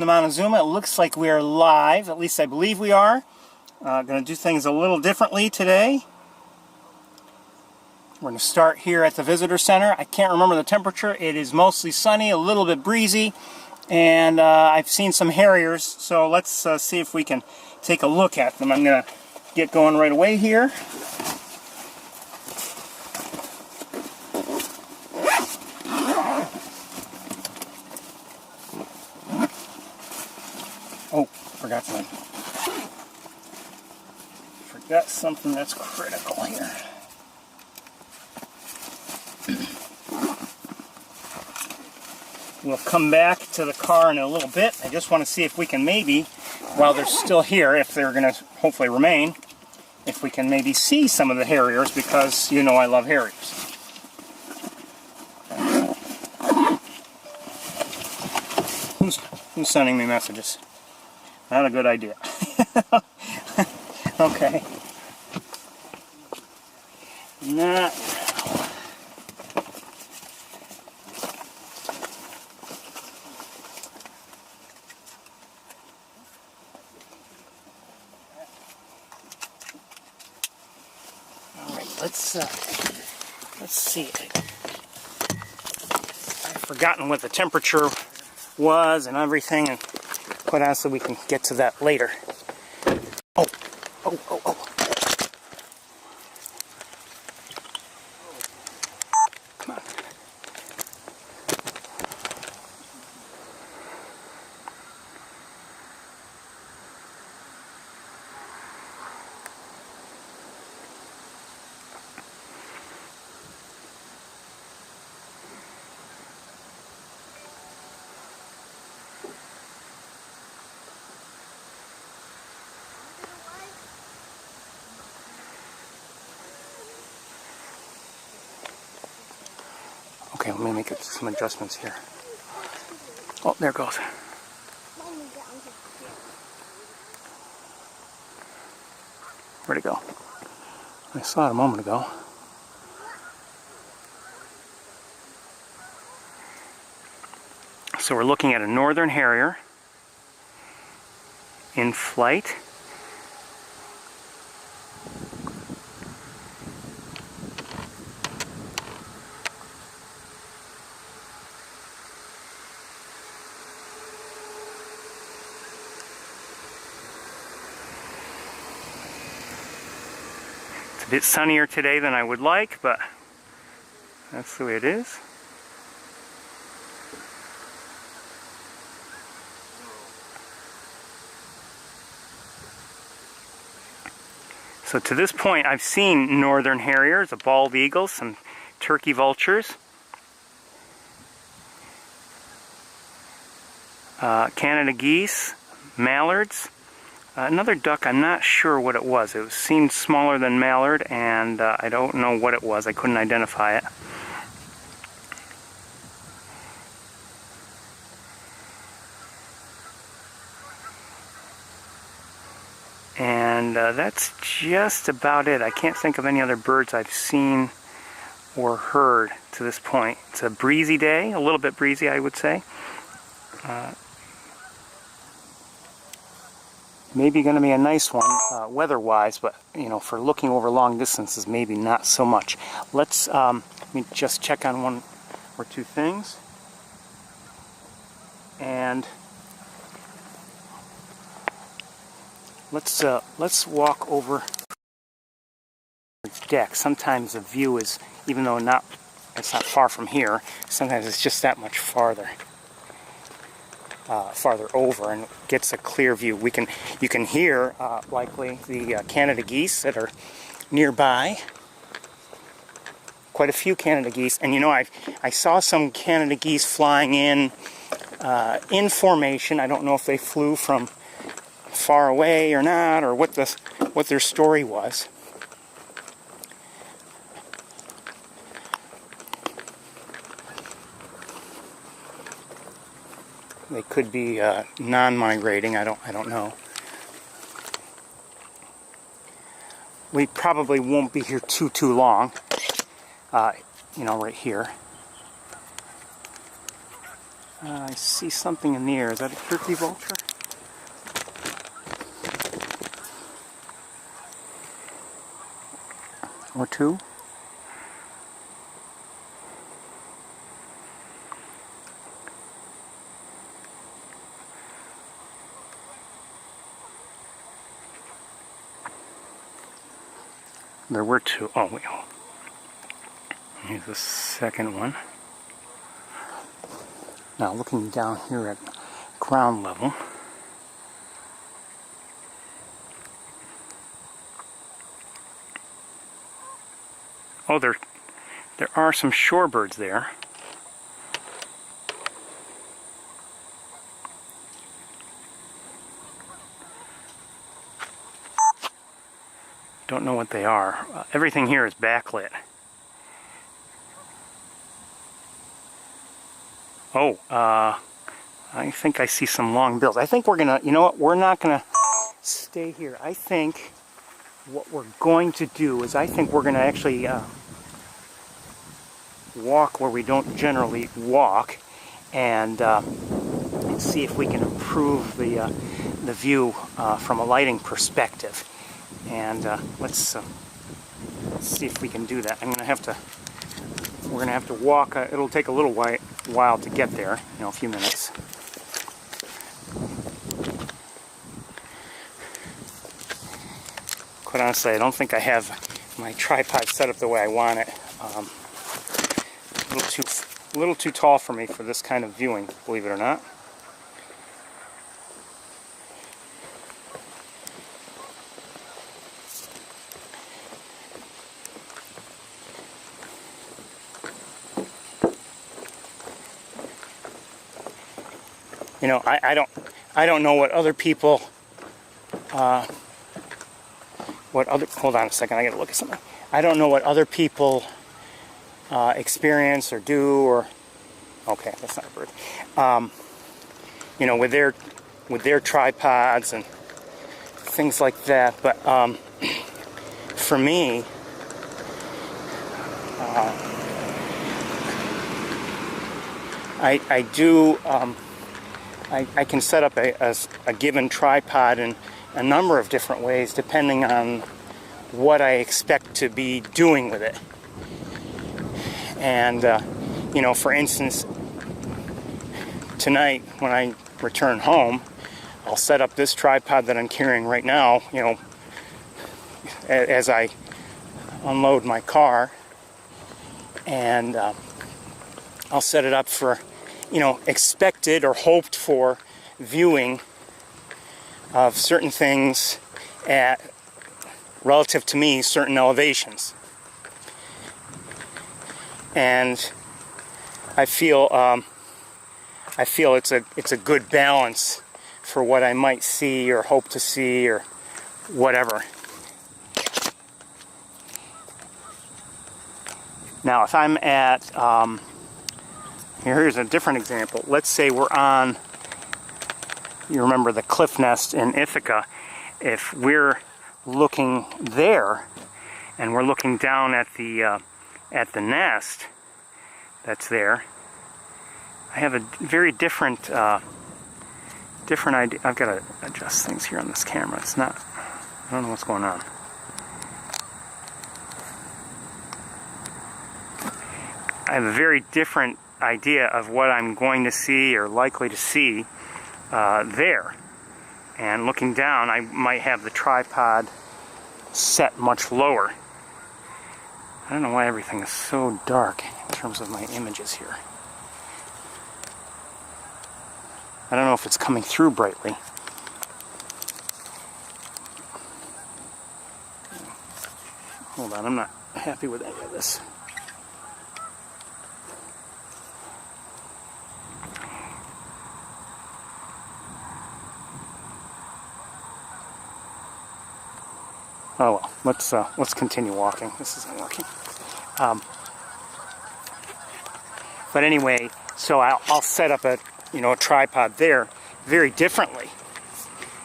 The Montezuma, it looks like we are live, at least I believe we are. Going to do things a little differently today. We're going to start here at the visitor center. I can't remember the temperature. It is mostly sunny, a little bit breezy, and I've seen some harriers, so let's see if we can take a look at them. I'm going to get going right away here. Oh, forgot something. Forgot something that's critical here. We'll come back to the car in a little bit. I just want to see if we can maybe, while they're still here, if they're going to hopefully remain, if we can maybe see some of the harriers, because you know I love harriers. Who's sending me messages? Not a good idea. Okay. Not. All right. Let's see. I've forgotten what the temperature was and everything, and quite honestly, we can get to that later. Oh. Come on. Okay, let me make some adjustments here. Oh, there it goes. Where'd it go? I saw it a moment ago. So we're looking at a northern harrier in flight. It's a bit sunnier today than I would like, but that's the way it is. So to this point, I've seen northern harriers, a bald eagle, some turkey vultures, Canada geese, mallards. Another duck, I'm not sure what it was. It seemed smaller than mallard, and I don't know what it was. I couldn't identify it. And that's just about it. I can't think of any other birds I've seen or heard to this point. It's a breezy day, a little bit breezy, I would say. Maybe going to be a nice one weather-wise, but you know, for looking over long distances, maybe not so much. Let me just check on one or two things. And let's walk over the deck. Sometimes the view is, even though it's not far from here, sometimes it's just that much farther over, and gets a clear view. You can hear likely the Canada geese that are nearby. Quite a few Canada geese, and you know, I saw some Canada geese flying in formation. I don't know if they flew from far away or not, or what their story was. They could be non-migrating. I don't know. We probably won't be here too long. You know, right here. I see something in the air. Is that a turkey vulture? Or two? There were two. Oh, wait. Here's the second one. Now, looking down here at ground level, oh, there are some shorebirds there. Don't know what they are. Everything here is backlit. Oh, I think I see some long bills. I think we're gonna, you know what, we're not gonna stay here. I think what we're going to do is I think we're gonna actually walk where we don't generally walk and see if we can improve the view from a lighting perspective. And let's see if we can do that. We're gonna have to walk. It'll take a little while to get there, you know, a few minutes. Quite honestly, I don't think I have my tripod set up the way I want it. A little too tall for me for this kind of viewing, believe it or not. You know, I don't know what other people, hold on a second, I gotta look at something. I don't know what other people experience or do, or, okay, that's not a bird. You know, with their tripods and things like that, but for me, I do, I can set up a given tripod in a number of different ways depending on what I expect to be doing with it. And, you know, for instance, tonight when I return home, I'll set up this tripod that I'm carrying right now, you know, as I unload my car, and I'll set it up for, you know, expected or hoped for viewing of certain things at, relative to me, certain elevations. And I feel it's a good balance for what I might see or hope to see or whatever. Now, if I'm at here's a different example. Let's say we're on, you remember the cliff nest in Ithaca. If we're looking there and we're looking down at the nest that's there, I have a very different idea. I've got to adjust things here on this camera. It's not, I don't know what's going on. I have a very different idea of what I'm going to see or likely to see there. And looking down, I might have the tripod set much lower. I don't know why everything is so dark in terms of my images here. I don't know if it's coming through brightly. Hold on, I'm not happy with any of this. Oh well, let's continue walking. This isn't working. But anyway, so I'll set up a tripod there very differently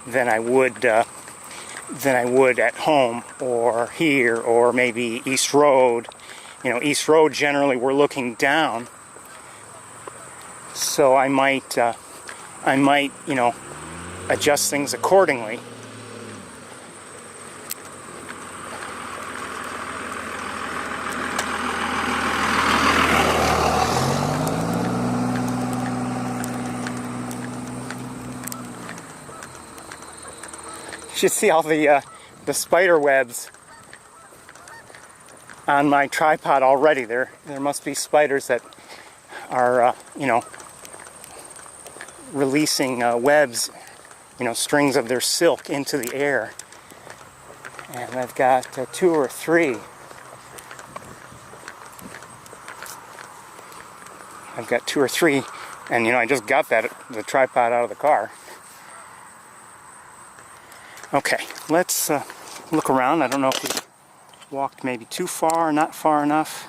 than I would at home or here or maybe East Road. You know, East Road generally we're looking down So I might, you know, adjust things accordingly. You should see all the spider webs on my tripod already. There must be spiders that are, you know, releasing webs, you know, strings of their silk into the air. And I've got 2 or 3. I've got 2 or 3, and you know, I just got the tripod out of the car. Okay, let's look around. I don't know if we walked maybe too far, not far enough.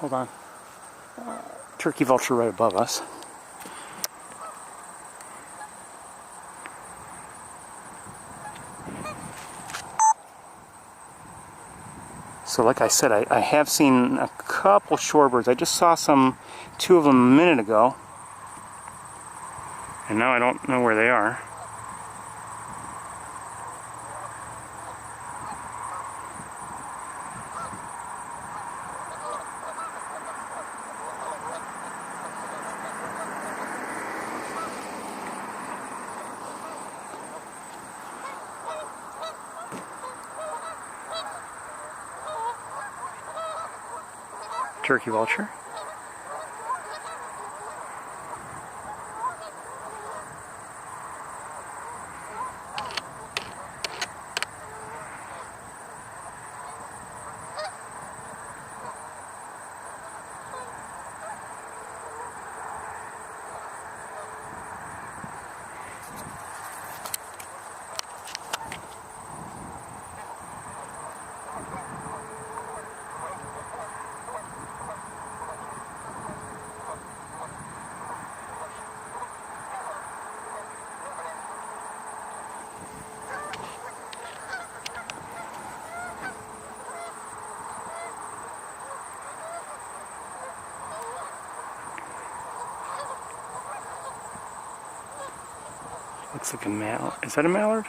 Hold on. Turkey vulture right above us. So like I said, I have seen a couple shorebirds. I just saw 2 of them a minute ago. And now I don't know where they are. Turkey vulture. Looks like a mallard. Is that a mallard?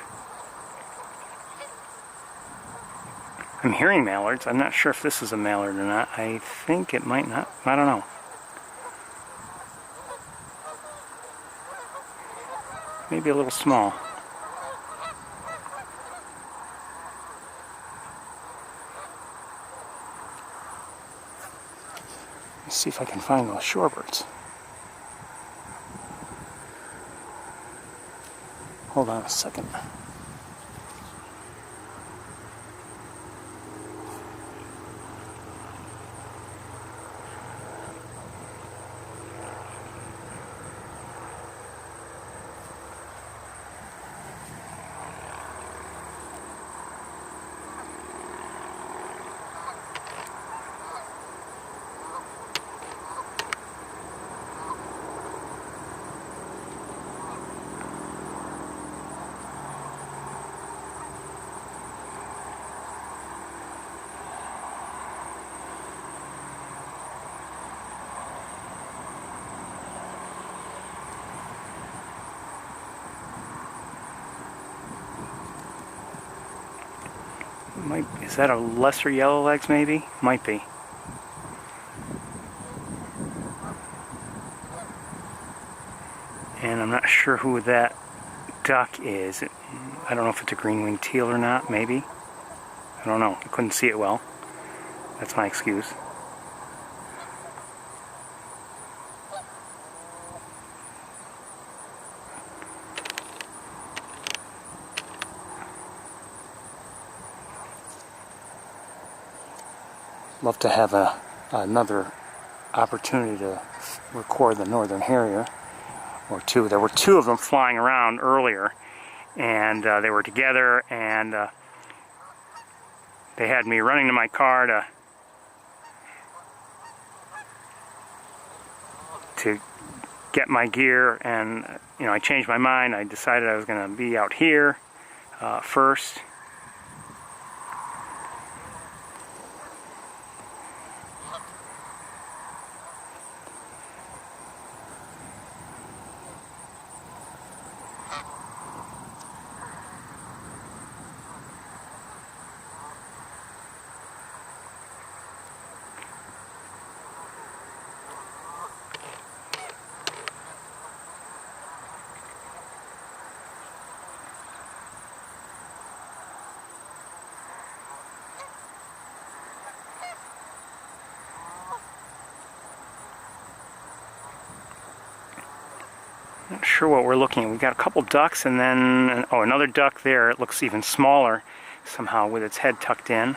I'm hearing mallards. I'm not sure if this is a mallard or not. I think it might not. I don't know. Maybe a little small. Let's see if I can find those shorebirds. Hold on a second. Is that a lesser yellowlegs maybe? Might be. And I'm not sure who that duck is. I don't know if it's a green-winged teal or not, maybe. I don't know. I couldn't see it well. That's my excuse. Love to have another opportunity to record the northern harrier or 2. There were 2 of them flying around earlier, and they were together, and they had me running to my car to get my gear, and you know, I changed my mind. I decided I was going to be out here first. Not sure what we're looking at. We've got a couple ducks and then, oh, another duck there. It looks even smaller somehow with its head tucked in.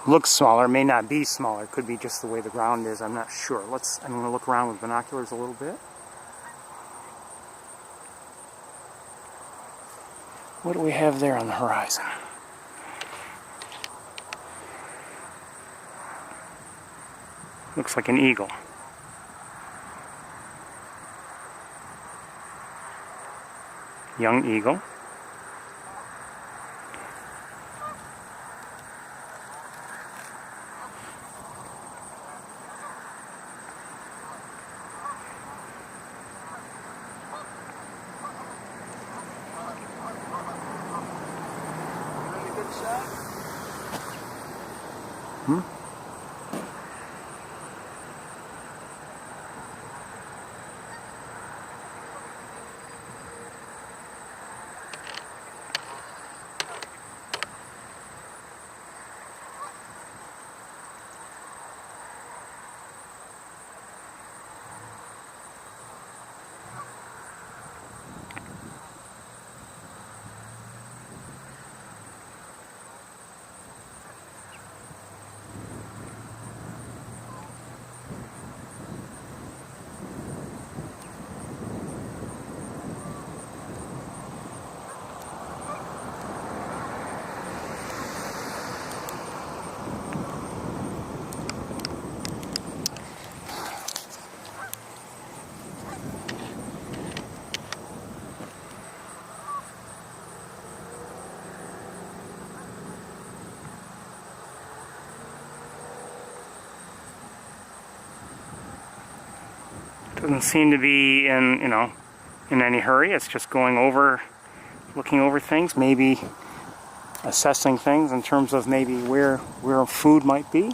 Looks smaller, may not be smaller. Could be just the way the ground is. I'm not sure. I'm going to look around with binoculars a little bit. What do we have there on the horizon? Looks like an eagle. Young eagle. Doesn't seem to be in, in any hurry. It's just going over, looking over things, maybe assessing things in terms of maybe where food might be.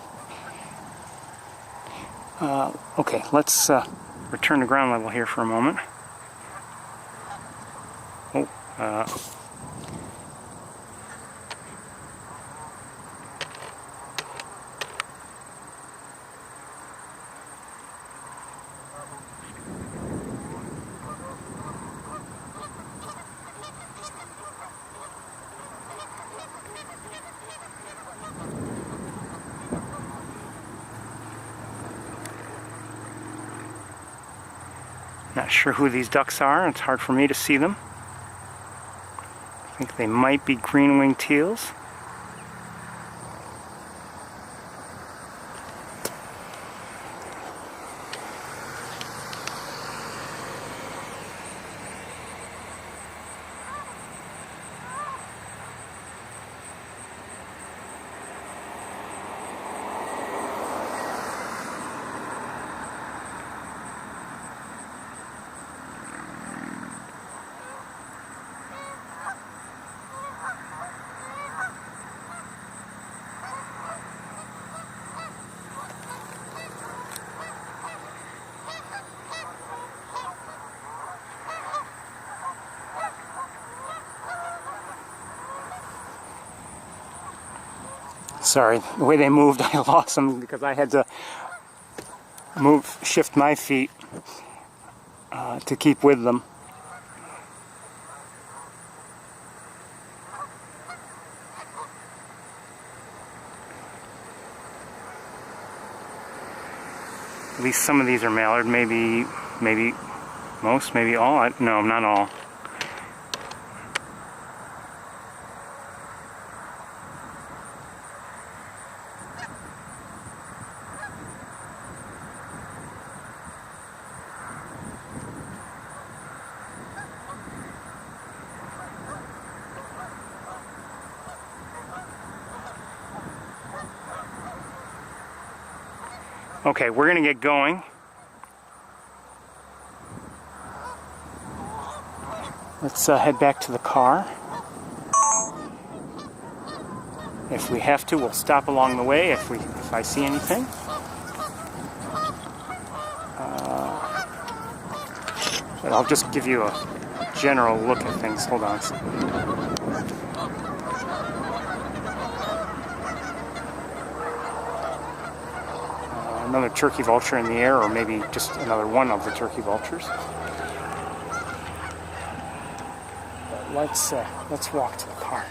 Okay, let's return to ground level here for a moment. Oh, not sure who these ducks are. It's hard for me to see them. I think they might be green-winged teals. Sorry, the way they moved, I lost them because I had to shift my feet to keep with them. At least some of these are mallard, maybe most, maybe all. No, not all. Okay, we're going to get going. Let's head back to the car. If we have to, we'll stop along the way if I see anything. But I'll just give you a general look at things. Hold on. Another turkey vulture in the air, or maybe just another one of the turkey vultures. But let's walk to the car.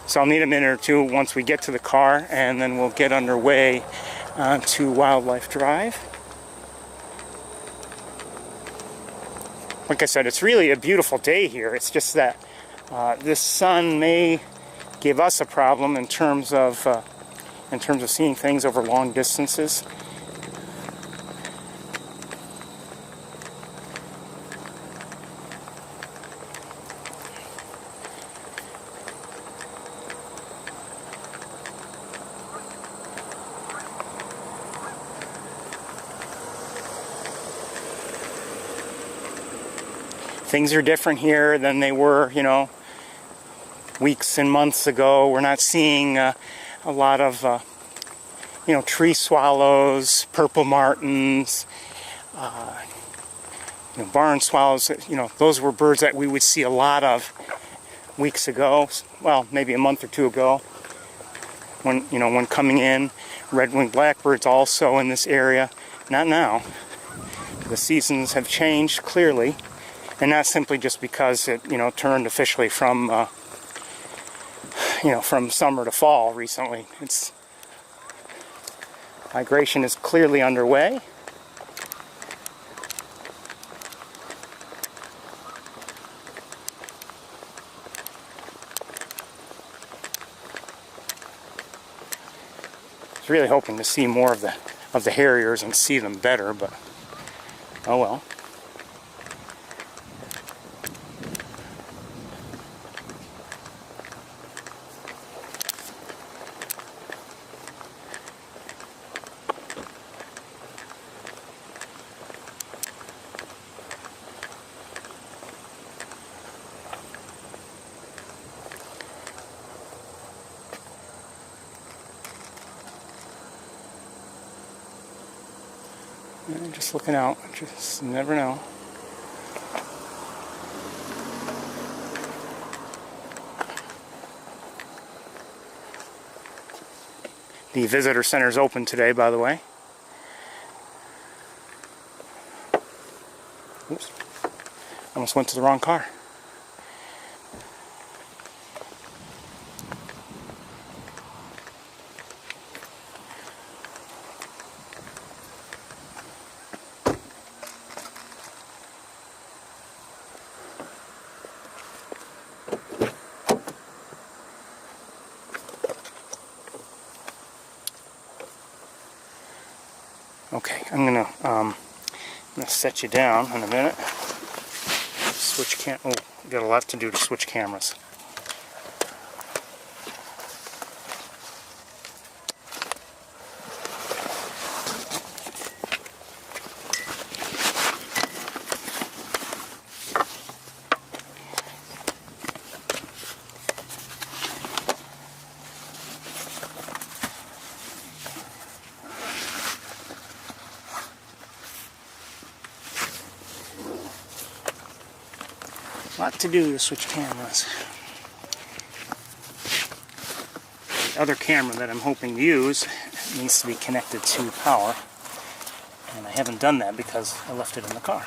So I'll need a minute or two once we get to the car, and then we'll get underway to Wildlife Drive. Like I said, it's really a beautiful day here. It's just that this sun may give us a problem in terms of seeing things over long distances. Things are different here than they were, weeks and months ago. We're not seeing a lot of, tree swallows, purple martins, barn swallows. Those were birds that we would see a lot of weeks ago. Well, maybe a month or two ago, when coming in. Red-winged blackbirds also in this area. Not now. The seasons have changed clearly. And not simply just because it, turned officially from, from summer to fall recently. Migration is clearly underway. I was really hoping to see more of the harriers and see them better, but oh well. Just looking out, just never know. The visitor center is open today, by the way. Oops, almost went to the wrong car. Okay, I'm gonna set you down in a minute. Switch oh, got a lot to do to switch cameras. Lot to do to switch cameras. The other camera that I'm hoping to use needs to be connected to power, and I haven't done that because I left it in the car.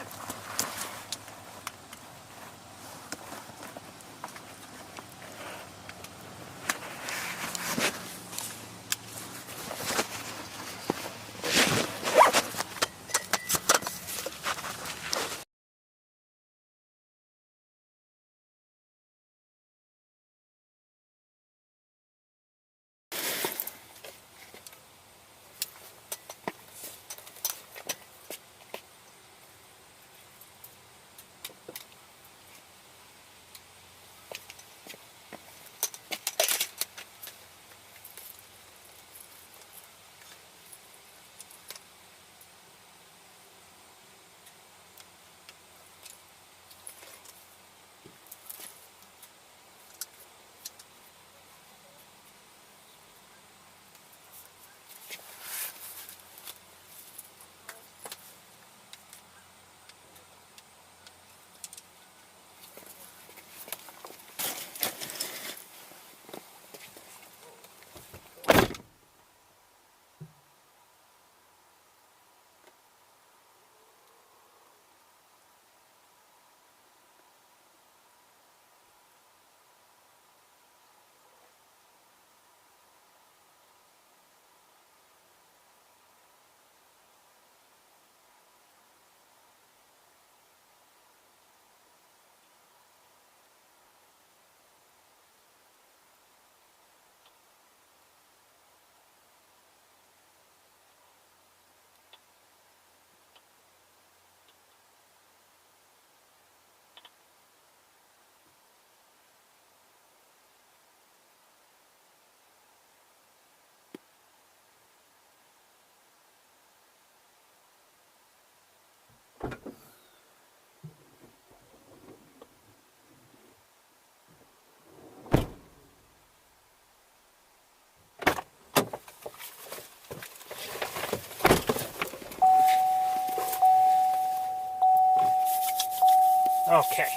Okay,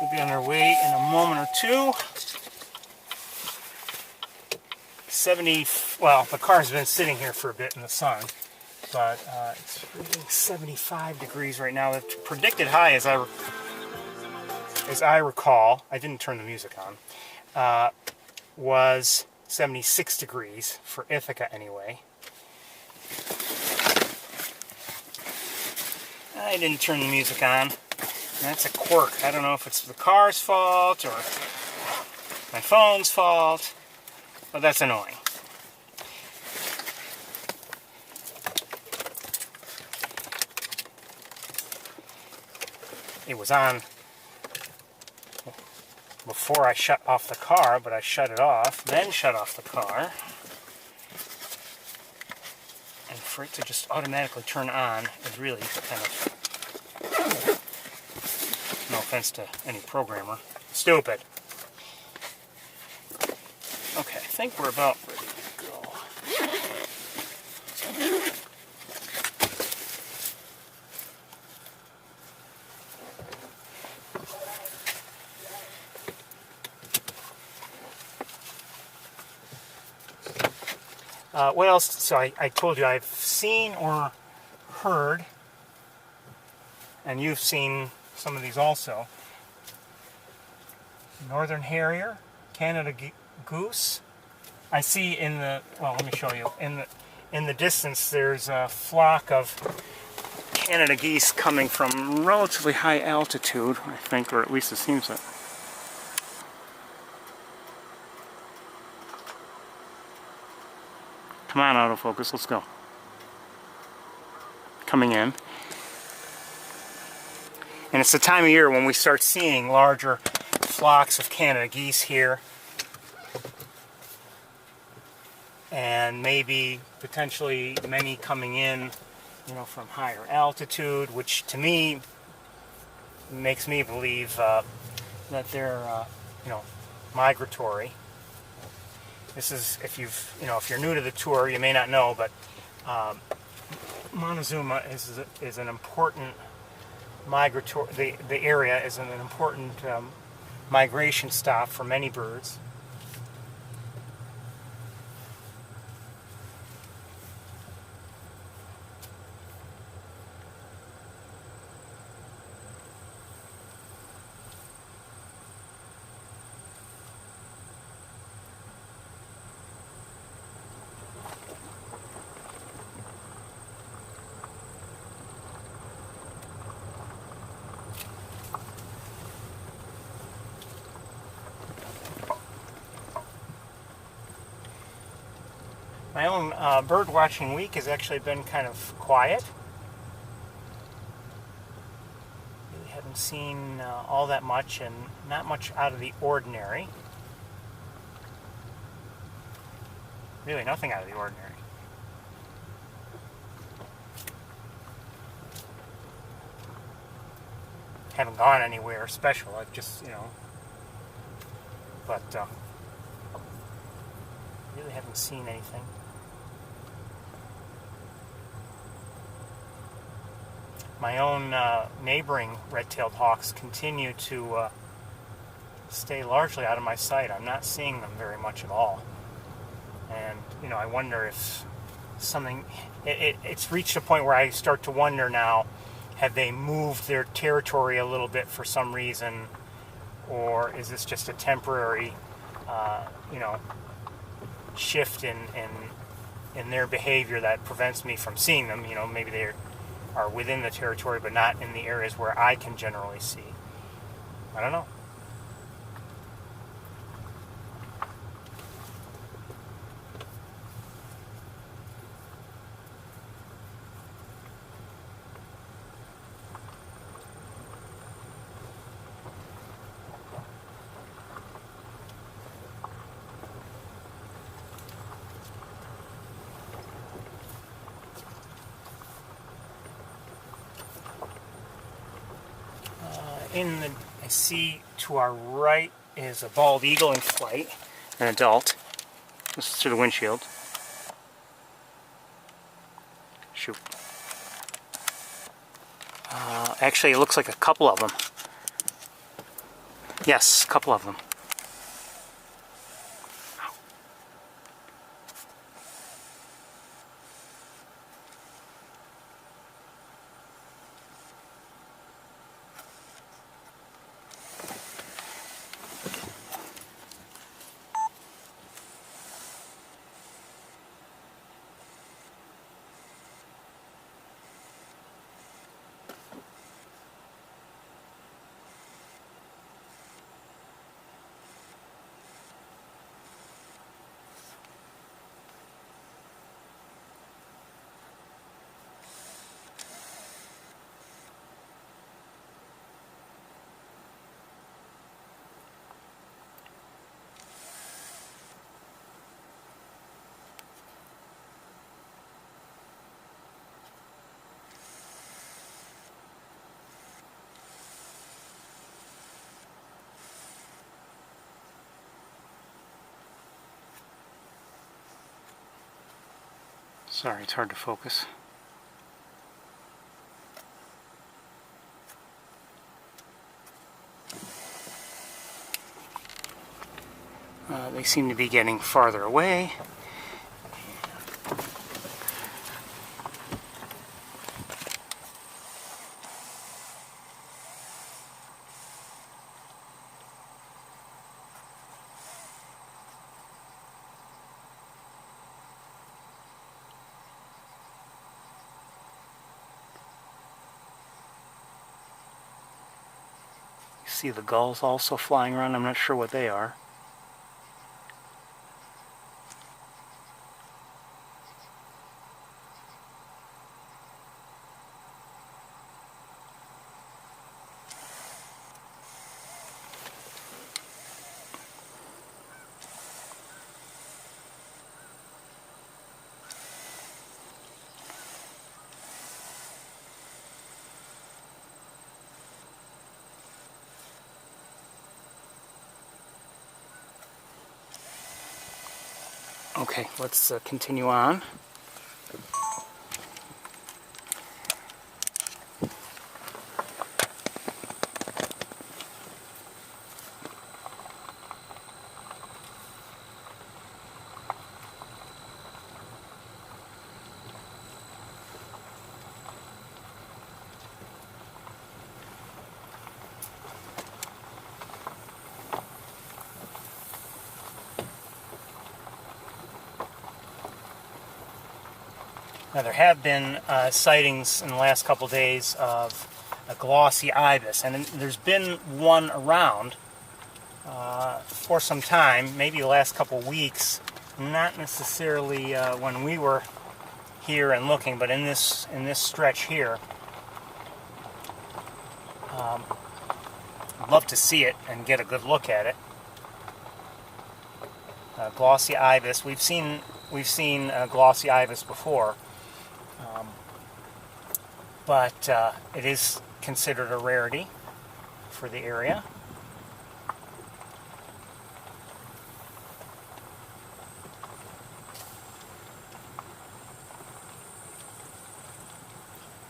we'll be on our way in a moment or two. 70, well, the car's been sitting here for a bit in the sun, but it's reading 75 degrees right now. The predicted high, as I recall, I didn't turn the music on, was 76 degrees for Ithaca anyway. I didn't turn the music on. That's a quirk. I don't know if it's the car's fault or my phone's fault, but that's annoying. It was on before I shut off the car, but I shut it off, then shut off the car. And for it to just automatically turn on is really kind of, no offense to any programmer, stupid. Okay, I think we're about ready to go. What else? So I told you I've seen or heard, and you've seen some of these also. Northern Harrier, Canada Goose. I see in the, well, let me show you. In the distance, there's a flock of Canada geese coming from relatively high altitude, I think, or at least it seems that. Come on, autofocus, let's go. Coming in. And it's the time of year when we start seeing larger flocks of Canada geese here. And maybe potentially many coming in, you know, from higher altitude, which to me makes me believe that they're, you know, migratory. This is, if you're new to the tour, you may not know, but Montezuma is an important migratory. The area is an important migration stop for many birds. My own bird watching week has actually been kind of quiet. Really haven't seen all that much, and not much out of the ordinary. Really nothing out of the ordinary. Haven't gone anywhere special. I've just, but really haven't seen anything. My own neighboring red-tailed hawks continue to stay largely out of my sight. I'm not seeing them very much at all. And, I wonder if something... It's reached a point where I start to wonder now, have they moved their territory a little bit for some reason? Or is this just a temporary, shift in their behavior that prevents me from seeing them? Maybe they are within the territory, but not in the areas where I can generally see. I don't know. I see to our right is a bald eagle in flight, an adult. This is through the windshield. Shoot. Actually, it looks like a couple of them. Yes, a couple of them. Sorry, it's hard to focus. They seem to be getting farther away. See the gulls also flying around. I'm not sure what they are. Okay, let's continue on. Now there have been sightings in the last couple days of a glossy ibis, and there's been one around for some time, maybe the last couple weeks, not necessarily when we were here and looking, but in this stretch here. I'd love to see it and get a good look at it. Glossy ibis. We've seen glossy ibis before. But it is considered a rarity for the area.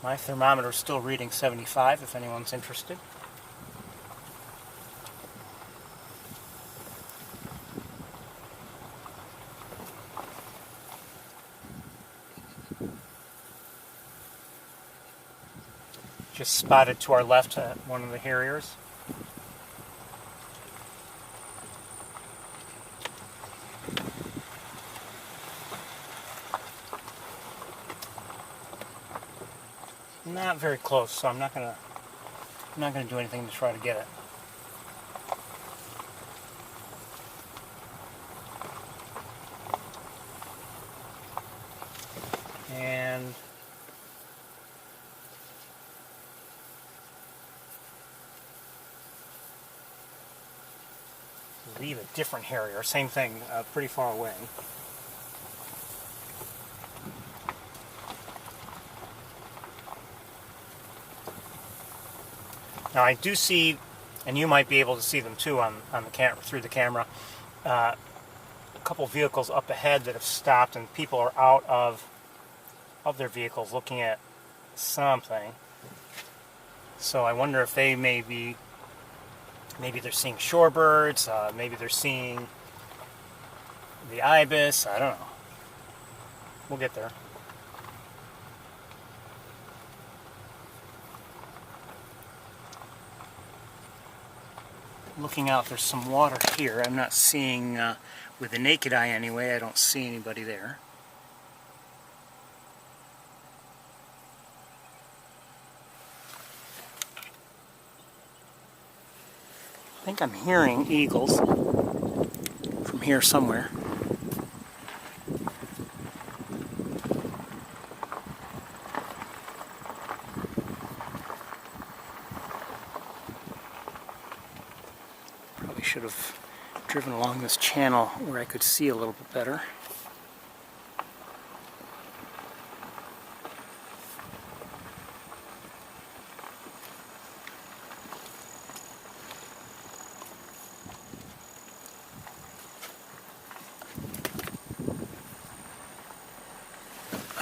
My thermometer is still reading 75 if anyone's interested. Just spotted to our left one of the harriers. Not very close, so I'm not gonna do anything to try to get it. And leave a different harrier, same thing, pretty far away. Now I do see, and you might be able to see them too on the through the camera, a couple vehicles up ahead that have stopped, and people are out of their vehicles looking at something. So I wonder if they may be Maybe they're seeing shorebirds, maybe they're seeing the ibis, I don't know. We'll get there. Looking out, there's some water here. I'm not seeing, with the naked eye anyway, I don't see anybody there. I think I'm hearing eagles from here somewhere. Probably should have driven along this channel where I could see a little bit better.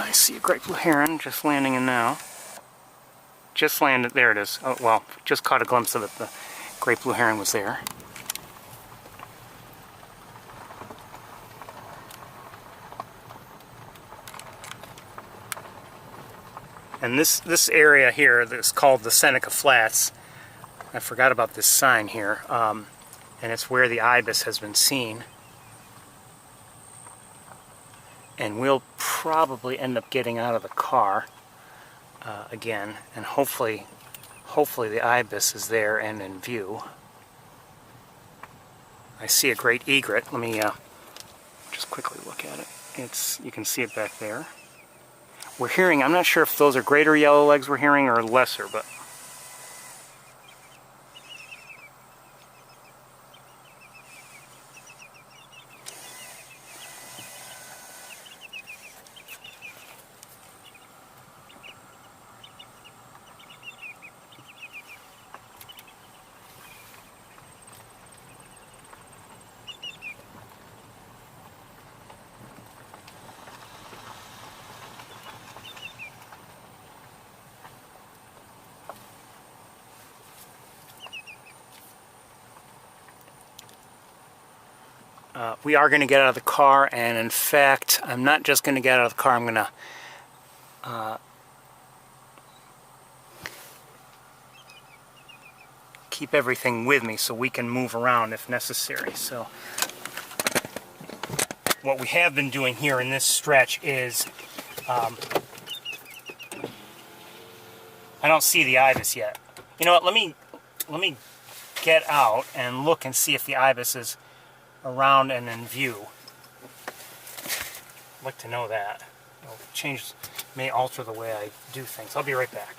I see a great blue heron just landing in now. Just landed, there it is. Oh, well, just caught a glimpse of it. The great blue heron was there. And this area here that's called the Seneca Flats, I forgot about this sign here, and it's where the ibis has been seen. And we'll probably end up getting out of the car again, and hopefully the ibis is there and in view. I see a great egret. Let me just quickly look at it. You can see it back there. We're hearing, I'm not sure if those are greater yellowlegs we're hearing or lesser, but we are going to get out of the car, and in fact, I'm not just going to get out of the car, I'm going to keep everything with me so we can move around if necessary. So what we have been doing here in this stretch is, I don't see the ibis yet. You know what, let me get out and look and see if the ibis is around and in view. I'd like to know that. May alter the way I do things. I'll be right back.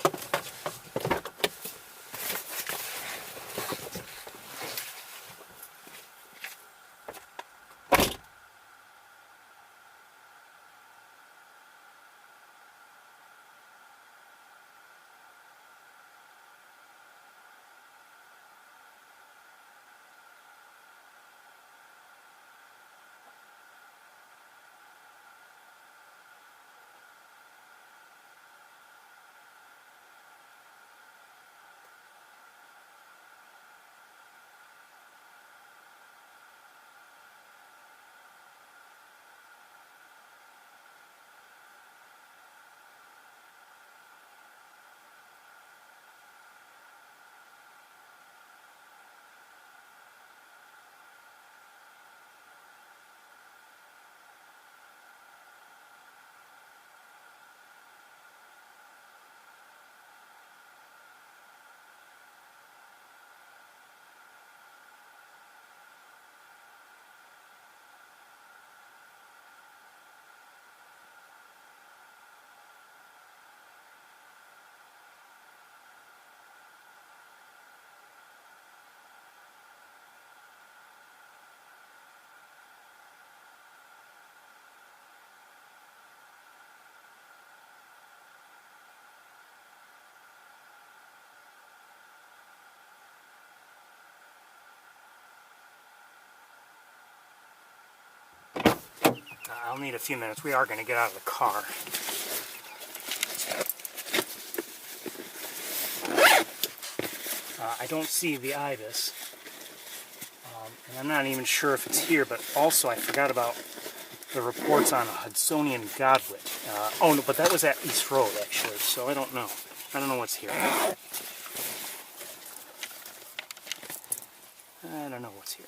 I'll need a few minutes. We are going to get out of the car. I don't see the ibis, And I'm not even sure if it's here, but also I forgot about the reports on a Hudsonian godwit. Oh, no, but that was at East Road, actually, so I don't know. I don't know what's here. I don't know what's here.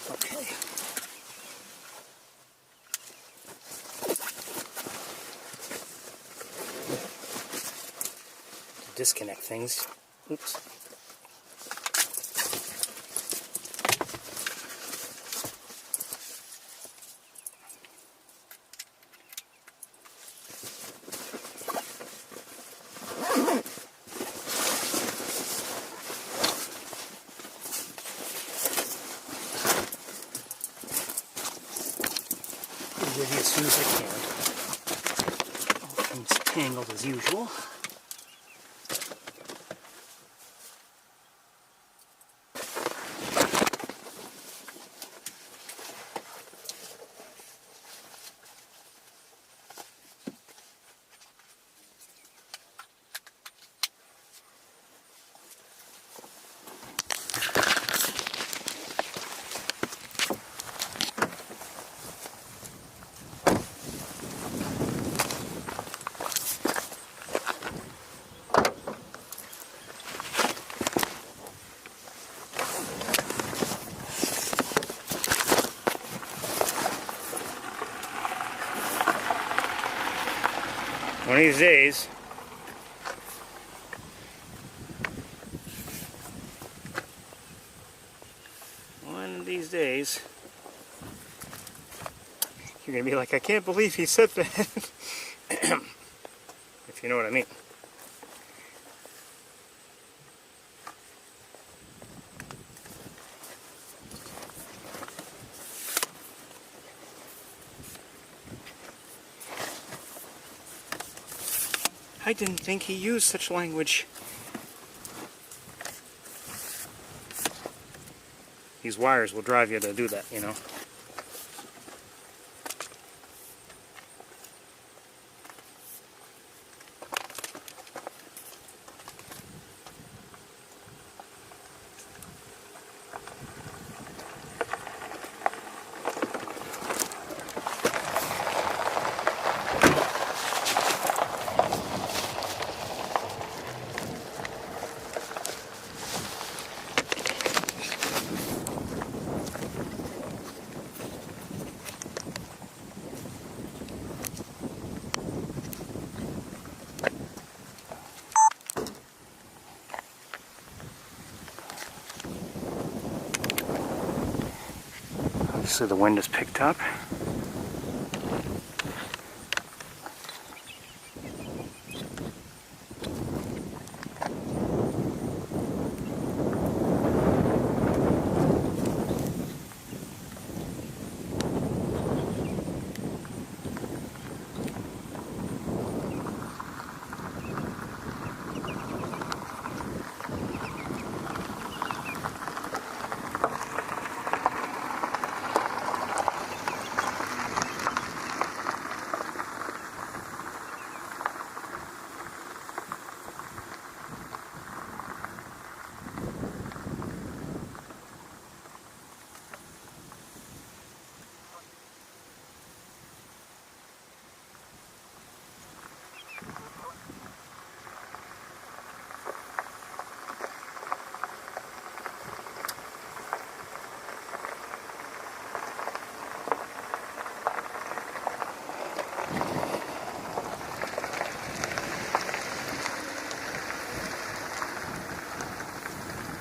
Okay. Disconnect things. Oops. With you as soon as I can. All things tangled as usual. One of these days, you're going to be like, I can't believe he said that. If you know what I mean. I didn't think he used such language. These wires will drive you to do that, you know. Obviously the wind has picked up.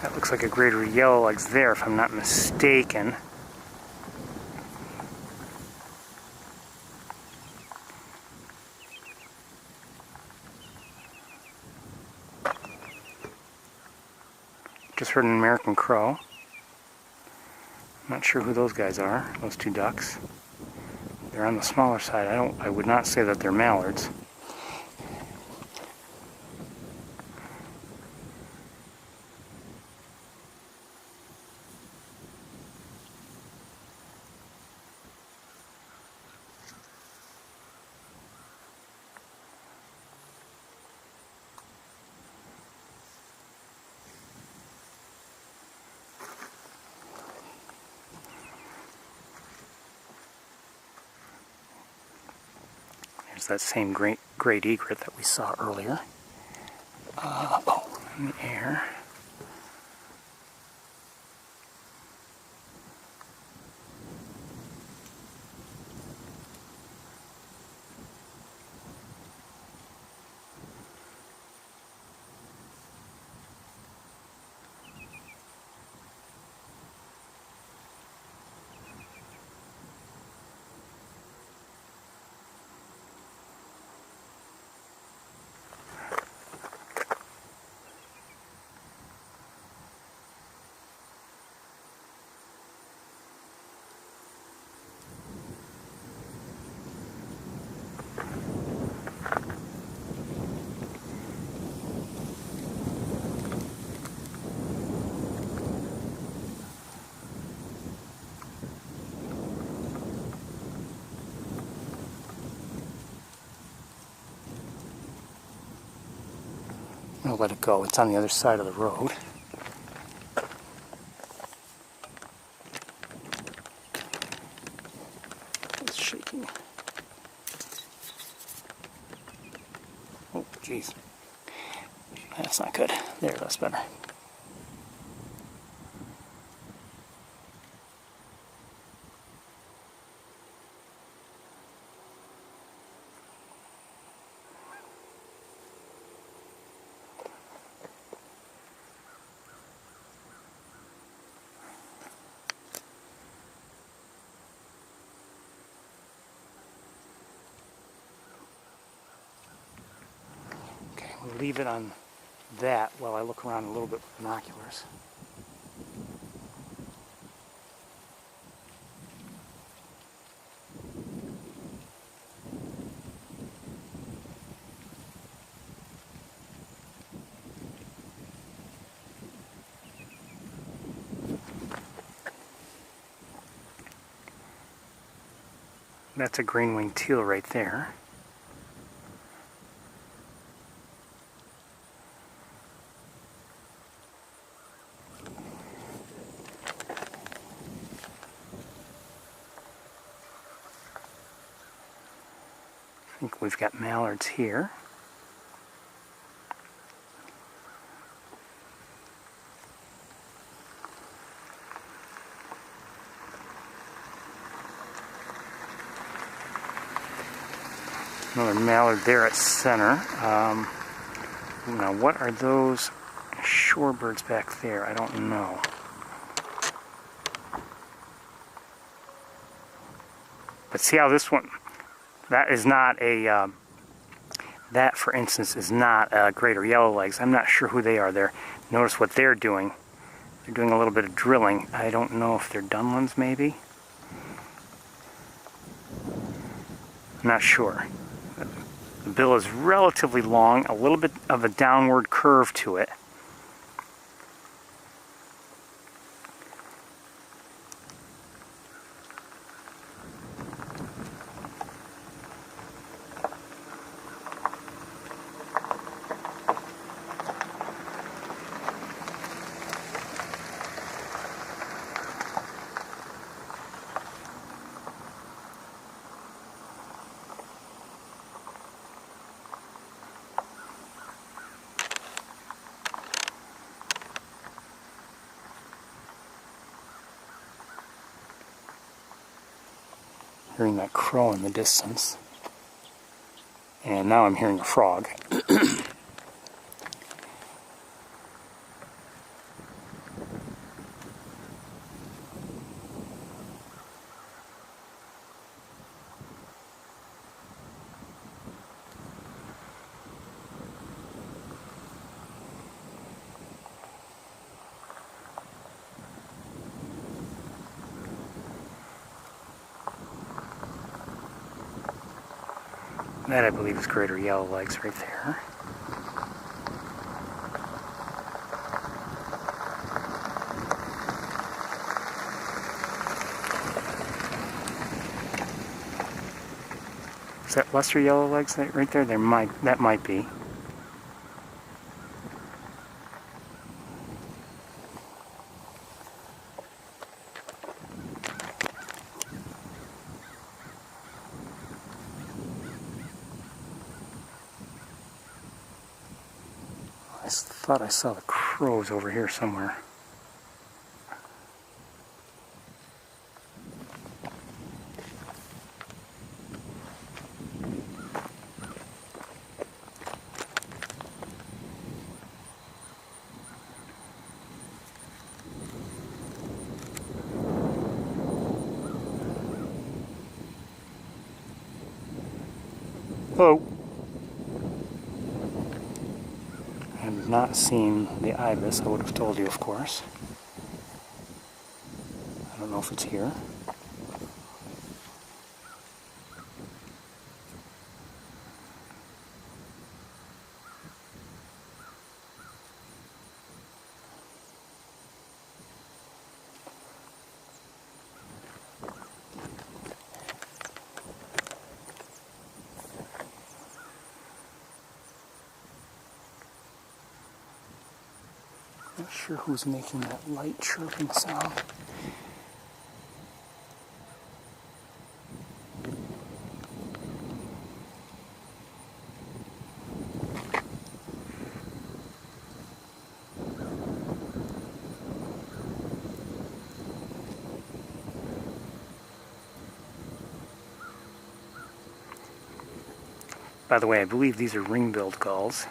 That looks like a greater yellowlegs there, if I'm not mistaken. Just heard an American crow. Not sure who those guys are, those two ducks. They're on the smaller side. I would not say that they're mallards. is that same great egret that we saw earlier. Oh, in the air. I'll let it go. It's on the other side of the road. It's shaking. Oh, jeez. That's not good. There, that's better. We'll leave it on that while I look around a little bit with binoculars. That's a green-winged teal right there. I think we've got mallards here. Another mallard there at center. Now what are those shorebirds back there? I don't know. But see how this one, that is not a, that for instance is not a greater yellowlegs. I'm not sure who they are there. Notice what they're doing. They're doing a little bit of drilling. I don't know if they're dunlins maybe. I'm not sure. The bill is relatively long, a little bit of a downward curve to it. Hearing that crow in the distance. And now I'm hearing a frog. That, I believe, is greater yellowlegs right there. Is that lesser yellowlegs right there? That might be. I thought I saw the crows over here somewhere. Hello. I have not seen the ibis. I would have told you, of course. I don't know if it's here. Not sure who's making that light chirping sound. By the way, I believe these are ring-billed gulls.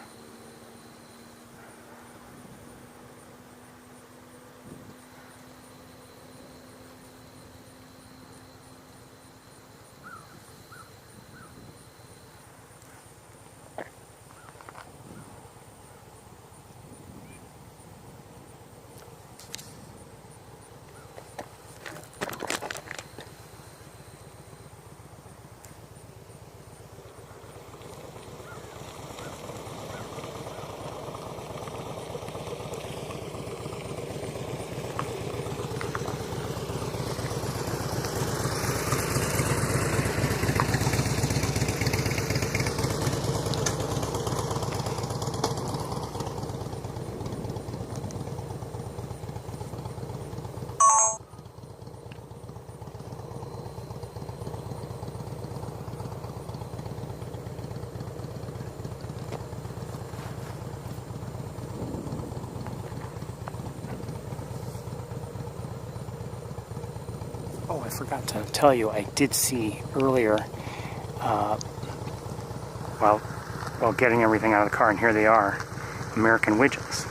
Oh, I forgot to tell you, I did see earlier, while getting everything out of the car, and here they are, American widgeons.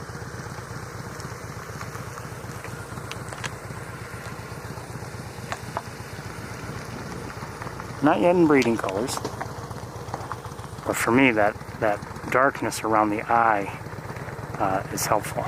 Not yet in breeding colors, but for me that darkness around the eye is helpful.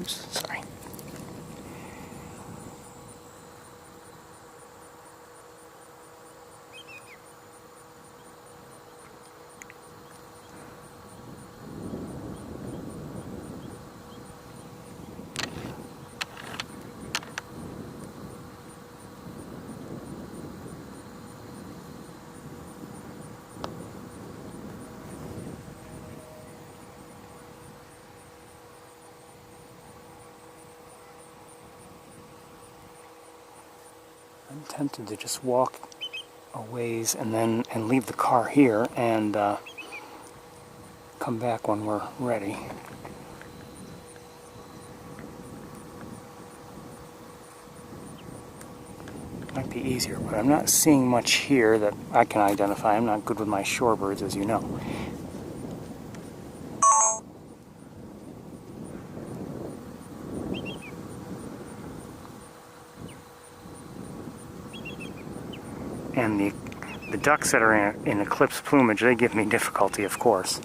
Oops, sorry. I'm tempted to just walk a ways and leave the car here and come back when we're ready. Might be easier, but I'm not seeing much here that I can identify. I'm not good with my shorebirds, as you know. And the the ducks that are in eclipse plumage, they give me difficulty, of course.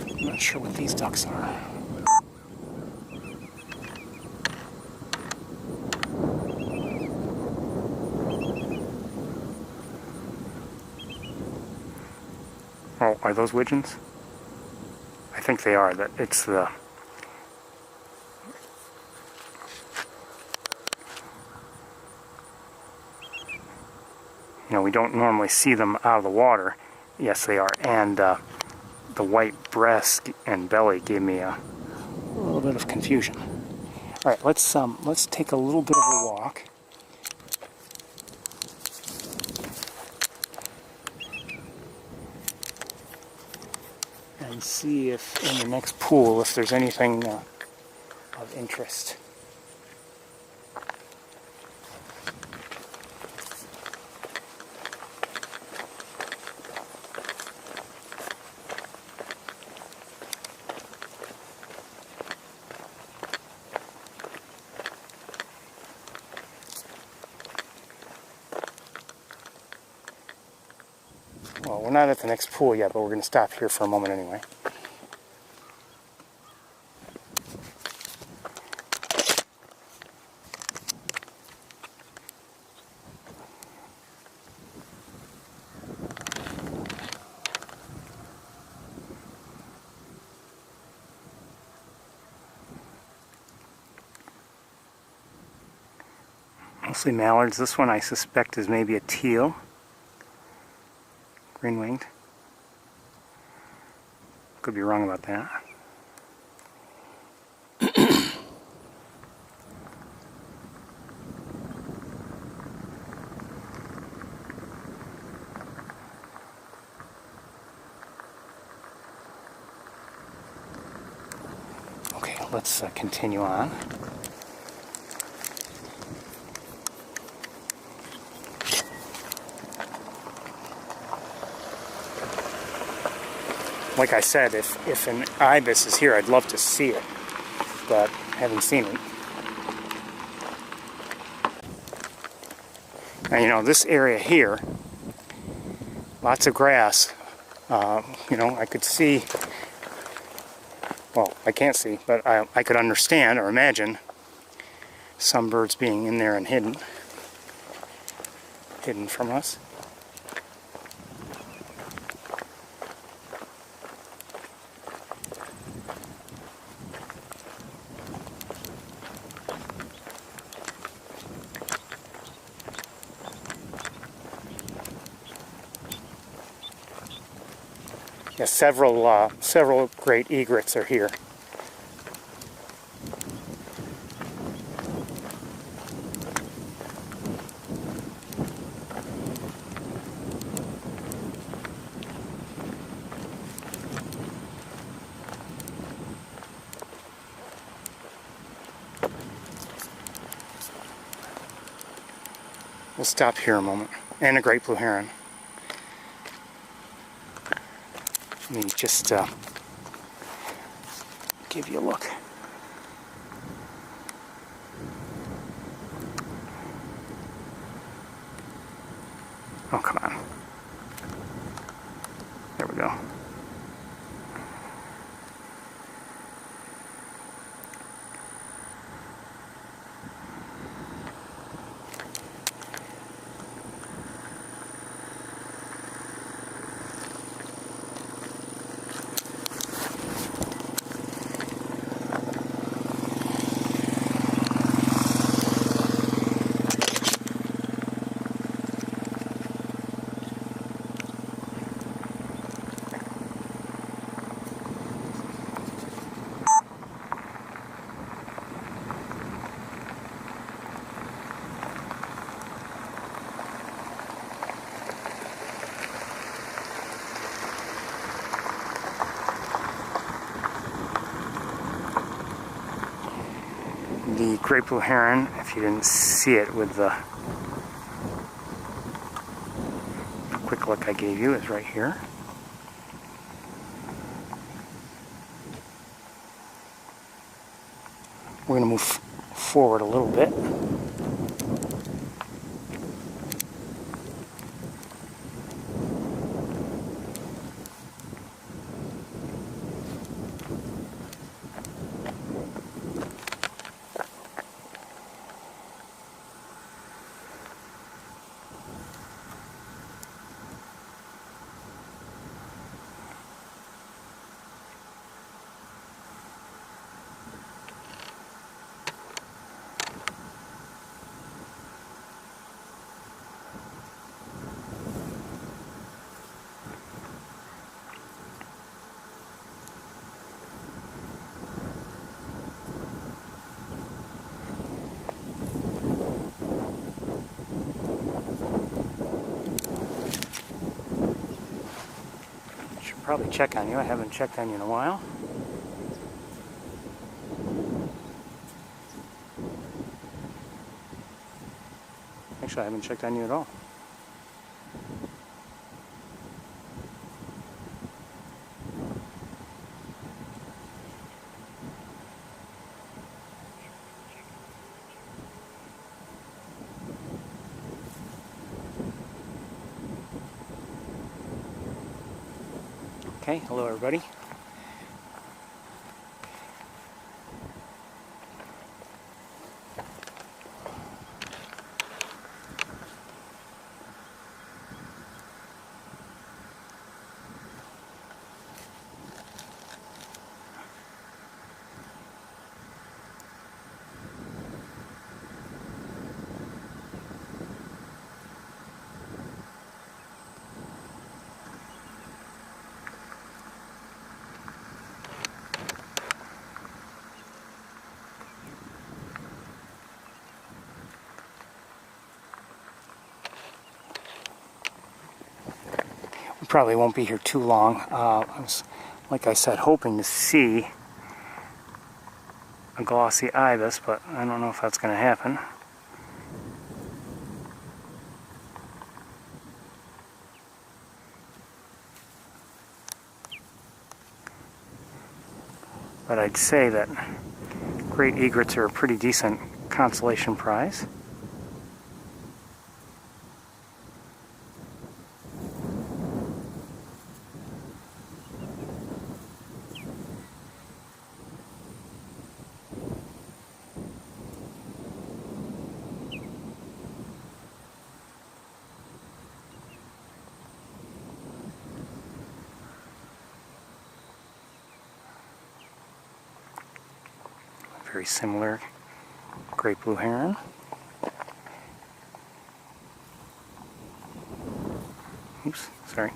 I'm not sure what these ducks are. Oh, are those widgeons? I think they are. That it's the... You know, we don't normally see them out of the water. Yes, they are. And the white breast and belly gave me a little bit of confusion. All right, let's take a little bit of a walk. And see if in the next pool, if there's anything of interest. Well, we're not at the next pool yet, but we're going to stop here for a moment anyway. Mostly mallards. This one I suspect is maybe a teal. Green-winged. Could be wrong about that. Okay, let's continue on. Like I said, if an ibis is here, I'd love to see it, but I haven't seen it. Now, you know, this area here, lots of grass. You know, I could see, well, I can't see, but I could understand or imagine some birds being in there and hidden from us. Yeah, several great egrets are here. We'll stop here a moment. And a great blue heron. Let me just give you a look. Oh, come on. There we go. The great blue heron, if you didn't see it with the quick look I gave you, is right here. We're going to move forward a little bit. Probably check on you. I haven't checked on you in a while. Actually, I haven't checked on you at all. Okay, hello everybody. Probably won't be here too long. I was, like I said, hoping to see a glossy ibis, but I don't know if that's going to happen. But I'd say that great egrets are a pretty decent consolation prize. Very similar great blue heron. Oops, sorry.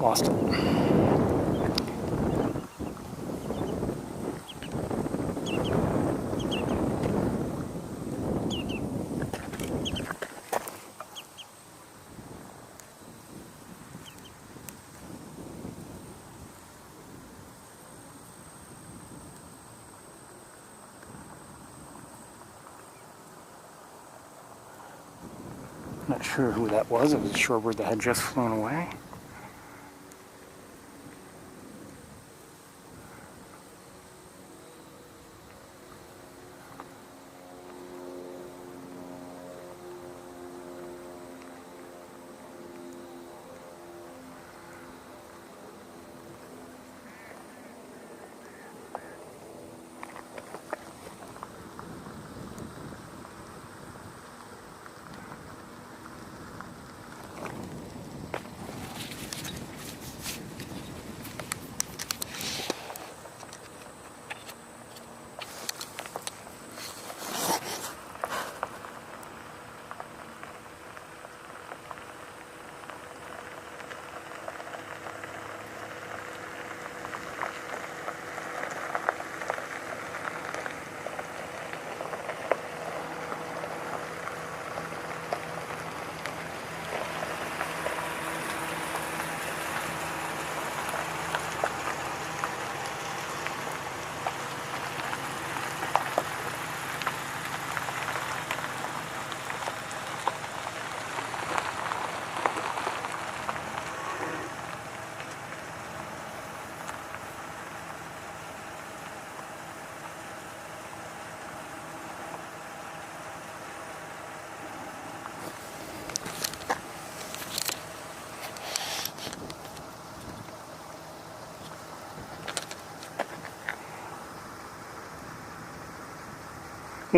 Lost it. Not sure who that was. It was a shorebird that had just flown away.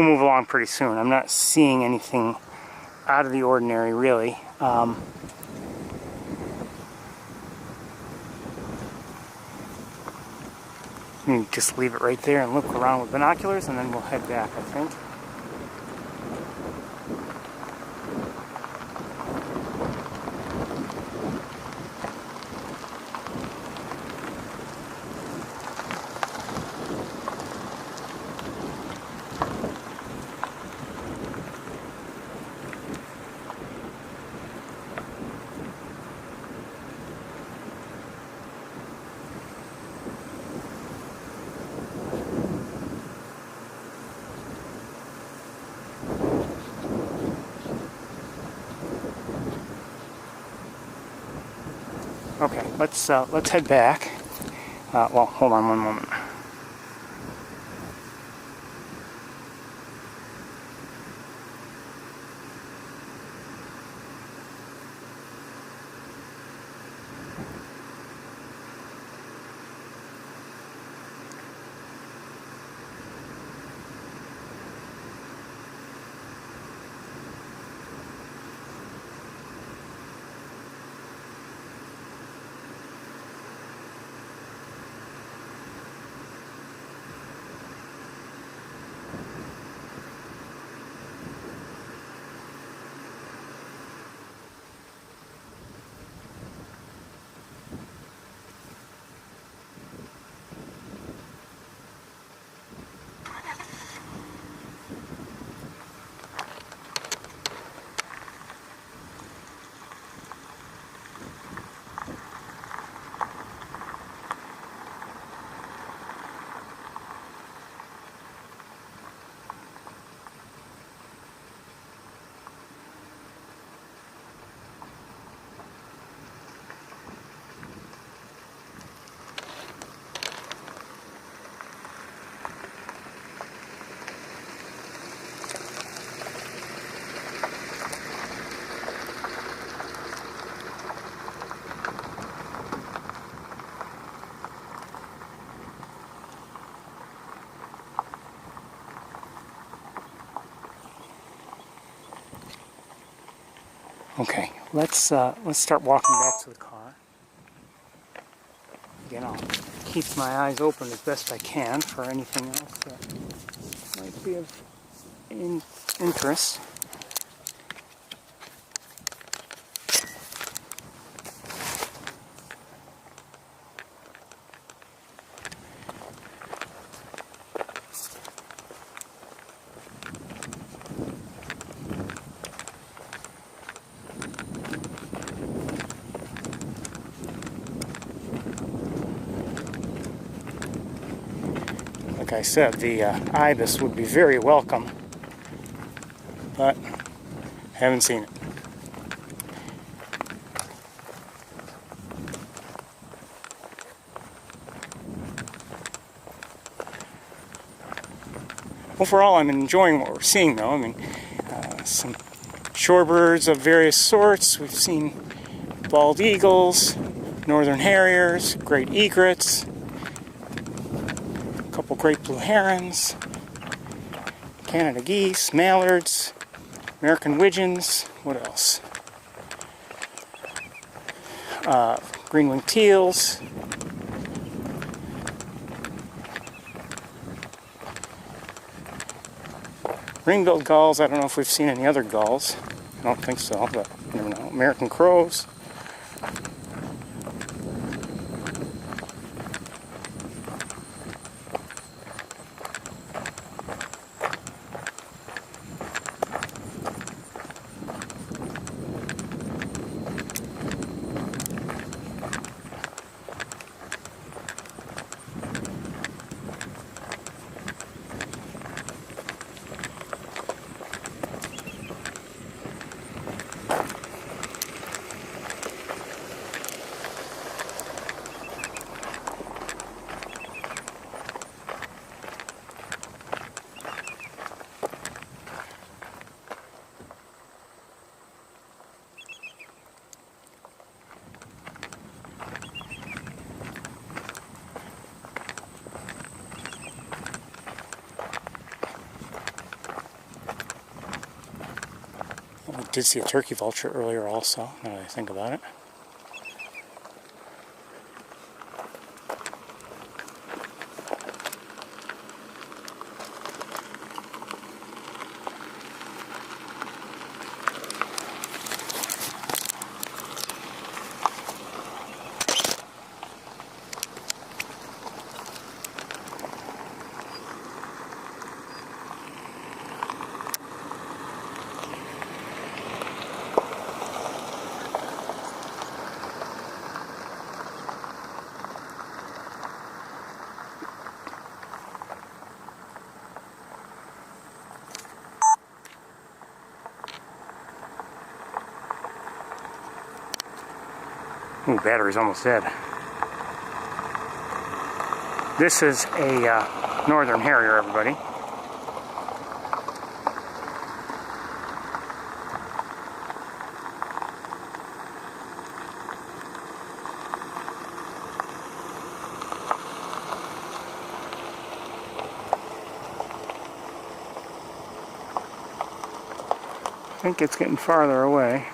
we'll move along pretty soon. I'm not seeing anything out of the ordinary, really. You just leave it right there and look around with binoculars, and then we'll head back, I think. Okay, let's head back. Well, hold on one moment. Okay, let's start walking back to the car. Again, I'll keep my eyes open as best I can for anything else that might be of interest. Like I said, the ibis would be very welcome, but haven't seen it. Overall, I'm enjoying what we're seeing, though. I mean, some shorebirds of various sorts. We've seen bald eagles, northern harriers, great egrets, a couple great blue herons, Canada geese, mallards, American widgeons. What else? Green-winged teals. Ring-billed gulls. I don't know if we've seen any other gulls. I don't think so, but you never know. American crows. Did see a turkey vulture earlier also, now that I think about it. Ooh, battery's almost dead. This is a northern harrier, everybody. I think it's getting farther away.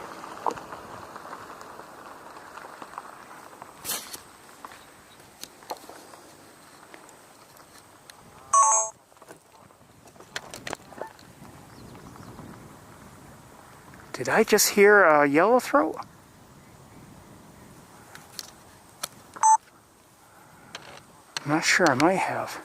Did I just hear a yellowthroat? I'm not sure, I might have.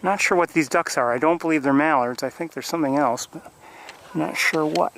Not sure what these ducks are. I don't believe they're mallards. I think there's something else, but I'm not sure what.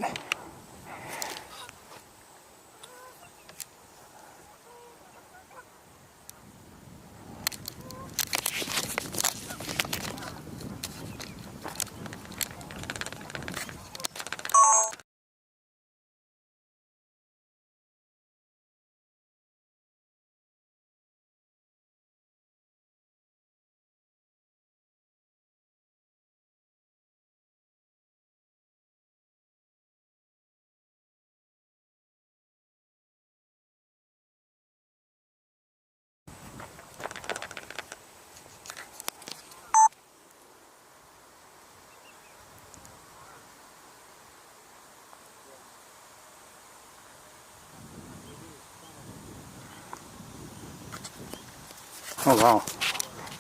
Oh wow,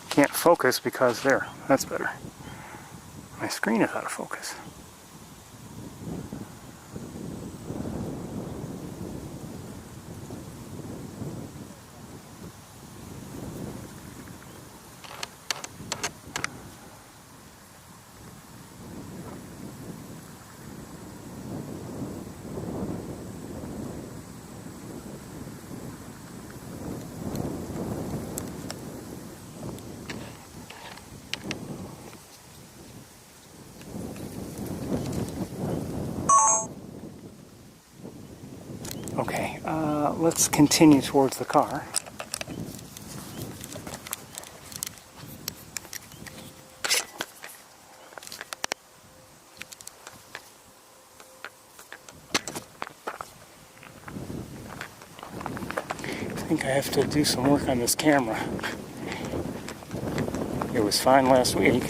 can't focus because there, that's better. My screen is out of focus. Okay, let's continue towards the car. I think I have to do some work on this camera. It was fine last week.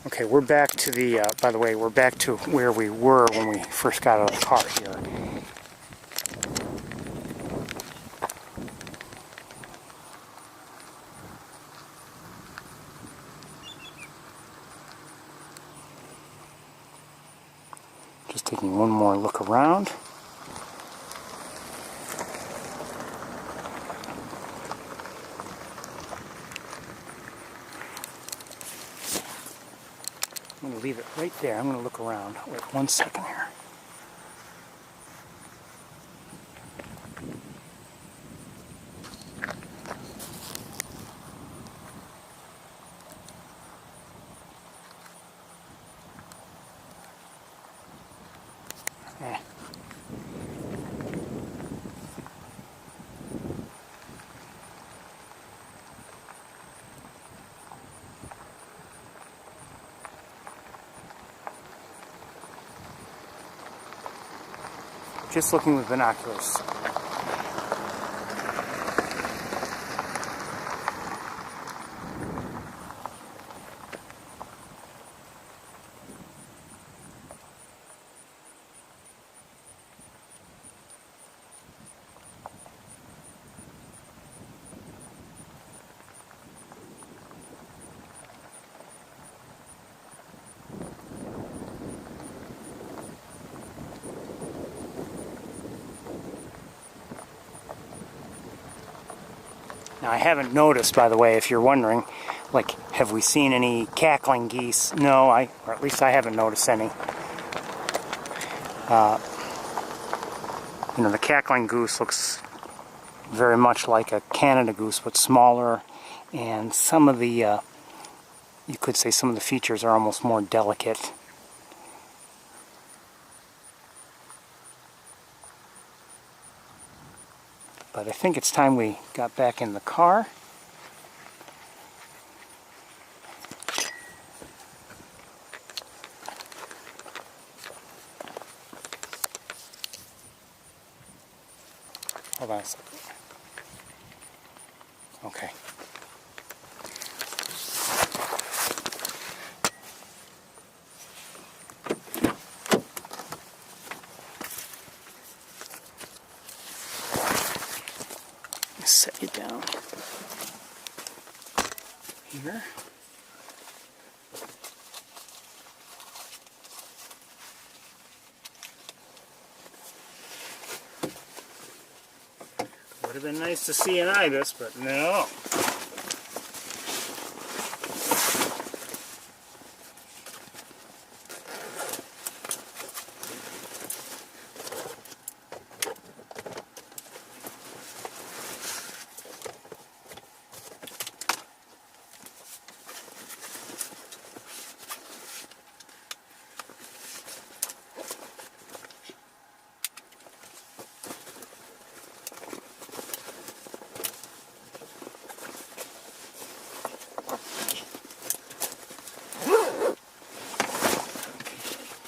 Okay, we're back to the, by the way, we're back to where we were when we first got out of the car here. Just taking one more look around. I'm going to leave it right there. I'm going to look around. Wait 1 second here. just looking with binoculars. Now, I haven't noticed, by the way, if you're wondering, like, have we seen any cackling geese? No, or at least I haven't noticed any. You know, the cackling goose looks very much like a Canada goose, but smaller, and some of the, you could say some of the features are almost more delicate. But I think it's time we got back in the car. Hold on a second. Okay. Set you down here. Would have been nice to see an ibis, but no.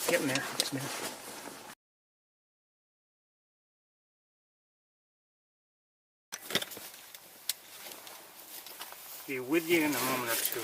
Getting there. Getting there. Be with you in a moment or two.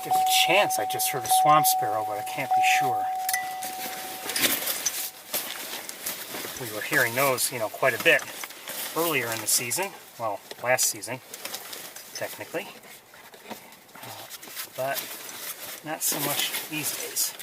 There's a chance I just heard a swamp sparrow, but I can't be sure. We were hearing those, you know, quite a bit earlier in the season. Well, last season, technically. But not so much these days.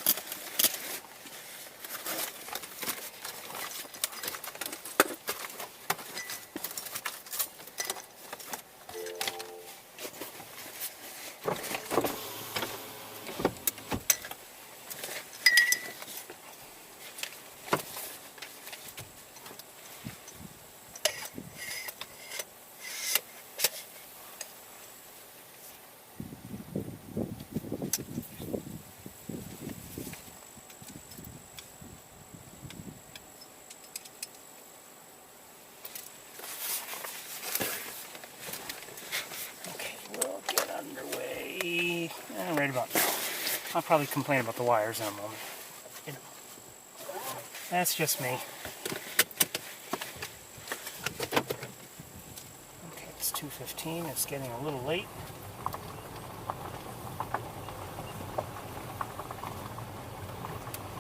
I'll probably complain about the wires in a moment. You know, that's just me. Okay, it's 2:15. It's getting a little late.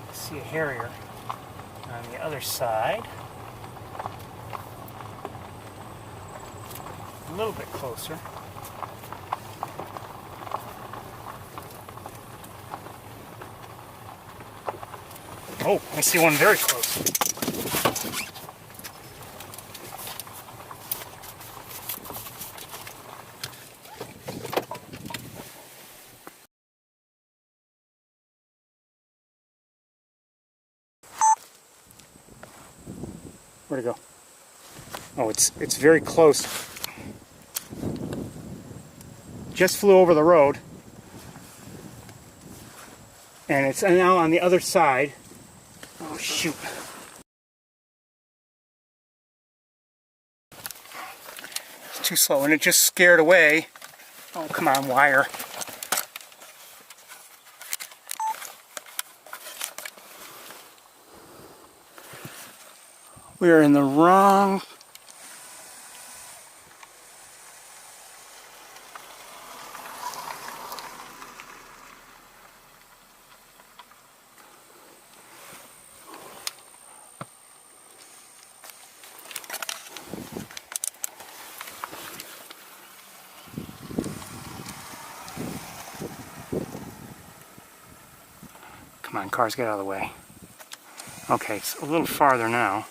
I see a harrier on the other side. A little bit closer. Oh, I see one very close. Where'd it go? Oh, it's very close. Just flew over the road. And it's now on the other side. Oh, shoot. It's too slow, and it just scared away. Oh, come on, wire. We're in the wrong... Come on, cars, get out of the way. Okay, it's a little farther now.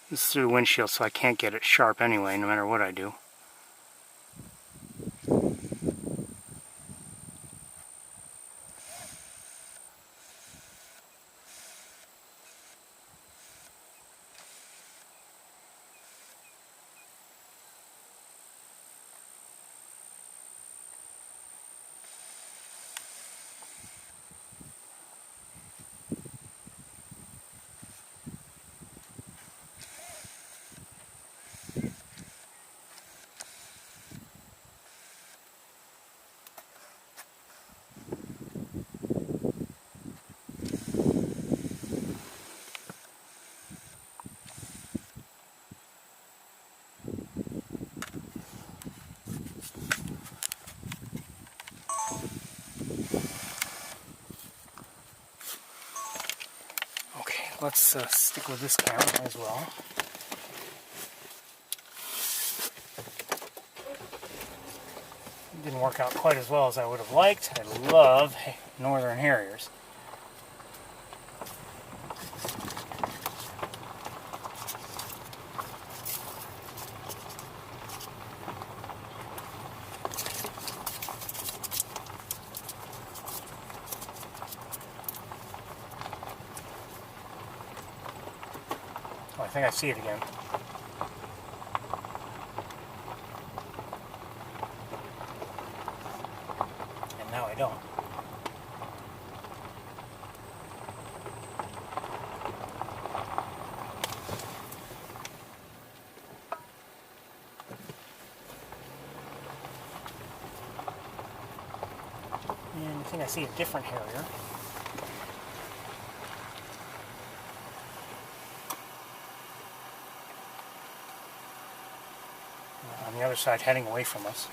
This is through the windshield, so I can't get it sharp anyway, no matter what I do. Let's stick with this camera as well. It didn't work out quite as well as I would have liked. I love northern harriers. I think I see it again. And now I don't. And I think I see a different harrier. On the other side, heading away from us.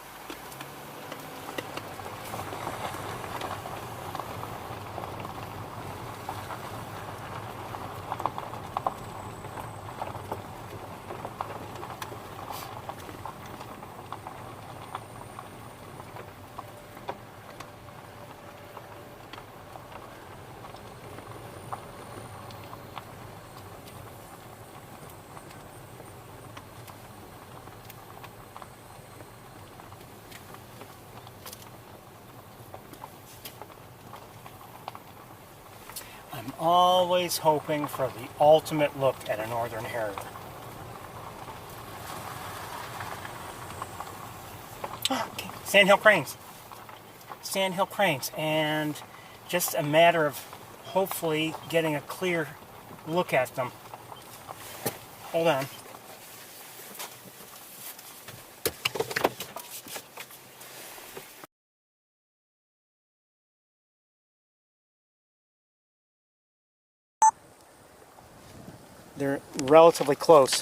I'm always hoping for the ultimate look at a northern harrier. Okay. Sandhill cranes. Sandhill cranes. And just a matter of hopefully getting a clear look at them. Hold on. They're relatively close.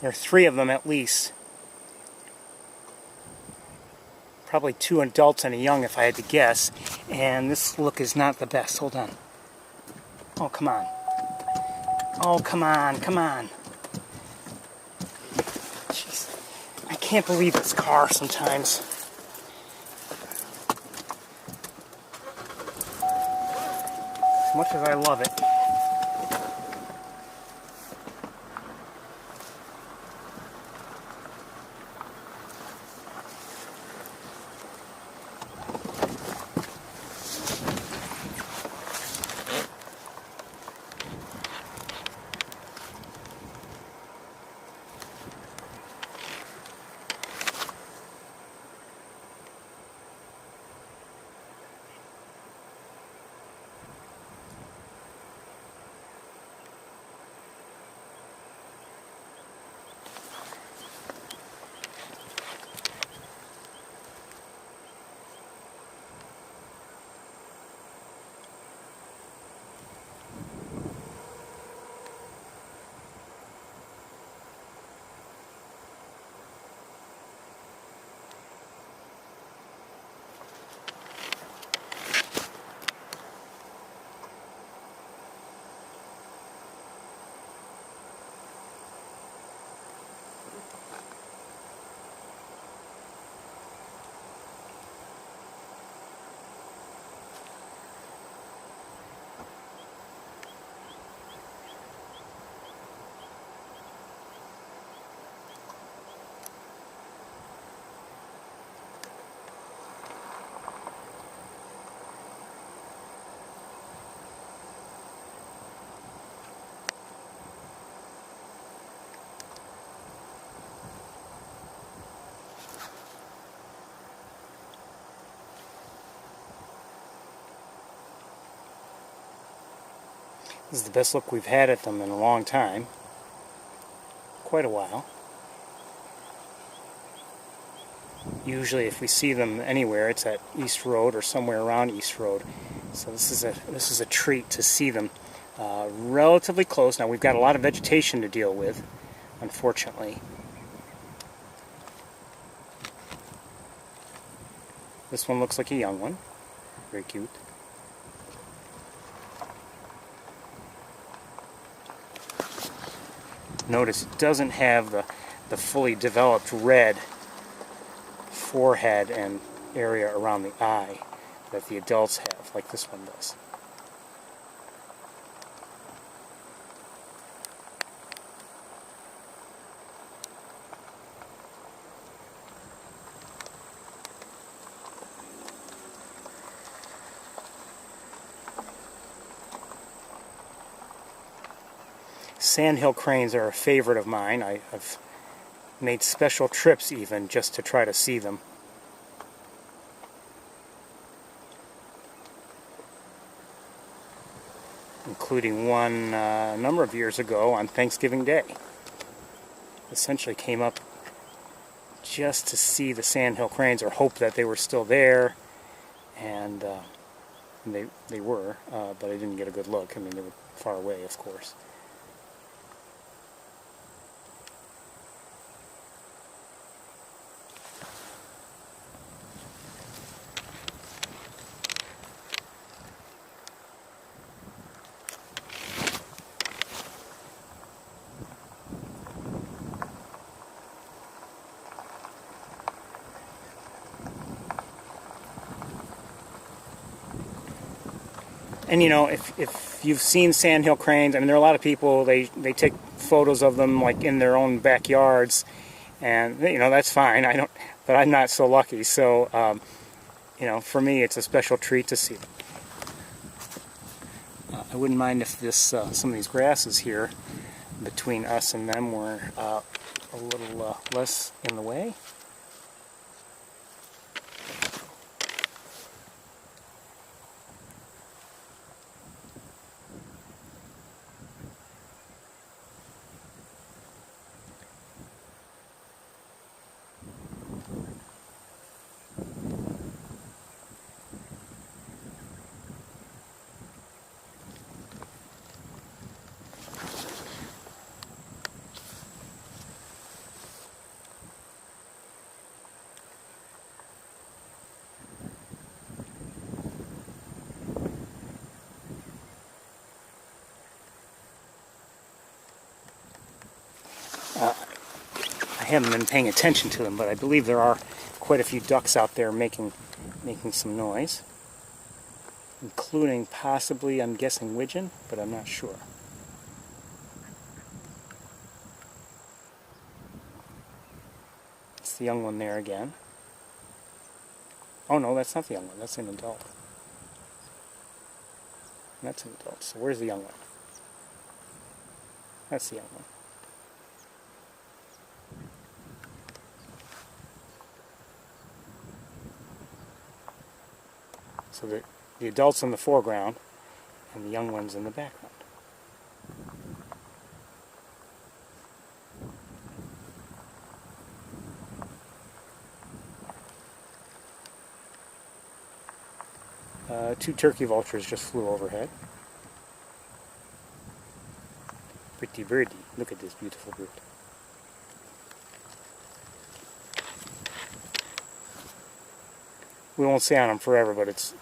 There are 3 of them at least. Probably 2 adults and a young if I had to guess. And this look is not the best. Hold on. Oh, come on. Oh, come on, come on. Jeez. I can't believe this car sometimes. As much as I love it. This is the best look we've had at them in a long time. Quite a while. Usually if we see them anywhere, it's at East Road or somewhere around East Road. So this is a treat to see them relatively close. Now we've got a lot of vegetation to deal with, unfortunately. This one looks like a young one. Very cute. Notice it doesn't have the fully developed red forehead and area around the eye that the adults have, like this one does. Sandhill cranes are a favorite of mine. I've made special trips even just to try to see them. Including one a number of years ago on Thanksgiving Day. Essentially came up just to see the Sandhill cranes or hope that they were still there, and they were, but I didn't get a good look. I mean, they were far away, of course. And you know, if you've seen sandhill cranes, I mean, there are a lot of people, they take photos of them like in their own backyards, and you know, that's fine. But I'm not so lucky. So you know, for me, it's a special treat to see them. I wouldn't mind if this some of these grasses here between us and them were a little less in the way. I haven't been paying attention to them, but I believe there are quite a few ducks out there making some noise, including possibly, I'm guessing, widgeon, but I'm not sure. It's the young one there again. Oh no, that's not the young one, that's an adult. That's an adult, so where's the young one? That's the young one. So the adult's in the foreground and the young one's in the background. Two turkey vultures just flew overhead. Pretty birdie. Look at this beautiful bird. We won't stay on them forever, but it's,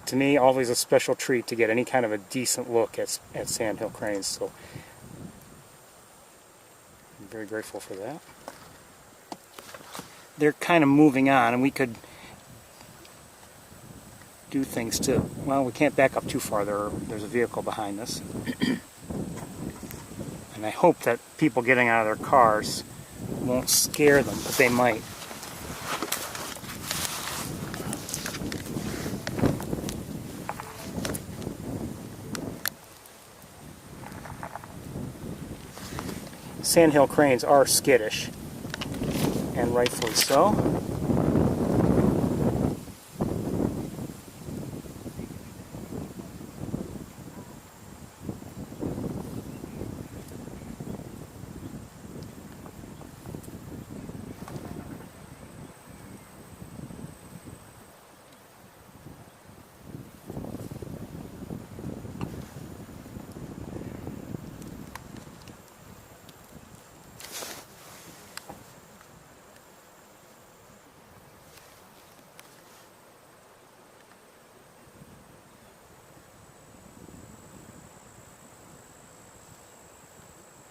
to me, always a special treat to get any kind of a decent look at sandhill cranes. So I'm very grateful for that. They're kind of moving on, and we could do things too. Well, we can't back up too far. There's a vehicle behind us. And I hope that people getting out of their cars won't scare them, but they might. Sandhill cranes are skittish, and rightfully so.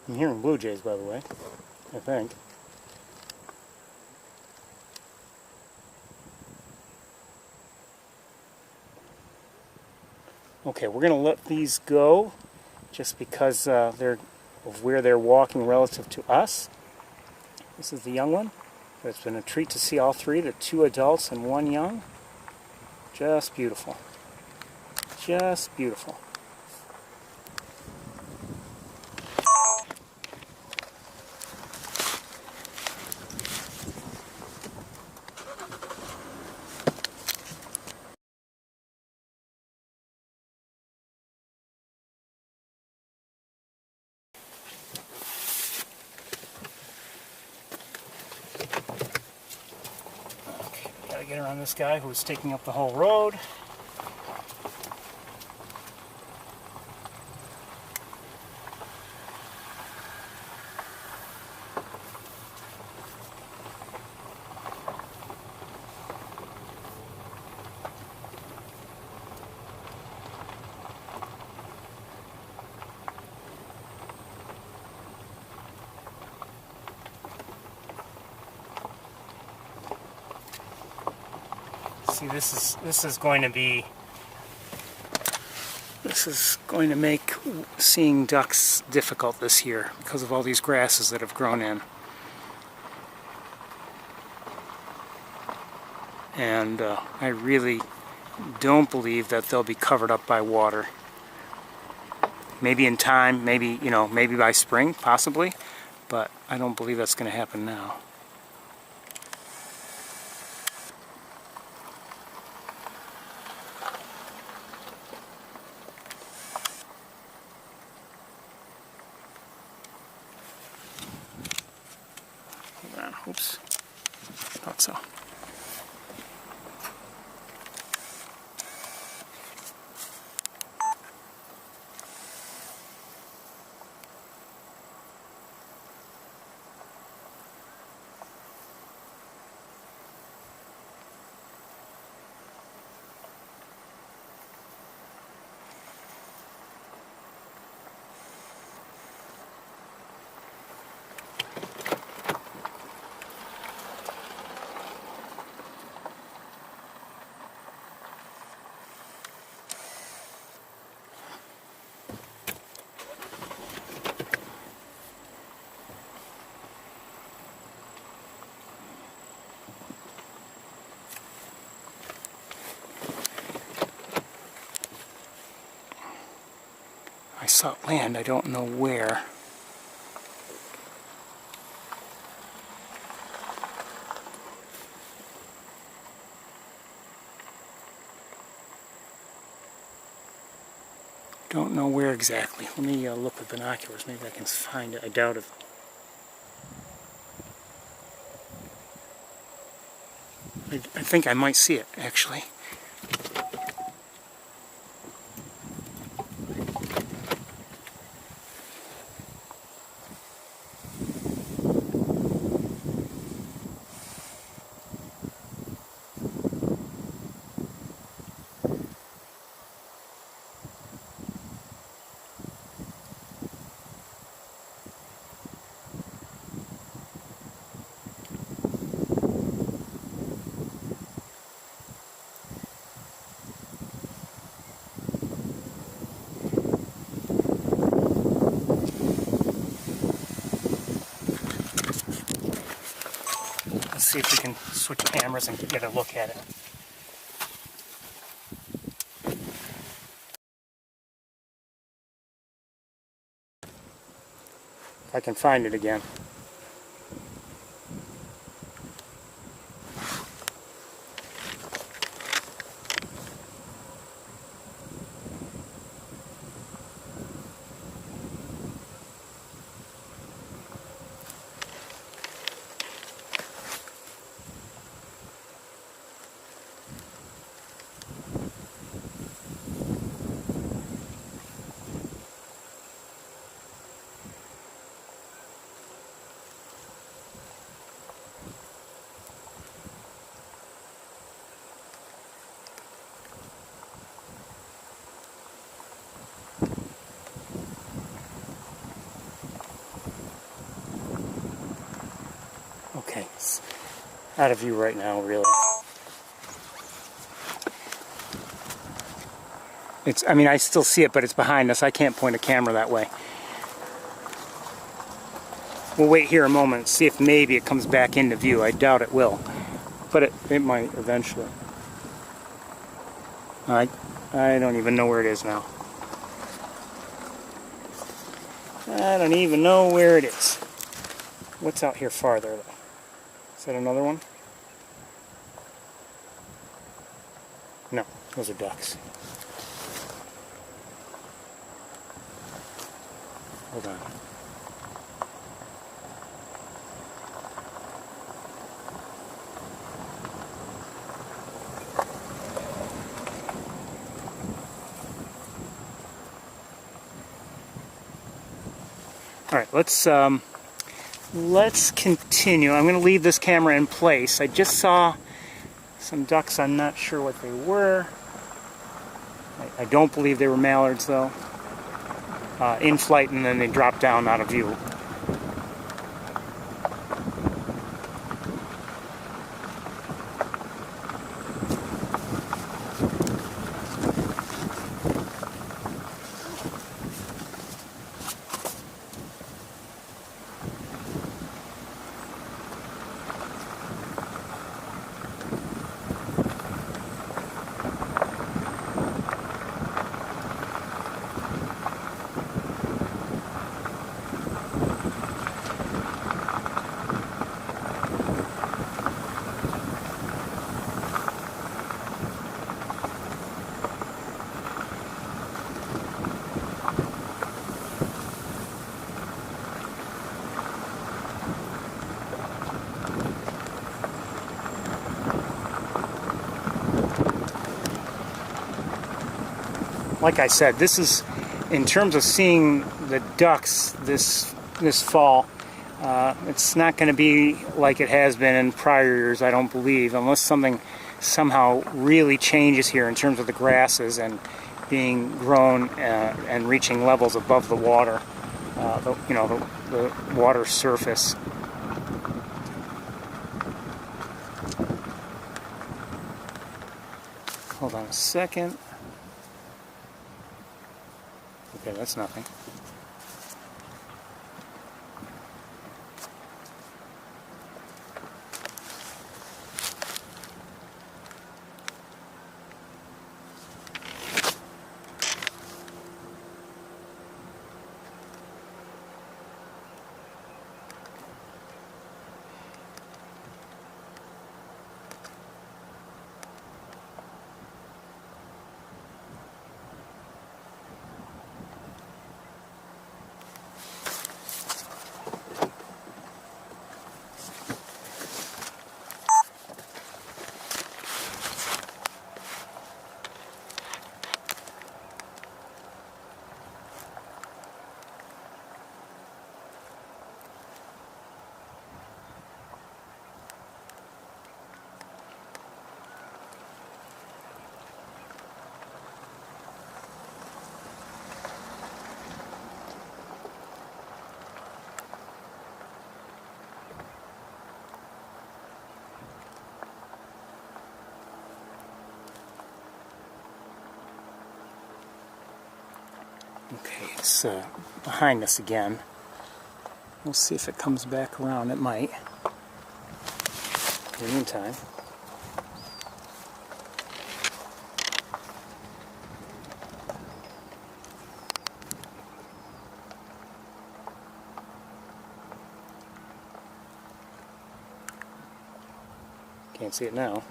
I'm hearing blue jays, by the way, I think. Okay, we're going to let these go just because they're of where they're walking relative to us. This is the young one. It's been a treat to see all three, the two adults and one young. Just beautiful. Just beautiful. Get around this guy who's taking up the whole road. See, this is going to make seeing ducks difficult this year because of all these grasses that have grown in. And I really don't believe that they'll be covered up by water. Maybe in time, maybe by spring, possibly. but I don't believe that's going to happen now. Hold on, oops, thought so. I saw land, I don't know where. Don't know where exactly. Let me look with binoculars. Maybe I can find it. I doubt it. I think I might see it, actually. See if we can switch cameras and get a look at it. If I can find it again. Okay, it's out of view right now, really. I mean, I still see it, but it's behind us. I can't point a camera that way. We'll wait here a moment, see if maybe it comes back into view. I doubt it will, but it might eventually. I don't even know where it is now. I don't even know where it is. What's out here farther, though? Is that another one? No, those are ducks. Hold on. All right, let's continue. I'm going to leave this camera in place. I just saw some ducks. I'm not sure what they were. I don't believe they were mallards, though. In flight, and then they dropped down out of view. like I said, this is, in terms of seeing the ducks this fall, it's not going to be like it has been in prior years, I don't believe, unless something somehow really changes here in terms of the grasses and being grown and reaching levels above the water, the water surface. Hold on a second. Okay, that's nothing. Okay, it's behind us again. We'll see if it comes back around. It might. In the meantime. Can't see it now.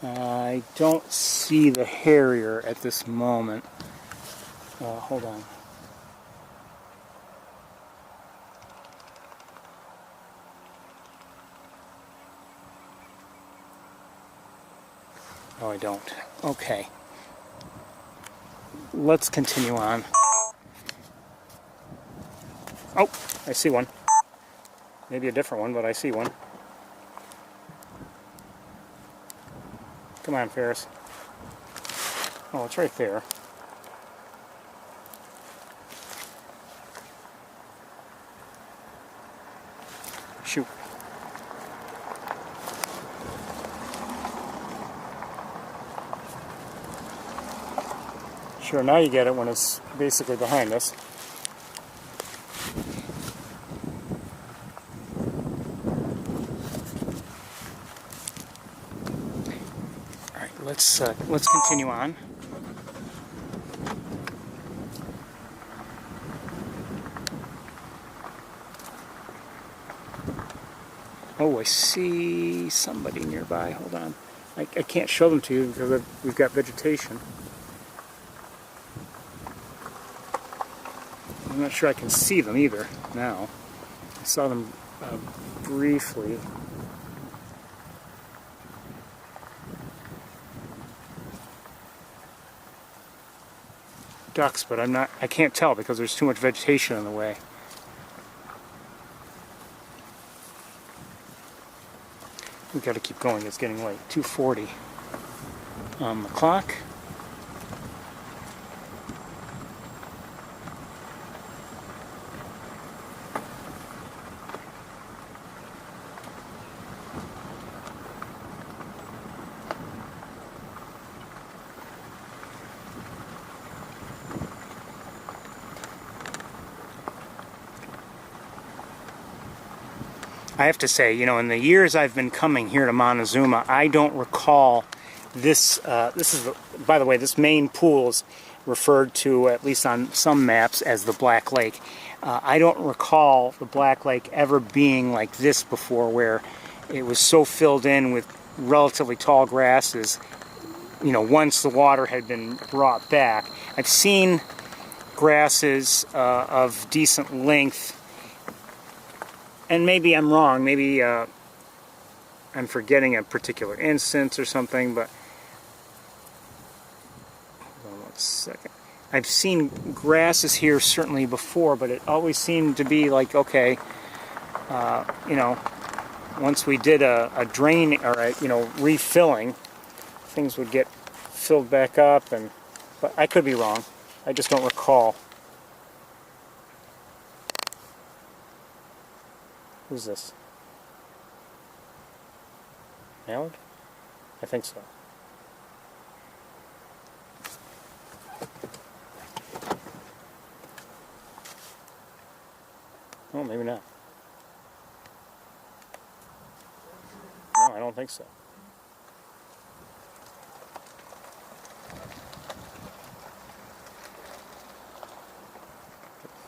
I don't see the harrier at this moment. Hold on. Oh, I don't. Okay. Let's continue on. Oh, I see one. Maybe a different one, but I see one. Come on, Ferris. Oh, it's right there. Shoot. Sure, now you get it when it's basically behind us. Let's continue on. Oh, I see somebody nearby. Hold on. I can't show them to you because we've got vegetation. I'm not sure I can see them either now. I saw them briefly. Ducks, but I can't tell because there's too much vegetation in the way. We've got to keep going, it's getting late. 2:40 on the clock. I have to say, you know, in the years I've been coming here to Montezuma, I don't recall this. By the way, this main pool is referred to, at least on some maps, as the Black Lake. I don't recall the Black Lake ever being like this before, where it was so filled in with relatively tall grasses, you know, once the water had been brought back. I've seen grasses of decent length and maybe I'm wrong, maybe I'm forgetting a particular instance or something, but hold on 1 second. I've seen grasses here certainly before, but it always seemed to be like, okay, you know, once we did a drain or a, you know, refilling, things would get filled back up, but I could be wrong. I just don't recall. Who's this? Mallard? I think so. Oh, maybe not. No, I don't think so.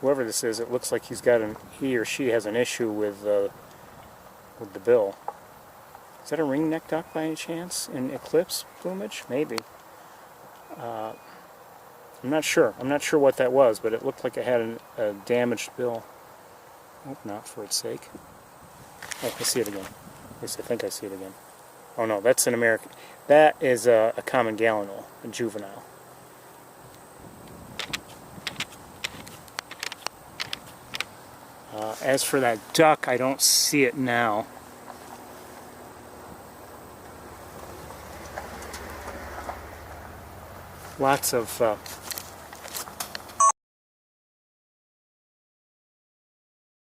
Whoever this is, it looks like he or she has an issue with the bill. Is that a ring-necked duck by any chance in eclipse plumage? Maybe. I'm not sure. I'm not sure what that was, but it looked like it had a damaged bill. Hope not, for its sake. Oh, I see it again. At least I think I see it again. Oh no, that's an American. That is a common gallinule, a juvenile. As for that duck, I don't see it now. Lots of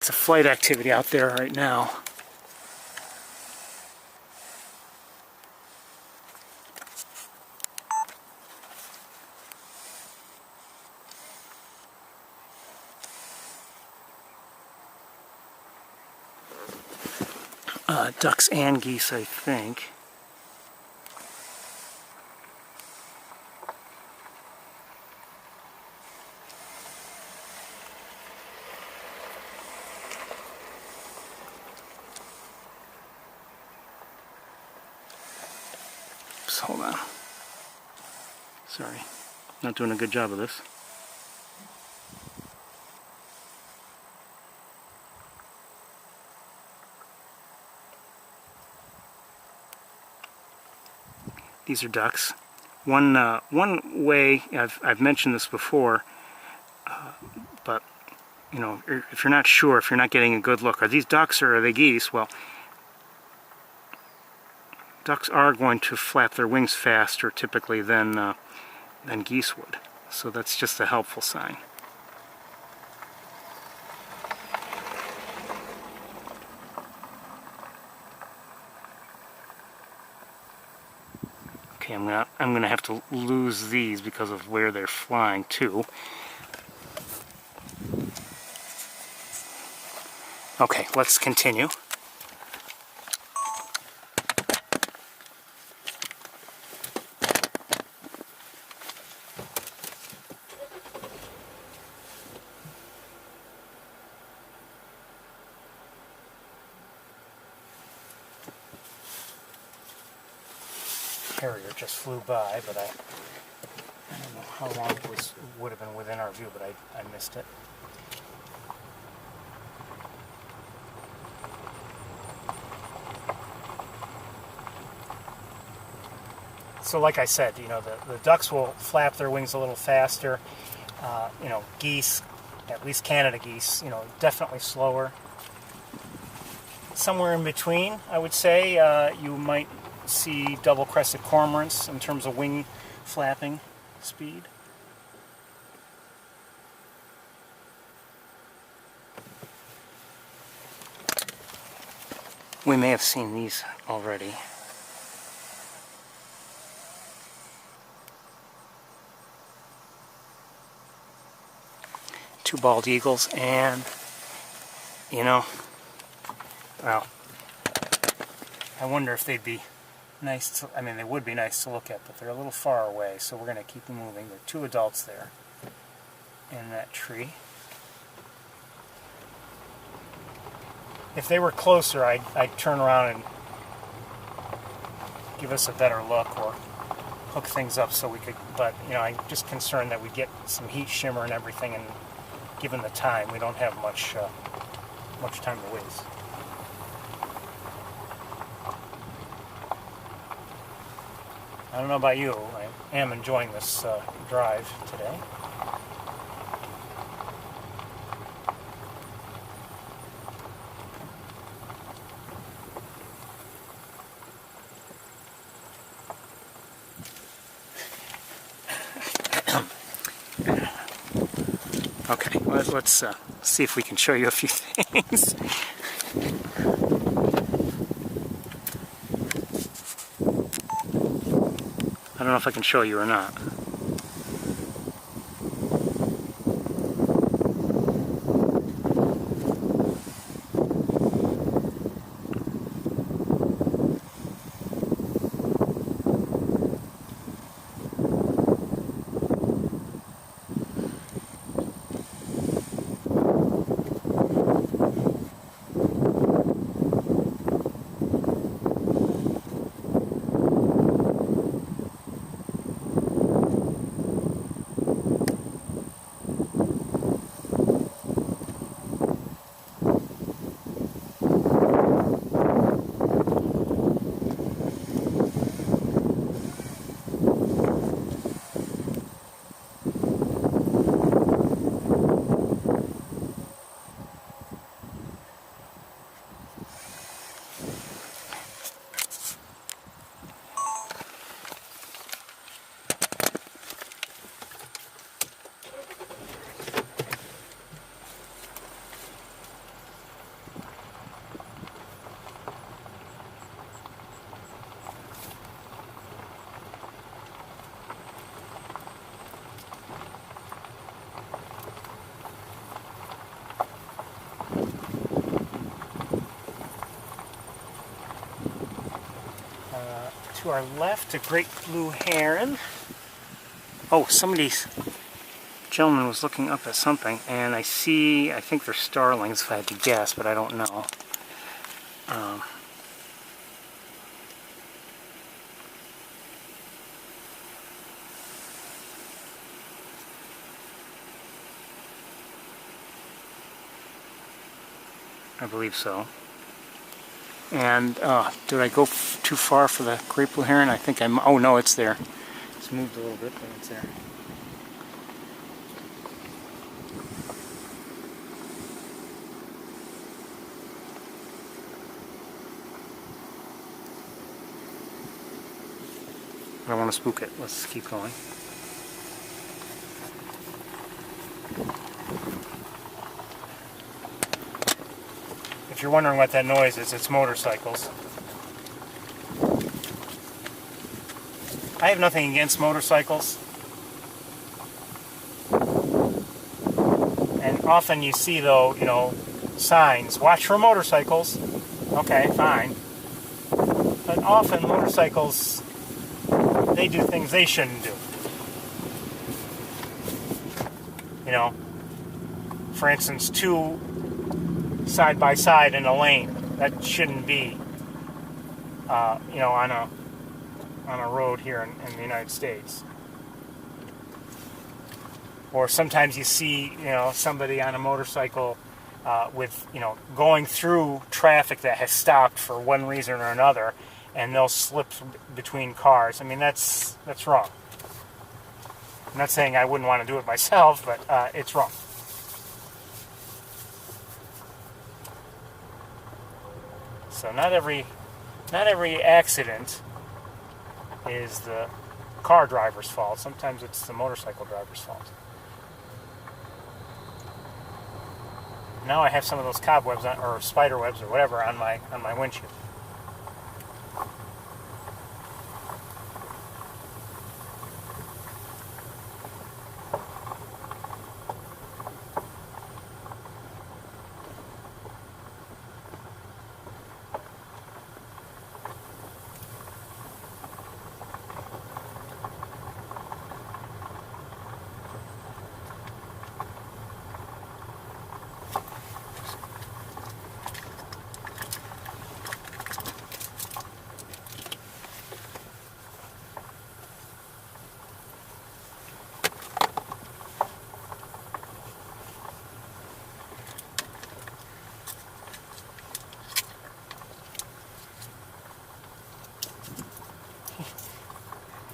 flight activity out there right now. Ducks and geese, I think. Oops, hold on. Sorry, not doing a good job of this. These are ducks. One way, I've mentioned this before, but you know, if you're not sure, if you're not getting a good look, are these ducks or are they geese? Well, ducks are going to flap their wings faster typically than geese would, so that's just a helpful sign. Okay, I'm gonna have to lose these because of where they're flying to. Okay, let's continue. Harrier just flew by, but I don't know how long it would have been within our view, but I missed it. So like I said, you know, the ducks will flap their wings a little faster. You know, geese, at least Canada geese, you know, definitely slower. Somewhere in between, I would say, you might see double-crested cormorants in terms of wing flapping speed. We may have seen these already. Two bald eagles, and you know, well, I wonder if they'd be nice to, I mean, they would be nice to look at, but they're a little far away, so we're going to keep moving. There are two adults there in that tree. If they were closer, I'd turn around and give us a better look or hook things up so we could, but, you know, I'm just concerned that we get some heat shimmer and everything, and given the time, we don't have much time to waste. I don't know about you, I am enjoying this drive today. Okay, let's see if we can show you a few things. I don't know if I can show you or not. To our left, a great blue heron. Oh, somebody's gentleman was looking up at something, and I think they're starlings if I had to guess, but I don't know. I believe so. And did I go too far for the great blue heron? I think I'm. Oh no, it's there. It's moved a little bit, but it's there. I don't want to spook it. Let's keep going. If you're wondering what that noise is, it's motorcycles. I have nothing against motorcycles. And often you see, though, signs, watch for motorcycles. Okay, fine. But often motorcycles, they do things they shouldn't do. For instance, two side by side in a lane. That shouldn't be, on a road here in the United States. Or sometimes you see, somebody on a motorcycle with, going through traffic that has stopped for one reason or another, and they'll slip between cars. I mean, that's wrong. I'm not saying I wouldn't want to do it myself, but it's wrong. So not every accident is the car driver's fault. Sometimes it's the motorcycle driver's fault. Now I have some of those cobwebs or spider webs or whatever on my windshield.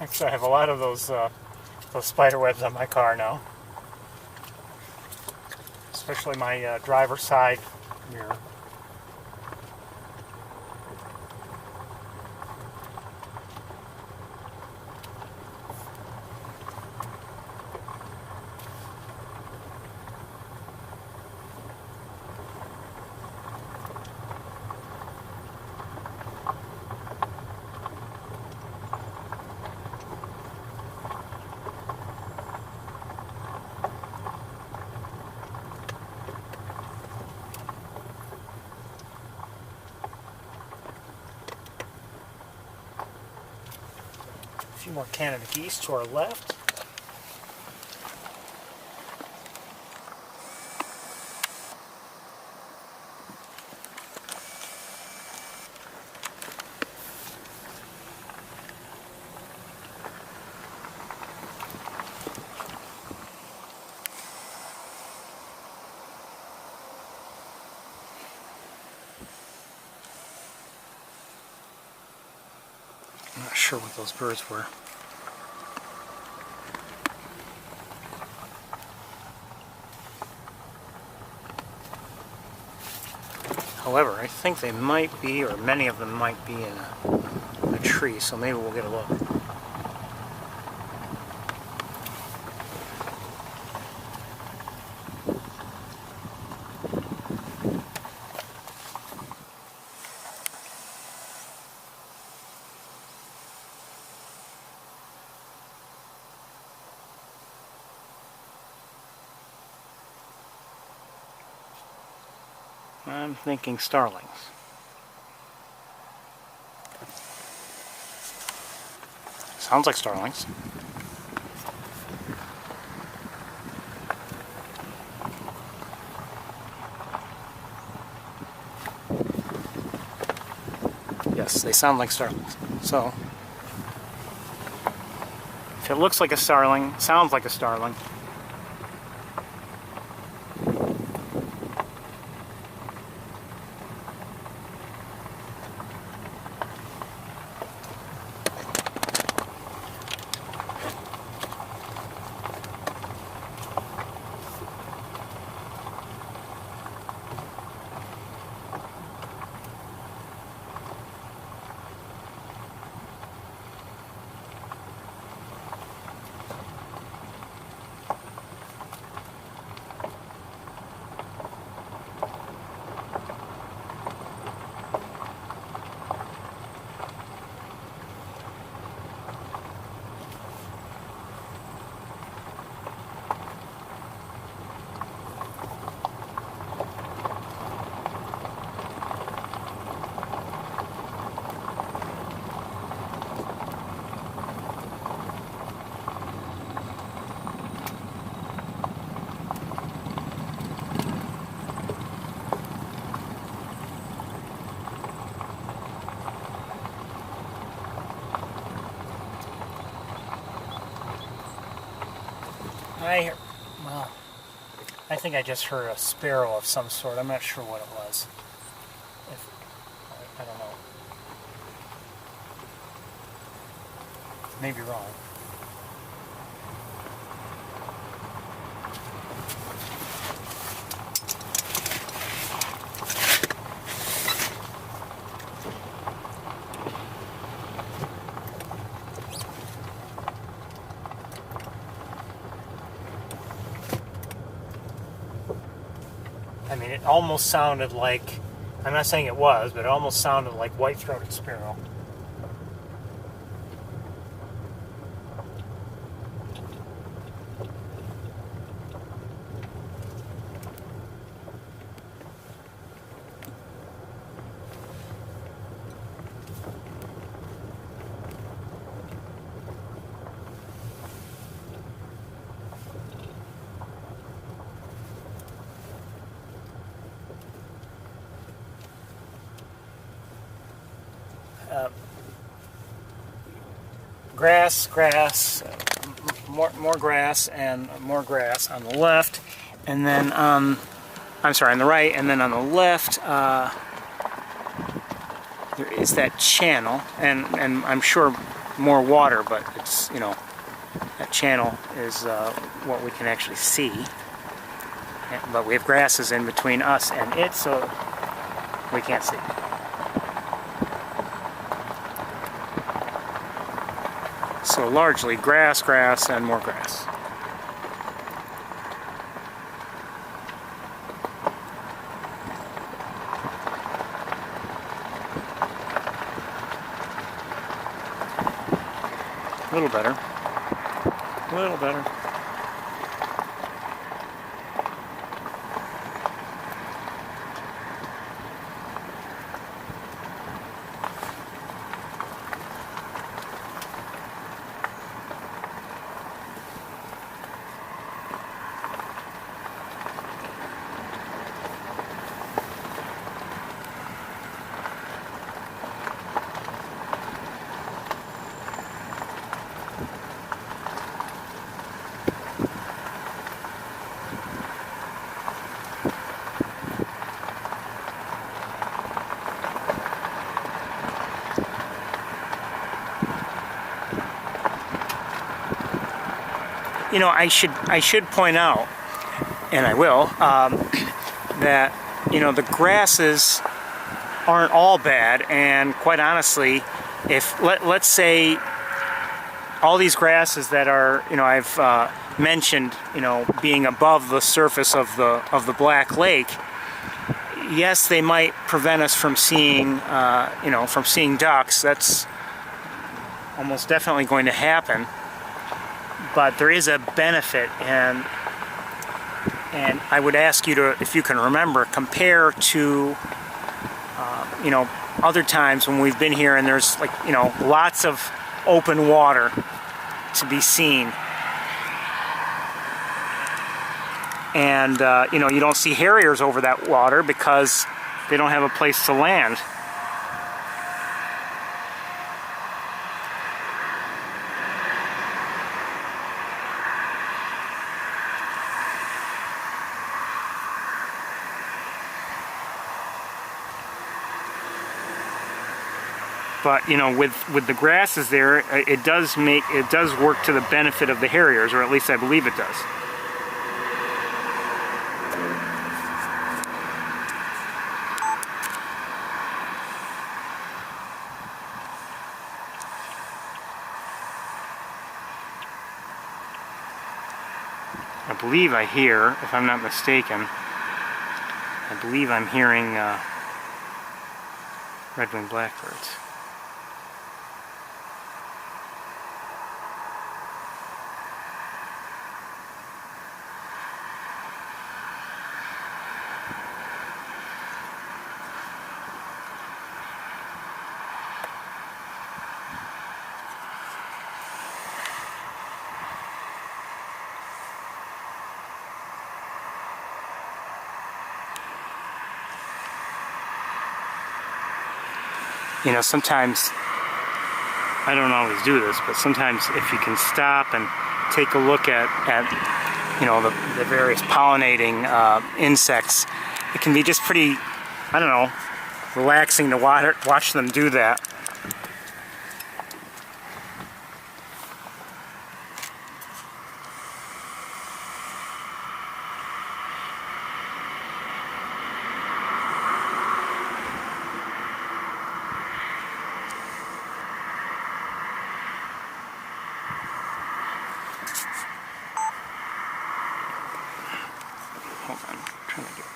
Actually, I have a lot of those spider webs on my car now. Especially my driver's side mirror. A few more Canada geese to our left. I'm not sure what those birds were. However, I think they might be, or many of them might be in a tree, so maybe we'll get a look. I'm thinking starlings. Sounds like starlings. Yes, they sound like starlings. So, if it looks like a starling, sounds like a starling, I think I just heard a sparrow of some sort. I'm not sure what it was. I don't know. Maybe wrong. I mean, it almost sounded like, I'm not saying it was, but it almost sounded like white-throated sparrow. Grass, more grass, and more grass on the left, and then I'm sorry, on the right, and then on the left there is that channel, and I'm sure more water, but it's, you know, that channel is what we can actually see. But we have grasses in between us and it, so we can't see. So largely grass, grass, and more grass. A little better. A little better. You know, I should point out, and I will, that, you know, the grasses aren't all bad, and quite honestly, if let's say all these grasses that are, you know, I've mentioned, you know, being above the surface of the Black Lake, yes, they might prevent us from seeing, you know, from seeing ducks. That's almost definitely going to happen. But there is a benefit, and I would ask you to, if you can remember, compare to, you know, other times when we've been here and there's, like, you know, lots of open water to be seen. And, you know, you don't see harriers over that water because they don't have a place to land. But, you know, with the grasses there, it does work to the benefit of the harriers, or at least I believe it does. I believe I hear, if I'm not mistaken, I believe I'm hearing red-winged blackbirds. You know, sometimes, I don't always do this, but sometimes if you can stop and take a look at you know, the various pollinating insects, it can be just pretty, I don't know, relaxing to watch them do that. Hold on, I'm trying to do it.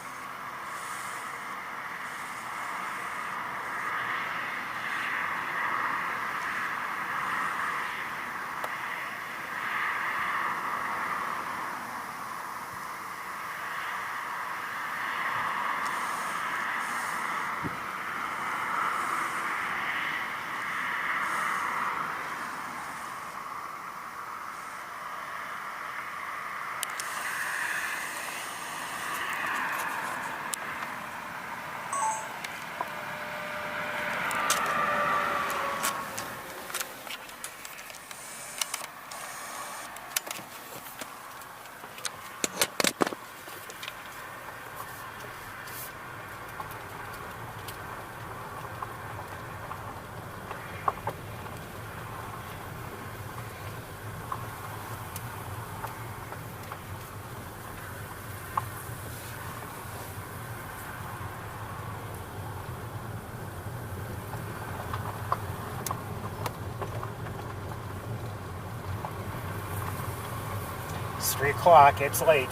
3 o'clock, it's late.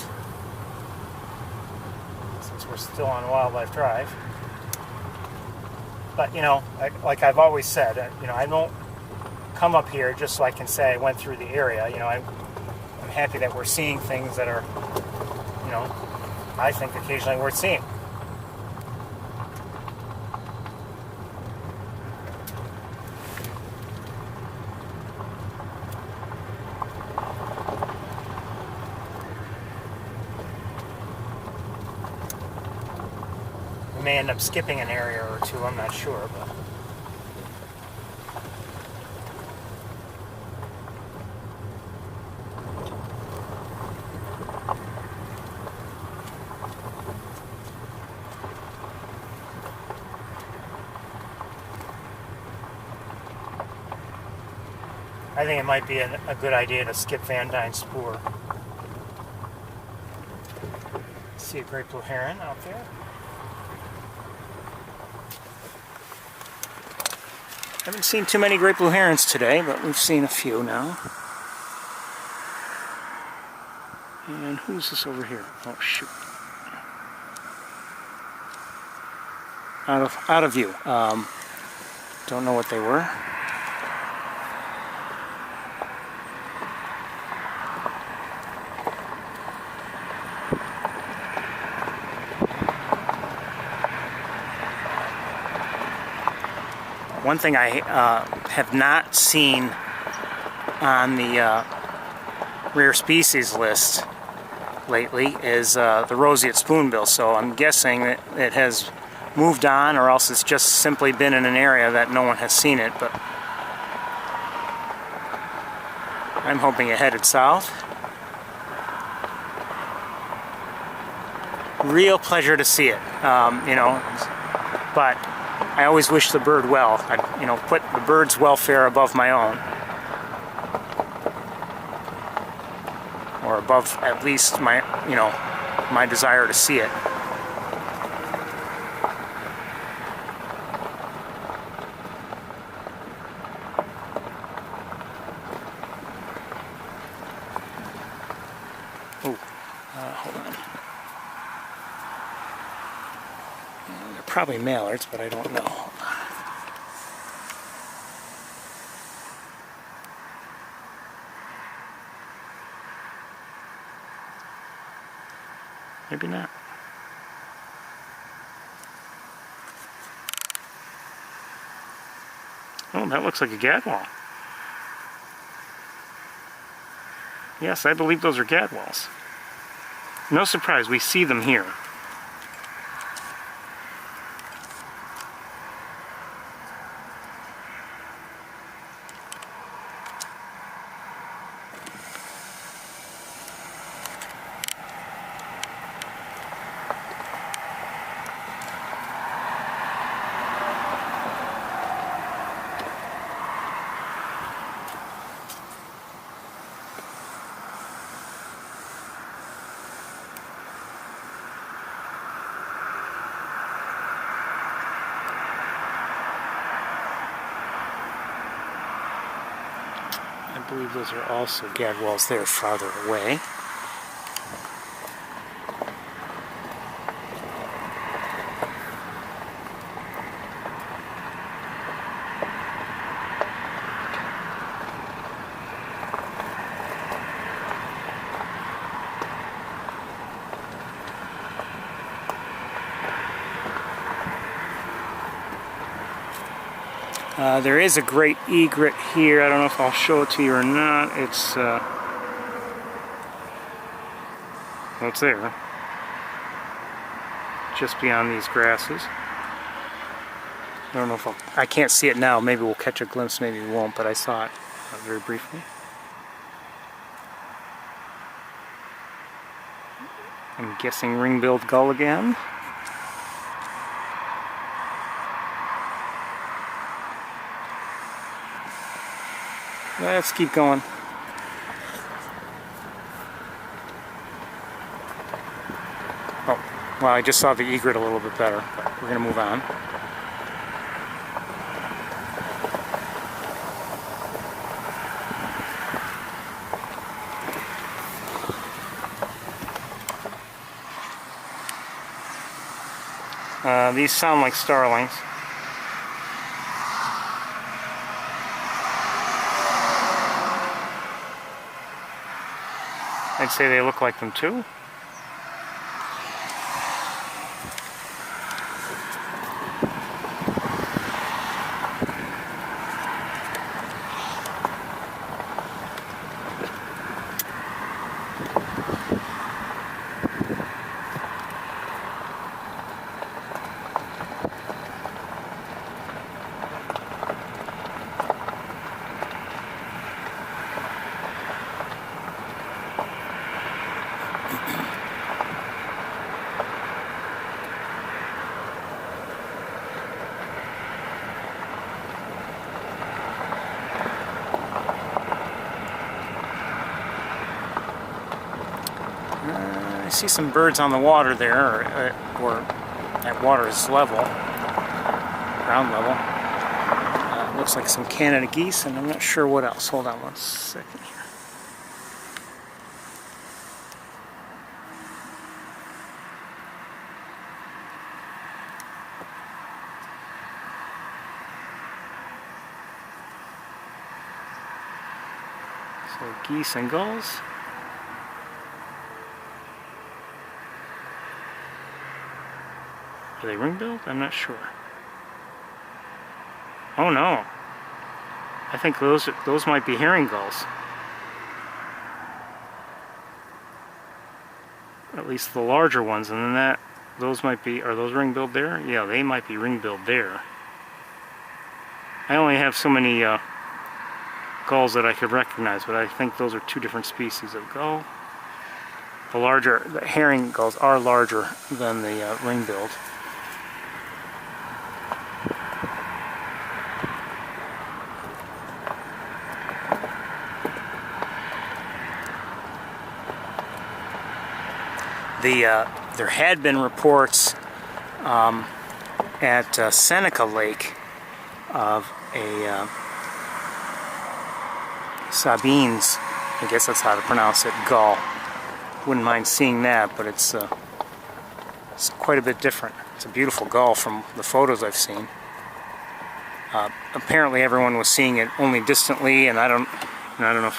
Since we're still on Wildlife Drive. But, you know, like I've always said, you know, I don't come up here just so I can say I went through the area. You know, I'm happy that we're seeing things that are, you know, I think occasionally worth seeing. We may end up skipping an area or two, I'm not sure, but I think it might be a good idea to skip Van Dyne's spoor. See a great blue heron out there. Haven't seen too many great blue herons today, but we've seen a few now. And who's this over here? Oh shoot! Out of view. Don't know what they were. One thing I have not seen on the rare species list lately is the roseate spoonbill, so I'm guessing that it has moved on, or else it's just simply been in an area that no one has seen it, but I'm hoping it headed south. Real pleasure to see it, you know, but I always wish the bird well. I, you know, put the bird's welfare above my own, or above at least my, you know, my desire to see it. Oh, hold on. They're probably mallards, but I don't know. Maybe not. Oh, that looks like a gadwall. Yes, I believe those are gadwalls. No surprise, we see them here. I believe those are also gadwalls there farther away. There is a great egret here. I don't know if I'll show it to you or not. It's there, just beyond these grasses. I don't know if I can't see it now. Maybe we'll catch a glimpse, maybe we won't, but I saw it very briefly. I'm guessing ring-billed gull again. Let's keep going. Oh, well, I just saw the egret a little bit better, but we're going to move on. These sound like starlings. I'd say they look like them too. I see some birds on the water there, or at water's level, ground level. Looks like some Canada geese, and I'm not sure what else. Hold on one second here. So geese and gulls. Are they ring-billed? I'm not sure. Oh no. I think those might be herring gulls. At least the larger ones, and then those might be, are those ring-billed there? Yeah, they might be ring-billed there. I only have so many gulls that I could recognize, but I think those are two different species of gull. The herring gulls are larger than the ring-billed. There had been reports at Seneca Lake of a Sabines, I guess that's how to pronounce it, gull. Wouldn't mind seeing that, but it's quite a bit different. It's a beautiful gull from the photos I've seen. Apparently everyone was seeing it only distantly, and I don't know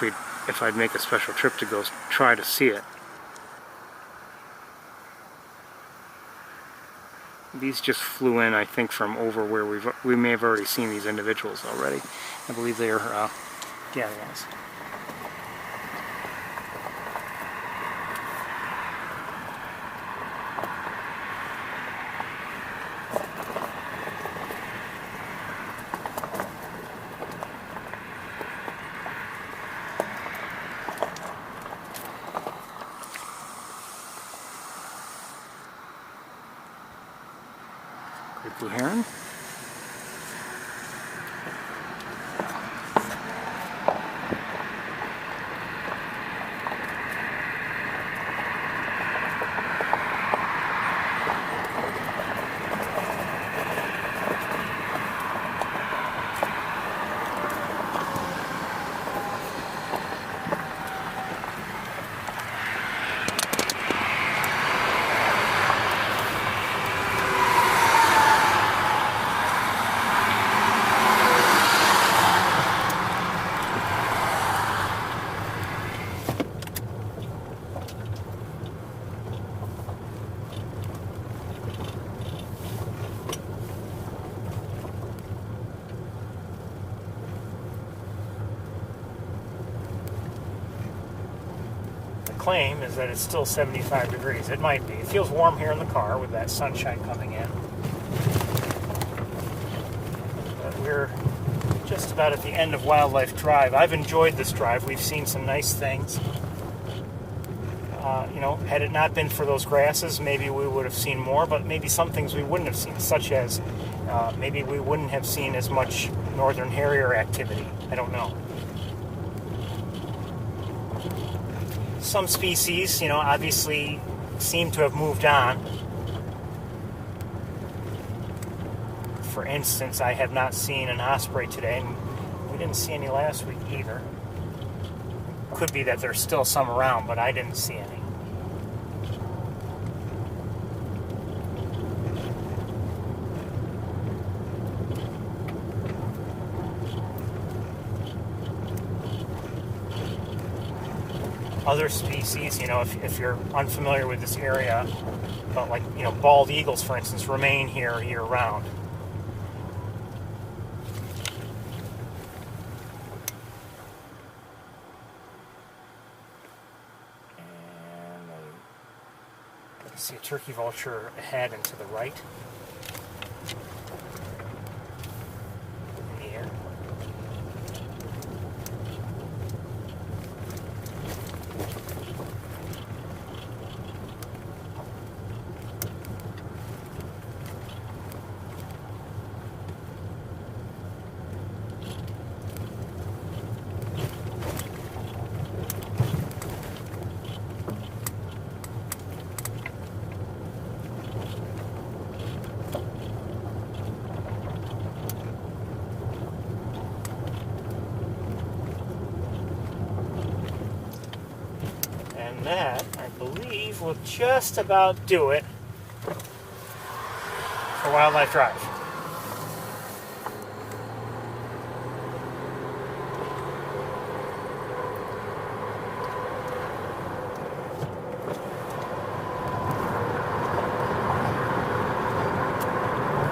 if I'd make a special trip to go try to see it. These just flew in, I think, from over where we may have already seen these individuals already. I believe they are Galians. Great blue heron. Claim is that it's still 75 degrees. It might be. It feels warm here in the car with that sunshine coming in. But we're just about at the end of Wildlife Drive. I've enjoyed this drive. We've seen some nice things. You know, had it not been for those grasses, maybe we would have seen more, but maybe some things we wouldn't have seen, such as maybe we wouldn't have seen as much northern harrier activity. I don't know. Some species, you know, obviously seem to have moved on. For instance, I have not seen an osprey today, and we didn't see any last week either. Could be that there's still some around, but I didn't see any. other species, you know, if you're unfamiliar with this area, but like, you know, bald eagles, for instance, remain here year-round. See a turkey vulture ahead and to the right in the air. And that, I believe, will just about do it for Wildlife Drive.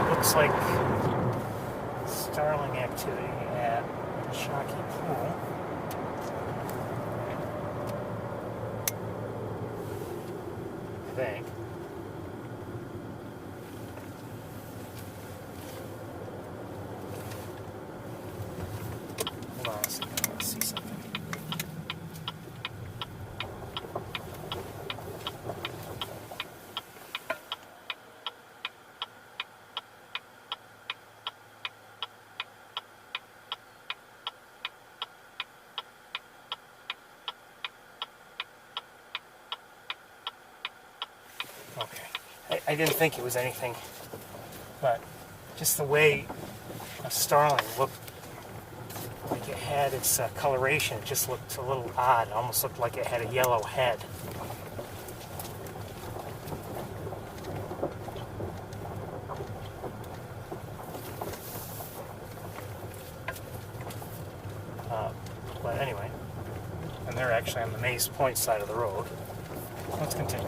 Looks like starling activity at Shockey Pool. I think. Hold on a second, I want to see something. Okay, I didn't think it was anything, but just the way a starling looked, like it had its coloration, it just looked a little odd. It almost looked like it had a yellow head. But anyway, and they're actually on the Maze Point side of the road. Let's continue.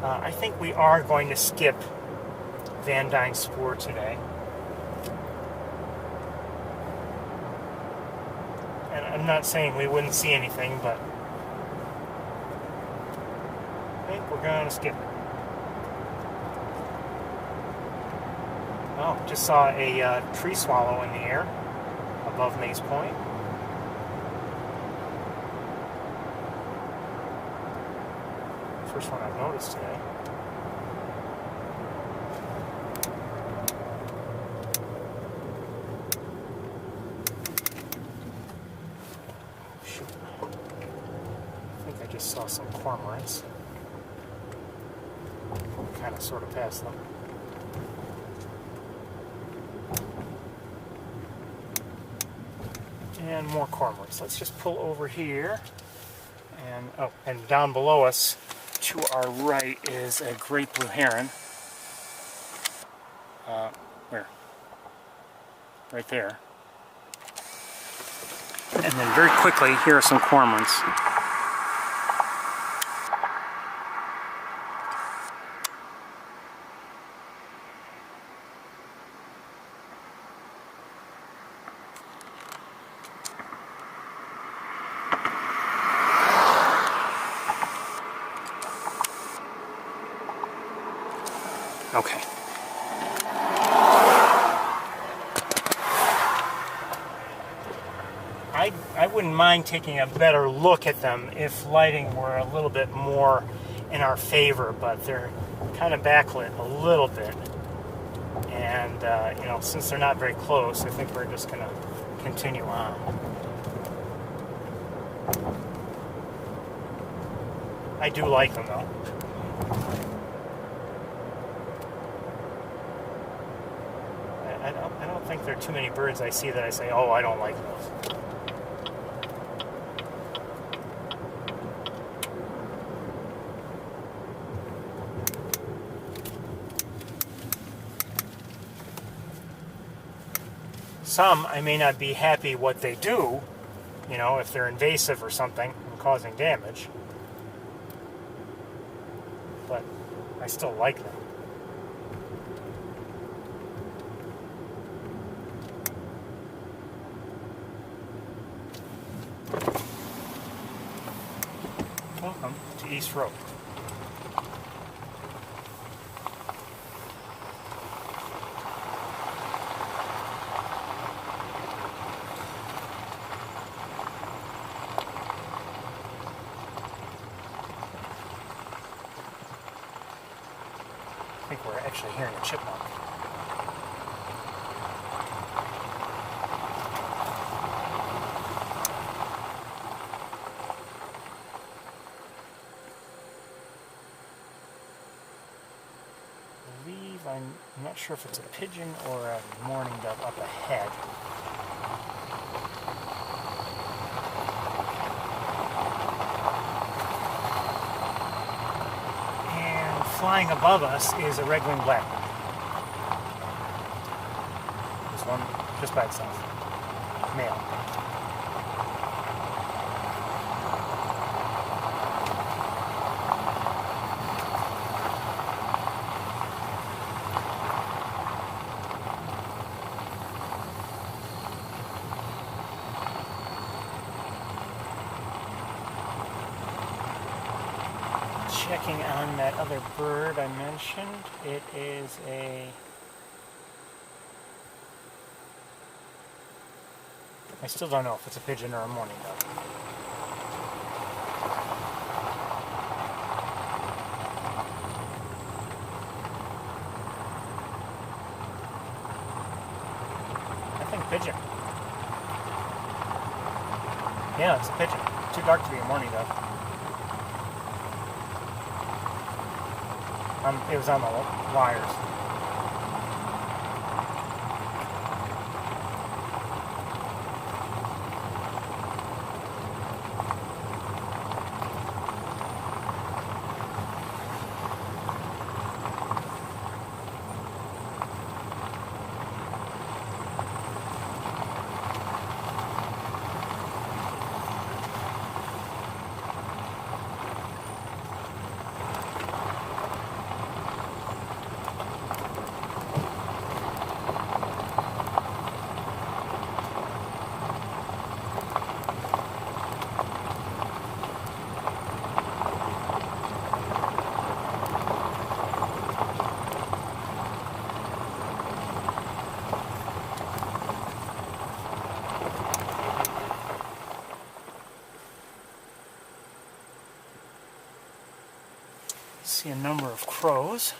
I think we are going to skip Van Dyne Spoor today. And I'm not saying we wouldn't see anything, but I think we're going to skip it. Oh, just saw a tree swallow in the air above Maze Point. First one I've noticed today. Shoot. I think I just saw some cormorants. Kind of sort of past them. And more cormorants. Let's just pull over here. And oh, and down below us, to our right, is a great blue heron. Where? Right there. And then very quickly, here are some cormorants. Okay. I wouldn't mind taking a better look at them if lighting were a little bit more in our favor, but they're kind of backlit a little bit. And, you know, since they're not very close, I think we're just going to continue on. I do like them, though. I don't think there are too many birds I see that I say, oh, I don't like those. Some, I may not be happy what they do, you know, if they're invasive or something and causing damage. But I still like them. Welcome to East Road. I think we're actually hearing a chipmunk. I'm not sure if it's a pigeon or a mourning dove up ahead. And flying above us is a red-winged blackbird. This one just by itself. Male. Checking on that other bird I mentioned, it is I still don't know if it's a pigeon or a mourning dove. I think pigeon. Yeah, it's a pigeon. Too dark to be a mourning dove. It was on the wires. See a number of crows.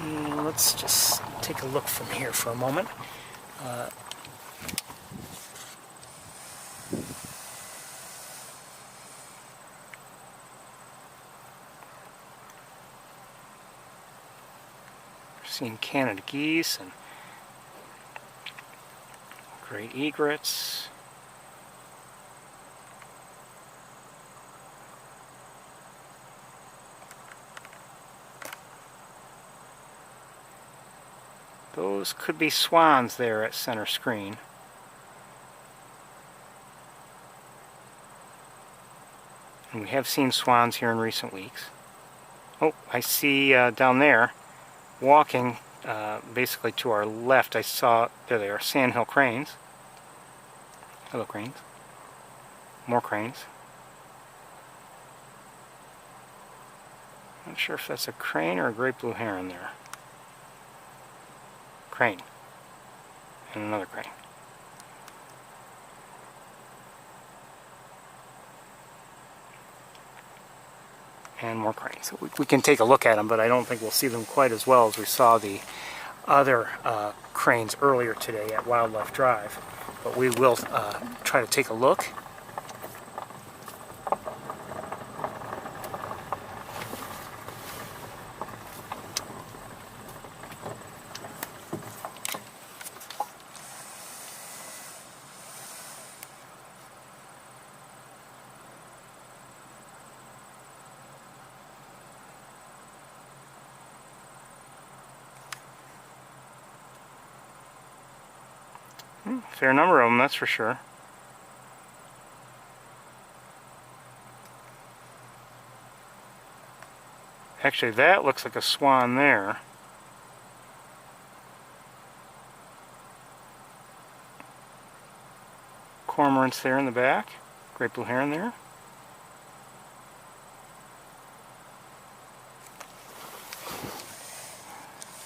And let's just take a look from here for a moment. Seeing Canada geese and great egrets. Those could be swans there at center screen. And we have seen swans here in recent weeks. Oh, I see down there, walking basically to our left, I saw, there they are, sandhill cranes. Hello, cranes. More cranes. Not sure if that's a crane or a great blue heron there. Crane. And another crane. And more cranes. We can take a look at them, but I don't think we'll see them quite as well as we saw the other cranes earlier today at Wildlife Drive. But we will try to take a look. Fair number of them, that's for sure. Actually, that looks like a swan there. Cormorants there in the back. Great blue heron there.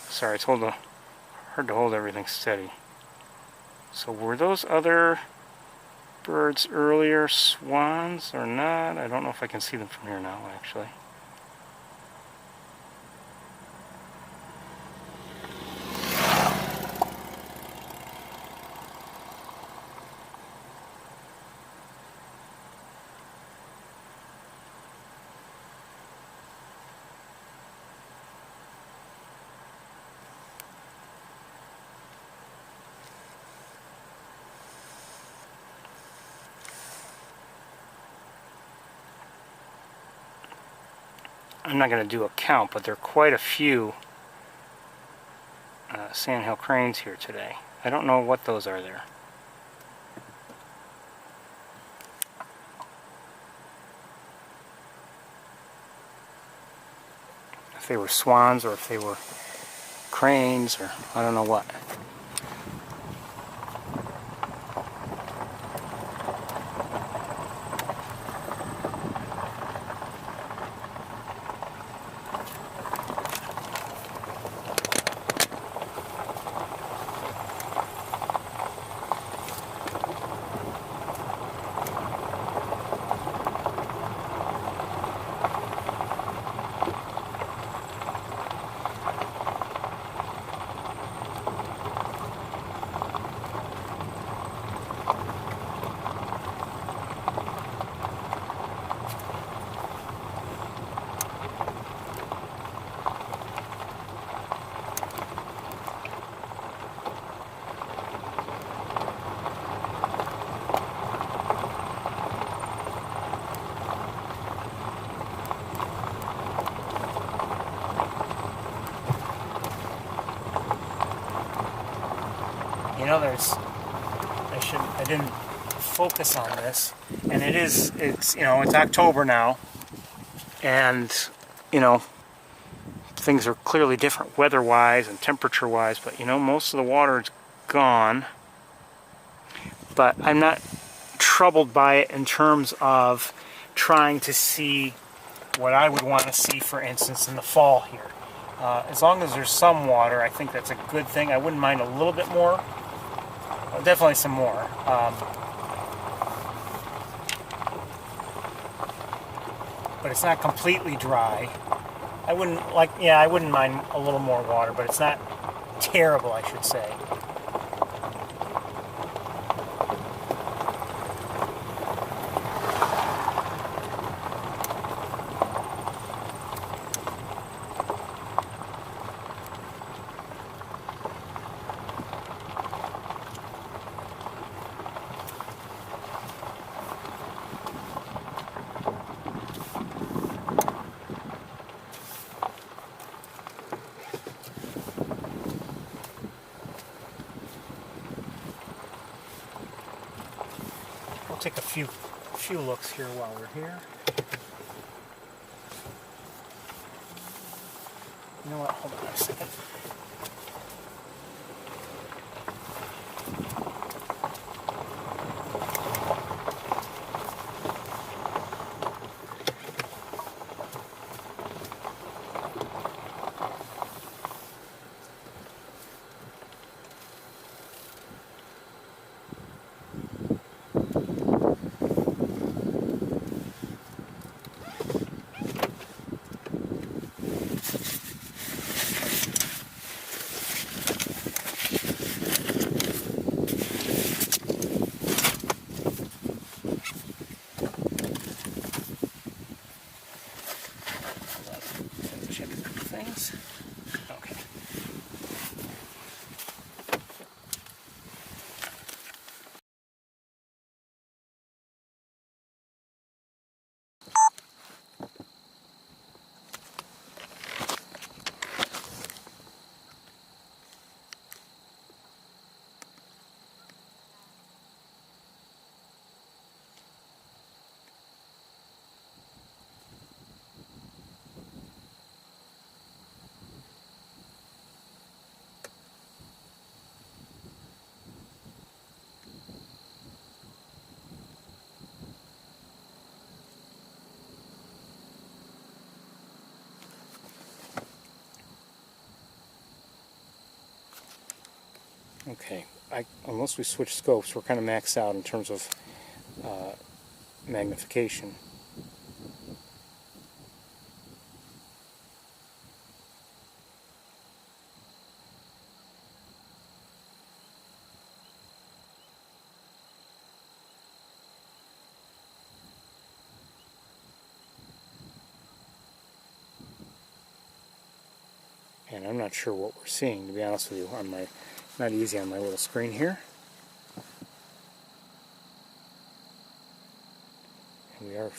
Sorry, it's hard to hold everything steady. So were those other birds earlier swans or not? I don't know if I can see them from here now, actually. I'm not going to do a count, but there are quite a few sandhill cranes here today. I don't know what those are there. If they were swans or if they were cranes or I don't know what. You know, I didn't focus on this, and it's October now, and, things are clearly different weather-wise and temperature-wise, but, most of the water is gone, but I'm not troubled by it in terms of trying to see what I would want to see, for instance, in the fall here. As long as there's some water, I think that's a good thing. I wouldn't mind a little bit more. Definitely some more. But it's not completely dry. I wouldn't mind a little more water, but it's not terrible, I should say. We'll take a few looks here while we're here. You know what? Hold on a second. Okay, unless we switch scopes, we're kind of maxed out in terms of magnification. And I'm not sure what we're seeing, to be honest with you. Not easy on my little screen here. And we are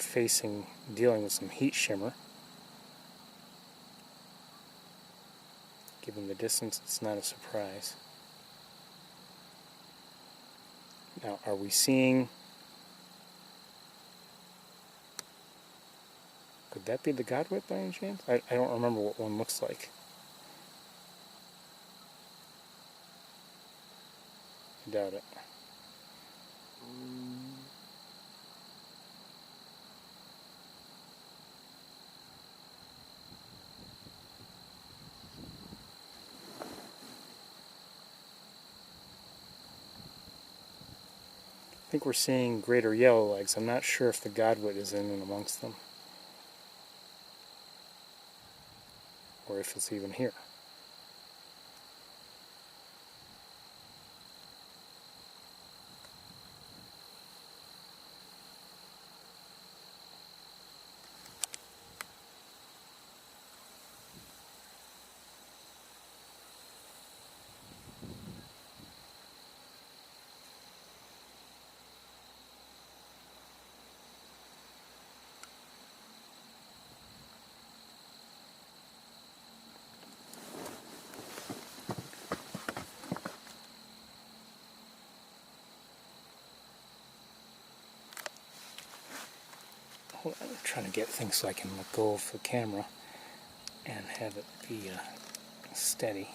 dealing with some heat shimmer. Given the distance, it's not a surprise. Now, are we seeing... Could that be the godwit by any chance? I don't remember what one looks like. I doubt it. I think we're seeing greater yellow legs. I'm not sure if the godwit is in and amongst them, or if it's even here. I'm trying to get things so I can let go of the camera and have it be steady.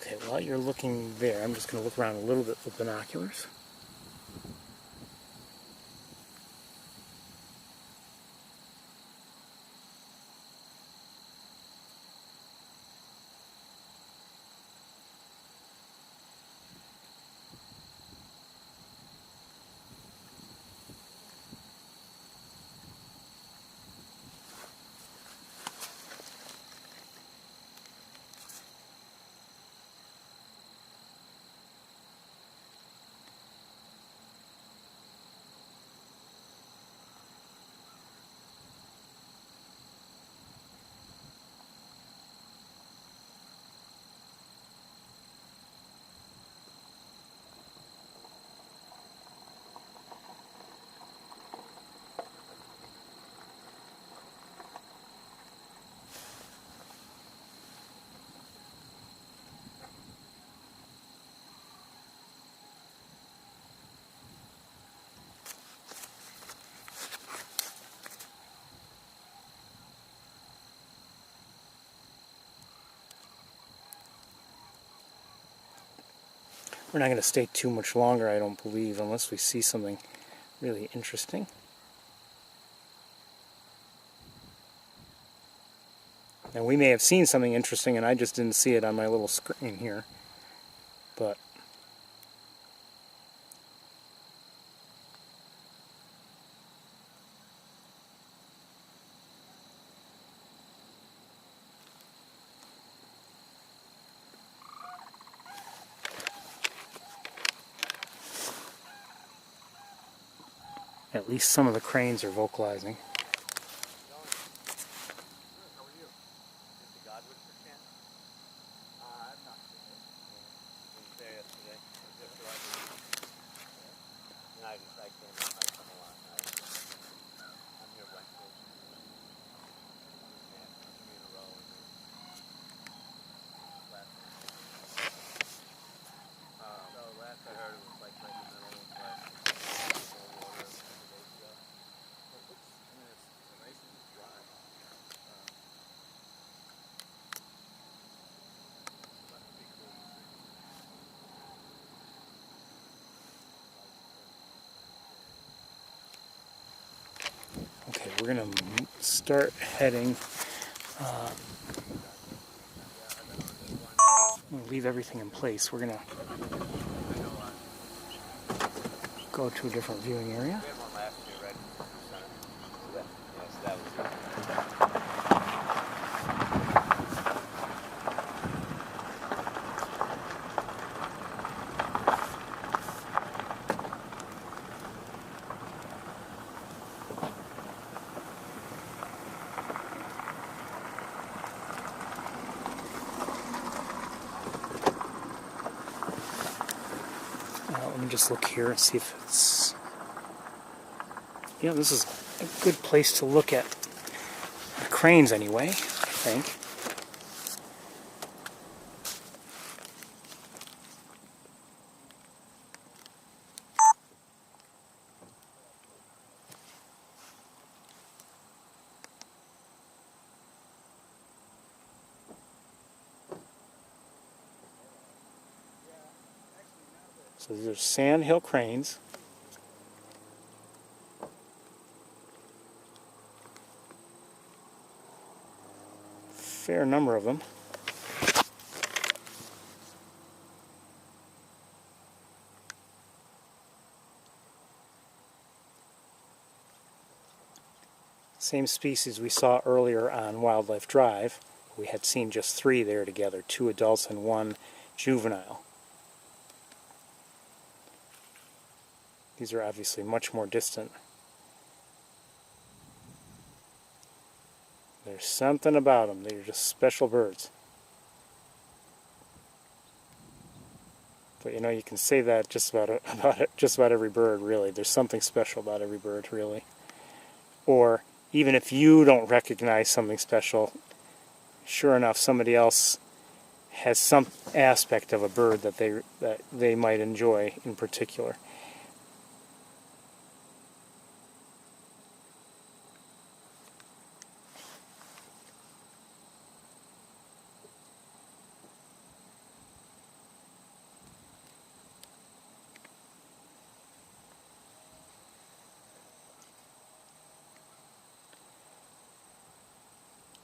Okay, while you're looking there, I'm just going to look around a little bit with binoculars. We're not going to stay too much longer, I don't believe, unless we see something really interesting. Now, we may have seen something interesting and I just didn't see it on my little screen here, but At least some of the cranes are vocalizing. Okay, we're going to start heading. We'll leave everything in place. We're going to go to a different viewing area. Let me just look here and see if it's... Yeah, this is a good place to look at the cranes anyway, I think. So these are sandhill cranes. Fair number of them. Same species we saw earlier on Wildlife Drive. We had seen just 3 there together, 2 adults and 1 juvenile. These are obviously much more distant. There's something about them. They're just special birds. But you know, you can say that just about every bird, really. There's something special about every bird, really. Or even if you don't recognize something special, sure enough, somebody else has some aspect of a bird that they might enjoy in particular.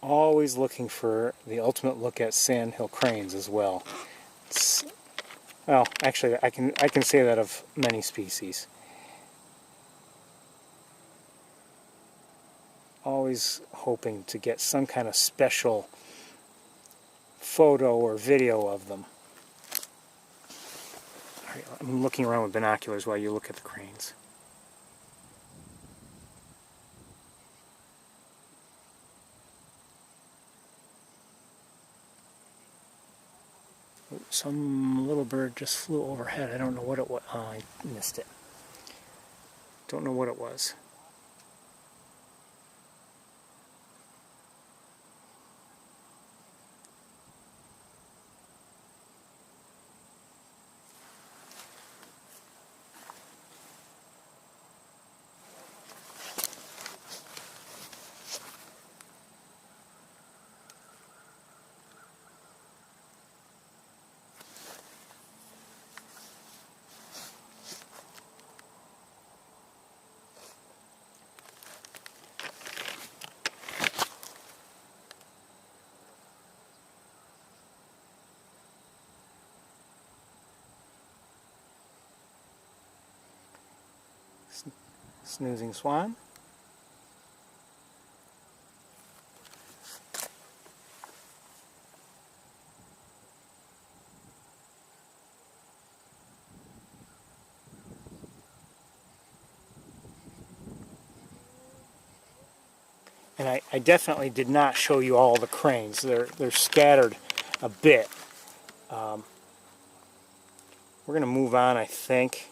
Always looking for the ultimate look at sandhill cranes as well. Well, actually, I can say that of many species. Always hoping to get some kind of special photo or video of them. All right, I'm looking around with binoculars while you look at the cranes. Some little bird just flew overhead. I don't know what it was. Oh, I missed it. Don't know what it was. Snoozing swan. And I definitely did not show you all the cranes. They're scattered a bit. We're going to move on, I think.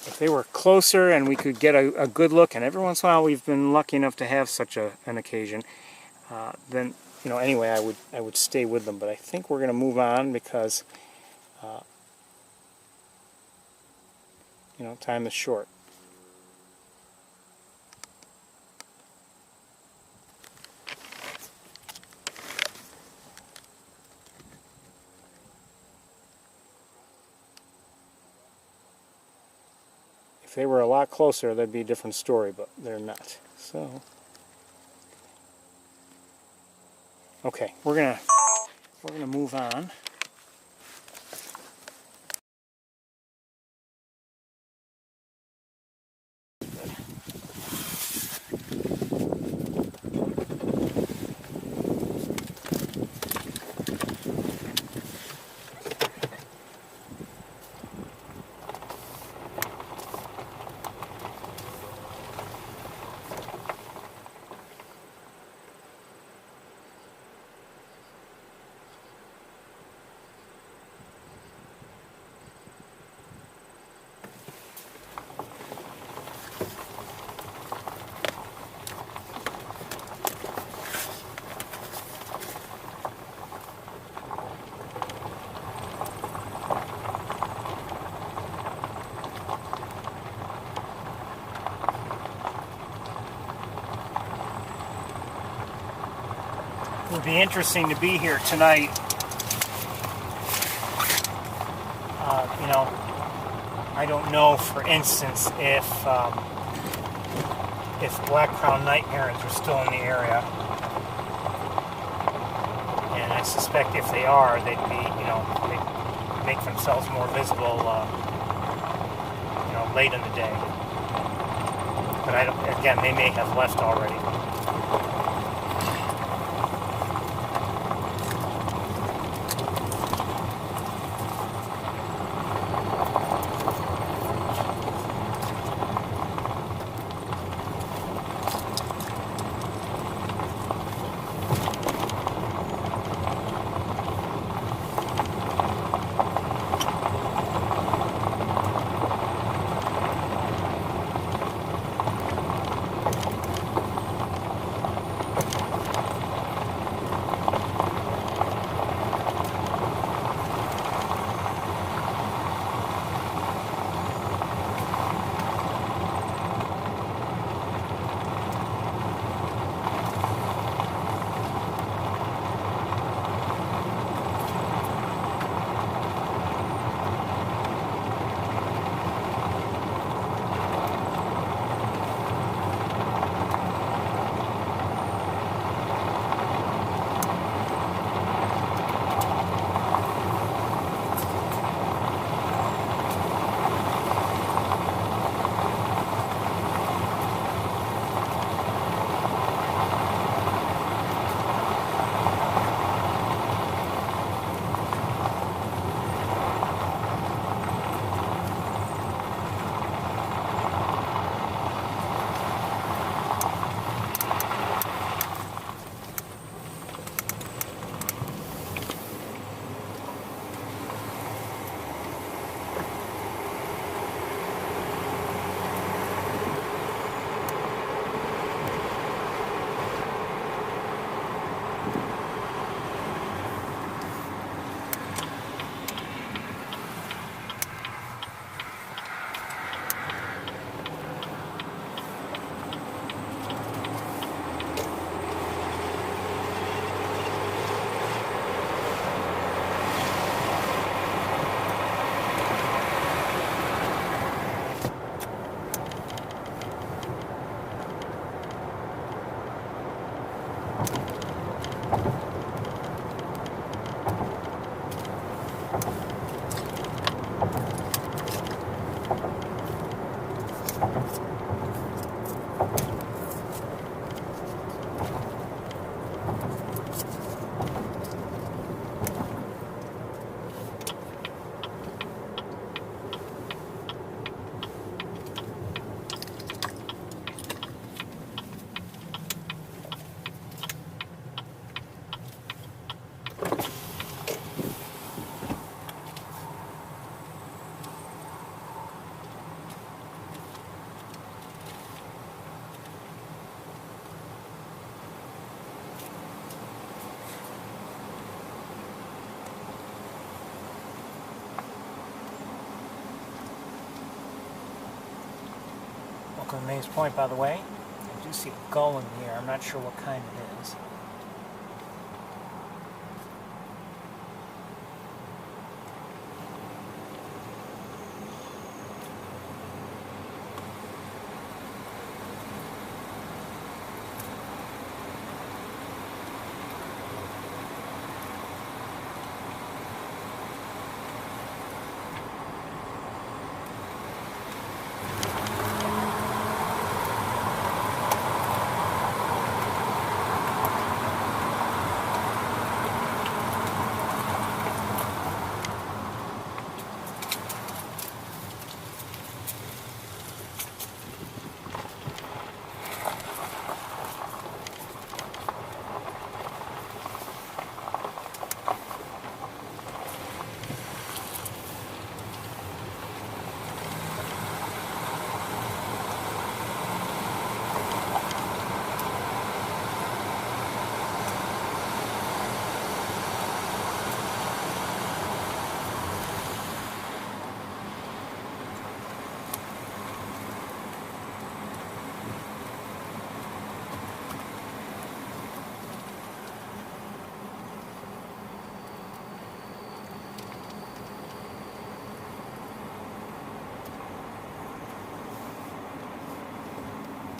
If they were closer and we could get a good look, and every once in a while we've been lucky enough to have such an occasion, then, you know, anyway, I would stay with them. But I think we're going to move on because, you know, time is short. If they were a lot closer, that'd be a different story, but they're not. So, okay, we're gonna move on. It would be interesting to be here tonight. You know, I don't know, for instance, if black crowned night herons are still in the area, and I suspect if they are, they'd be, you know, they'd make themselves more visible, you know, late in the day. But I don't, again, they may have left already. Welcome to Mays Point, by the way. I do see a gull in the air. I'm not sure what kind it is.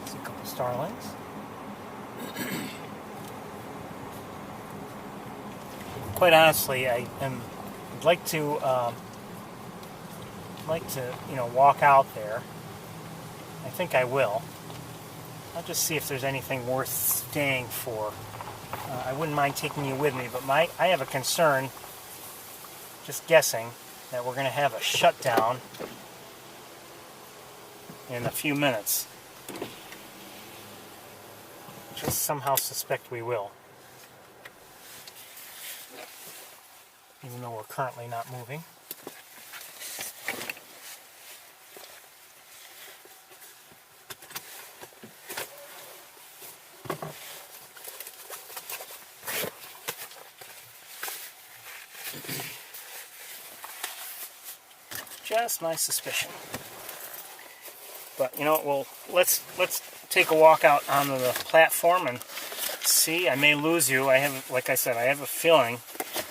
See a couple starlings. Quite honestly, I'd like to walk out there. I think I will. I'll just see if there's anything worth staying for. I wouldn't mind taking you with me, but I have a concern, just guessing, that we're going to have a shutdown in a few minutes. Just somehow suspect we will. Even though we're currently not moving. Just my suspicion. But you know, well, let's take a walk out onto the platform and see. I may lose you. Like I said, I have a feeling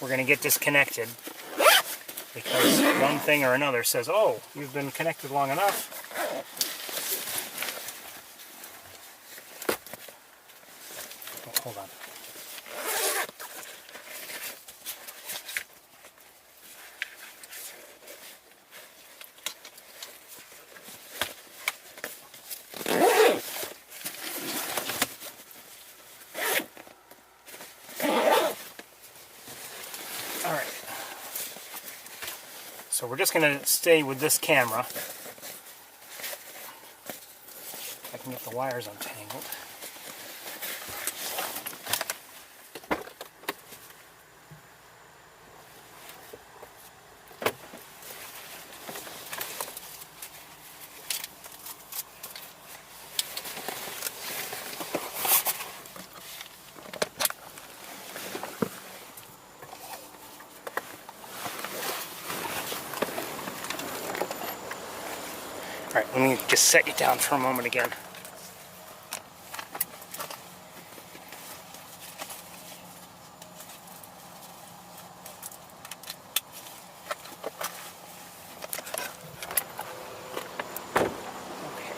we're going to get disconnected because one thing or another says, "Oh, you've been connected long enough." Oh, hold on. So we're just going to stay with this camera. If I can get the wires untangled. Alright, let me just set you down for a moment again. Okay.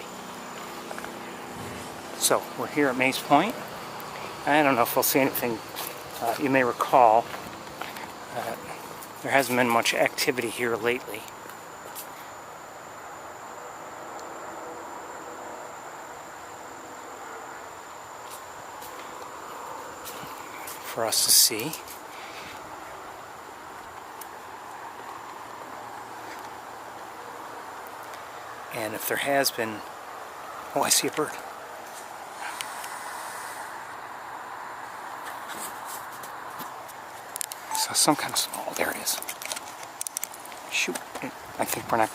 So, we're here at Mays Point. I don't know if we'll see anything. You may recall there hasn't been much activity here lately. For us to see. And if there has been, oh, I see a bird. So some kind of, oh, there it is. Shoot, I think we're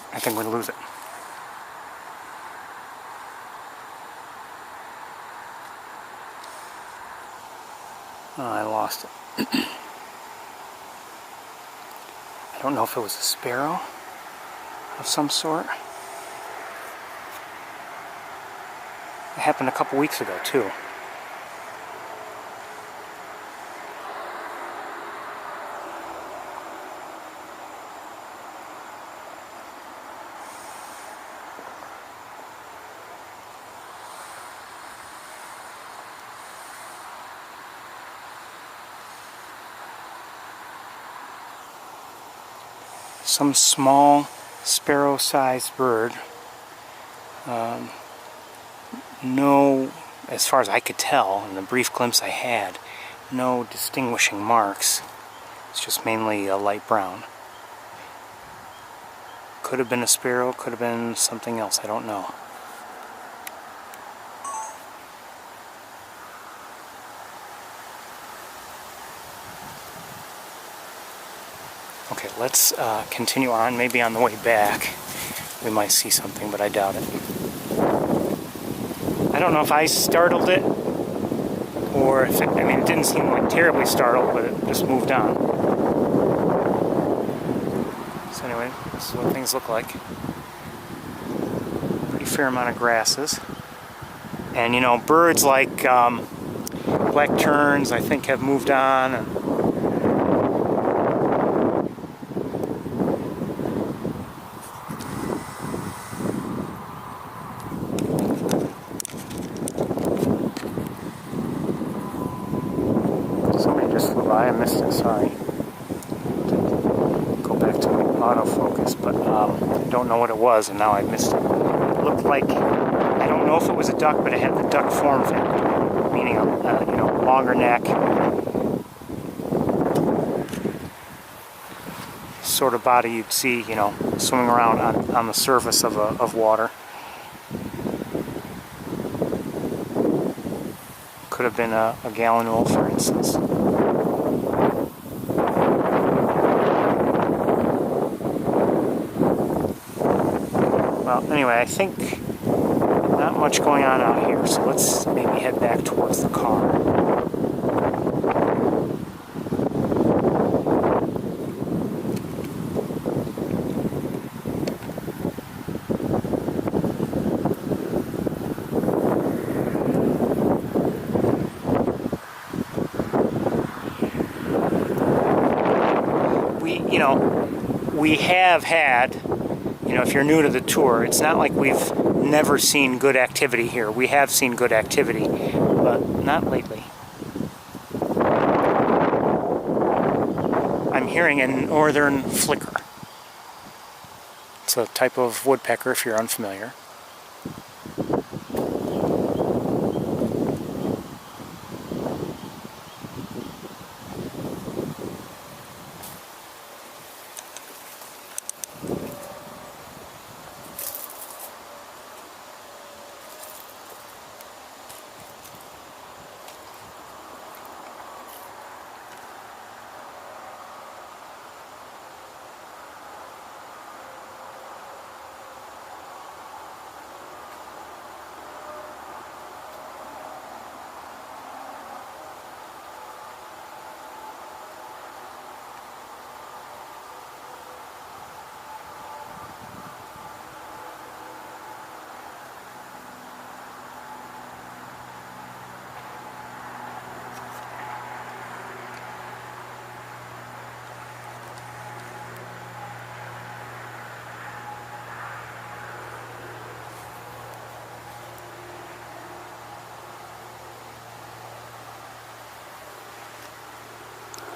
gonna lose it. Oh, I lost it. I don't know if it was a sparrow of some sort. It happened a couple weeks ago too. Some small sparrow-sized bird. No, as far as I could tell, in the brief glimpse I had, no distinguishing marks. It's just mainly a light brown. Could have been a sparrow, could have been something else, I don't know. Okay, let's continue on. Maybe on the way back we might see something, but I doubt it. I don't know if I startled it, or if it, I mean, it didn't seem like terribly startled, but it just moved on. So anyway, this is what things look like. Pretty fair amount of grasses. And you know, birds like black terns, I think, have moved on. And I missed it, sorry. Go back to my autofocus, but I don't know what it was, and now I missed it. It looked like, I don't know if it was a duck, but it had the duck form factor, meaning a you know, longer neck, sort of body you'd see, you know, swimming around on the surface of water. Could have been a gallinule, for instance. Well, anyway, I think not much going on out here, so let's maybe head back towards the car. We have had, you know, if you're new to the tour, it's not like we've never seen good activity here. We have seen good activity, but not lately. I'm hearing a northern flicker. It's a type of woodpecker if you're unfamiliar.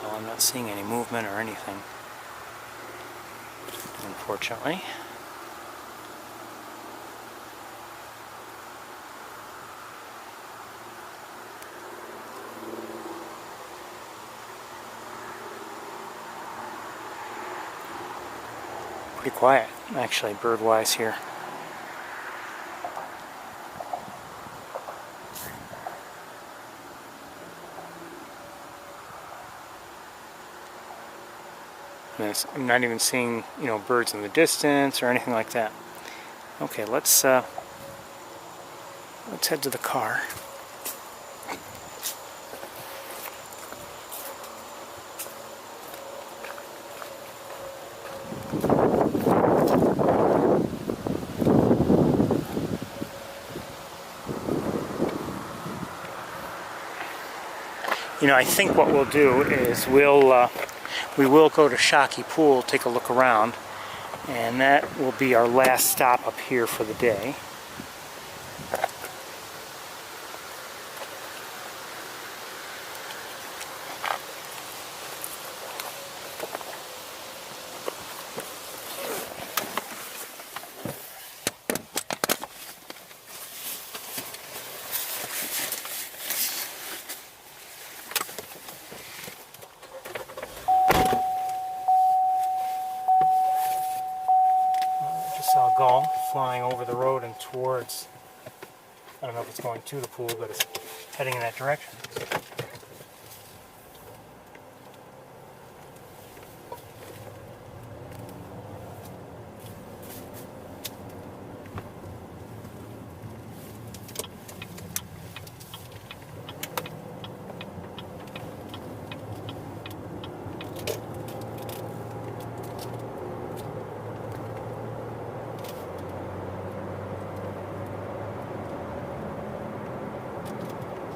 I'm not seeing any movement or anything, unfortunately. Pretty quiet, actually, bird-wise here. I'm not even seeing, you know, birds in the distance or anything like that. Okay, let's head to the car. You know, I think what we'll do is we will go to Shockey Pool, take a look around, and that will be our last stop up here for the day. Saw a gull flying over the road and towards, I don't know if it's going to the pool, but it's heading in that direction.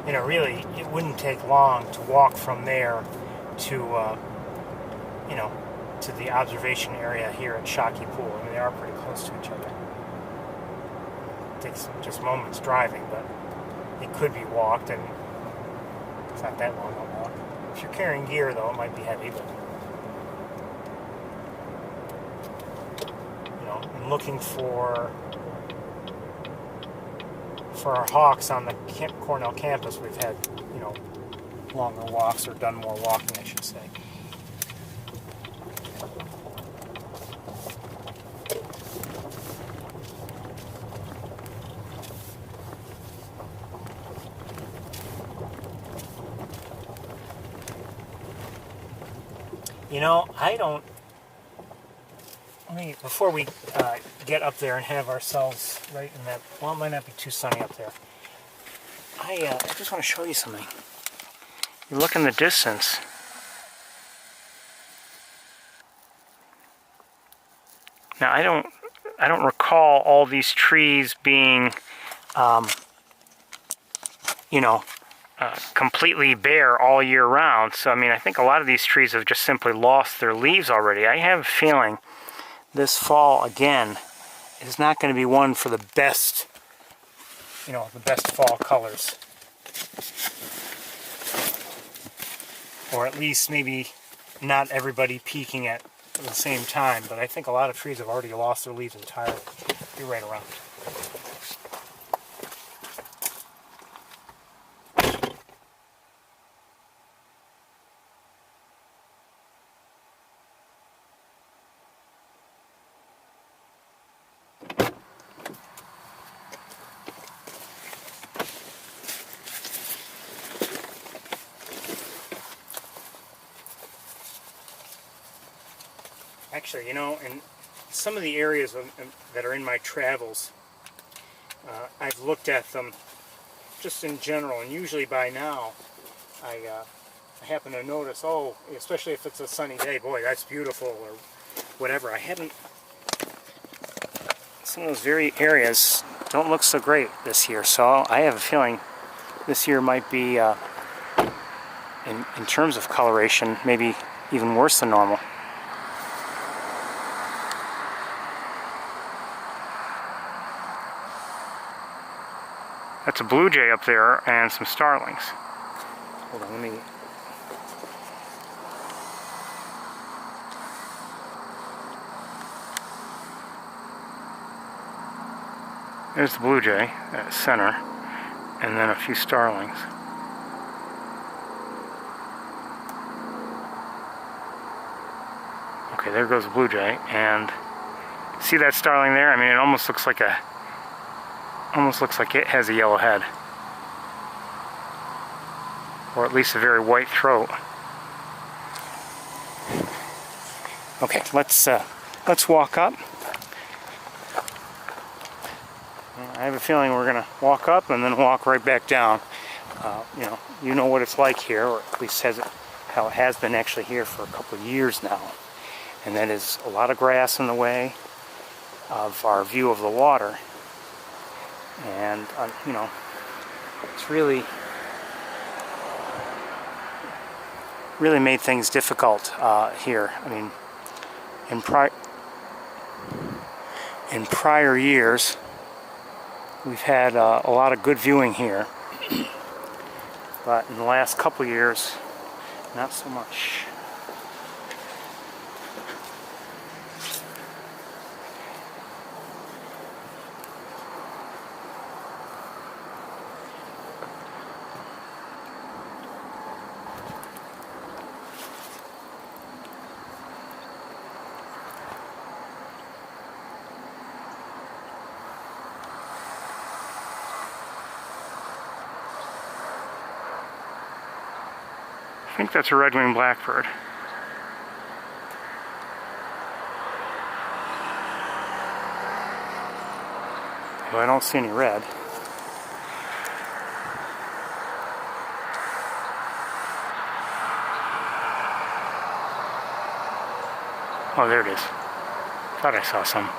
You know, really, it wouldn't take long to walk from there to, you know, to the observation area here at Shockey Pool. I mean, they are pretty close to each other. It takes just moments driving, but it could be walked, and it's not that long a walk. If you're carrying gear, though, it might be heavy, but, you know, I'm looking for our hawks on the Cornell campus. We've had, you know, longer walks, or done more walking, I should say. You know, before we get up there and have ourselves right in that, well, it might not be too sunny up there. I just want to show you something. You look in the distance. Now, I don't recall all these trees being, you know, completely bare all year round. So, I mean, I think a lot of these trees have just simply lost their leaves already. I have a feeling this fall, again, is not going to be one for the best, you know, the best fall colors. Or at least maybe not everybody peaking at the same time, but I think a lot of trees have already lost their leaves entirely. Be right around. Actually, you know, in some of the areas that are in my travels, I've looked at them just in general, and usually by now I happen to notice, oh, especially if it's a sunny day, boy, that's beautiful, or whatever. I haven't, some of those very areas don't look so great this year, so I have a feeling this year might be, in terms of coloration, maybe even worse than normal. That's a blue jay up there and some starlings. Hold on, let me... There's the blue jay at center, and then a few starlings. Okay, there goes the blue jay, and see that starling there? I mean, it almost looks like it has a yellow head, or at least a very white throat. Okay, let's walk up. I have a feeling we're gonna walk up and then walk right back down. You know what it's like here, or at least how it has been actually here for a couple of years now, and that is a lot of grass in the way of our view of the water. And, you know, it's really, really made things difficult here. I mean, in prior years, we've had a lot of good viewing here, but in the last couple years, not so much. I think that's a red-winged blackbird. Well, I don't see any red. Oh, there it is. Thought I saw some.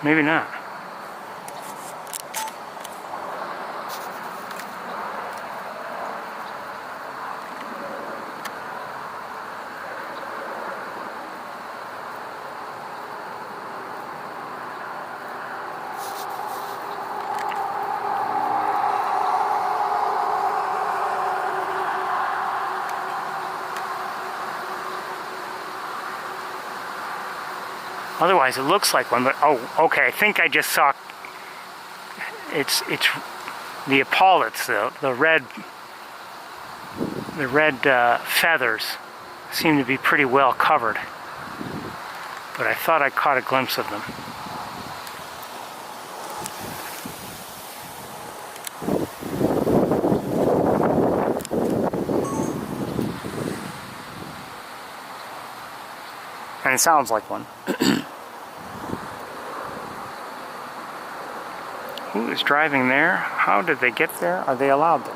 Maybe not. Otherwise, it looks like one, but oh, okay. I think I just saw. It's the epaulets, the red feathers seem to be pretty well covered. But I thought I caught a glimpse of them. And it sounds like one. Who is driving there? How did they get there? Are they allowed there?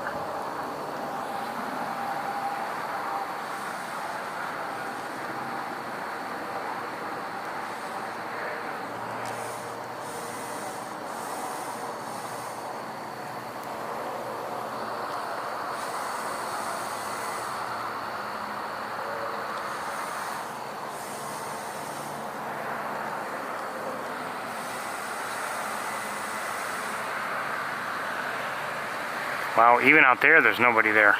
Wow, even out there, there's nobody there.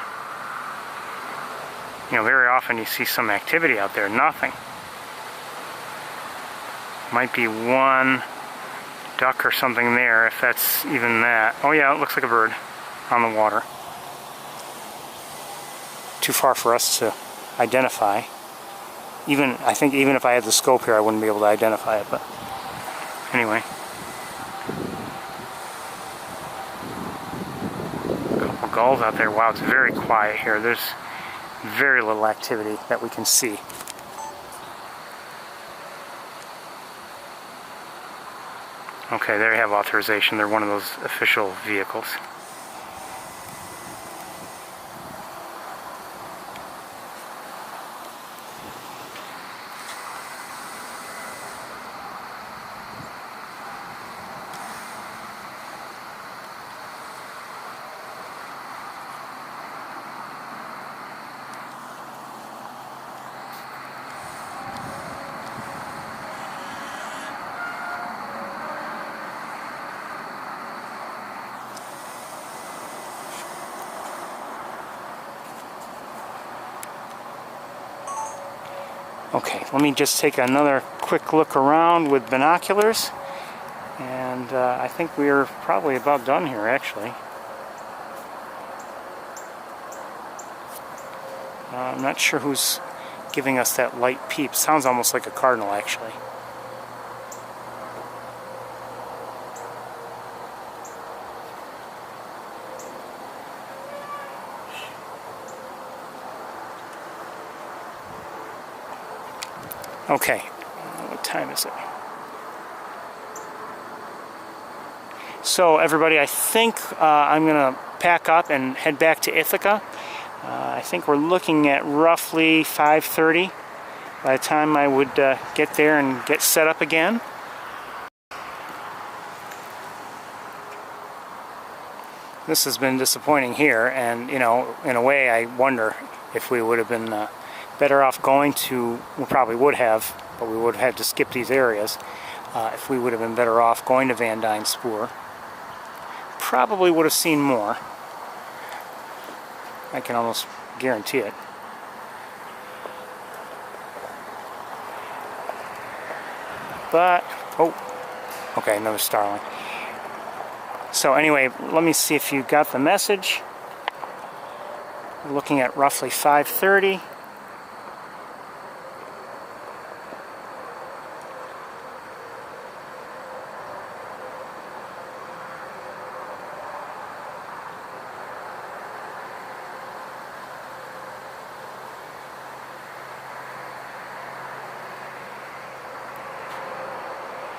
You know, very often you see some activity out there. Nothing. Might be one duck or something there, if that's even that. Oh yeah, it looks like a bird on the water. Too far for us to identify. I think even if I had the scope here, I wouldn't be able to identify it, but anyway. Gulls out there. Wow, it's very quiet here. There's very little activity that we can see. Okay, they have authorization. They're one of those official vehicles. Okay, let me just take another quick look around with binoculars, and I think we're probably about done here, actually. I'm not sure who's giving us that light peep. Sounds almost like a cardinal, actually. Okay, what time is it? So everybody, I think I'm going to pack up and head back to Ithaca. I think we're looking at roughly 5:30 by the time I would get there and get set up again. this has been disappointing here, and you know, in a way I wonder if we would have been better off going to, we probably would have, but we would have had to skip these areas. If we would have been better off going to Van Dyne Spoor, probably would have seen more. I can almost guarantee it. But, oh, okay, another starling. So anyway, let me see if you got the message. We're looking at roughly 5:30.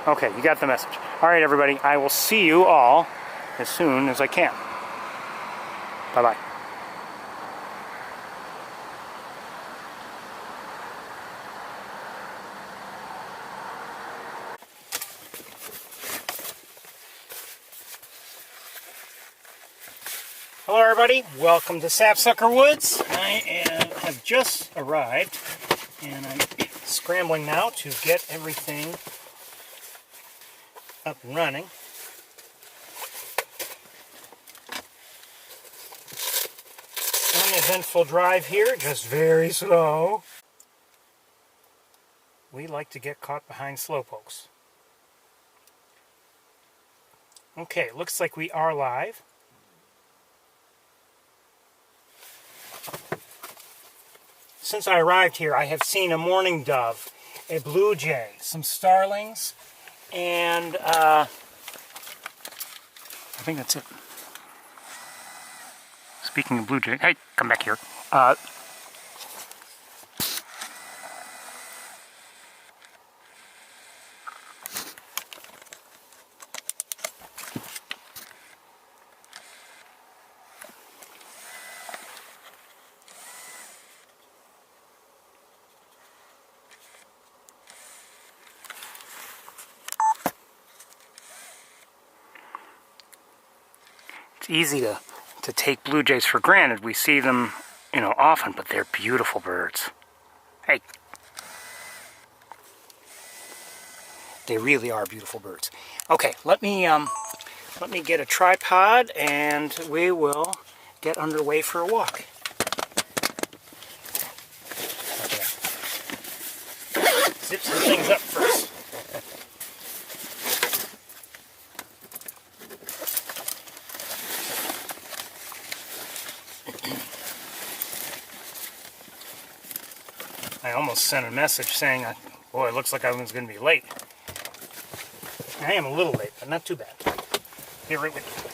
Okay, you got the message. All right, everybody, I will see you all as soon as I can. Bye-bye. Hello, everybody. Welcome to Sapsucker Woods. I have just arrived, and I'm scrambling now to get everything up and running. Uneventful drive here, just very slow. We like to get caught behind slowpokes. Okay, looks like we are live. Since I arrived here, I have seen a mourning dove, a blue jay, some starlings, and I think that's it. Speaking of blue jay, hey, come back here. It's easy to take blue jays for granted. We see them, you know, often, but they're beautiful birds. Hey. They really are beautiful birds. Okay, let me get a tripod and we will get underway for a walk. Okay. Zip some things up first. I almost sent a message saying, boy, it looks like I was going to be late. I am a little late, but not too bad. Be right with you.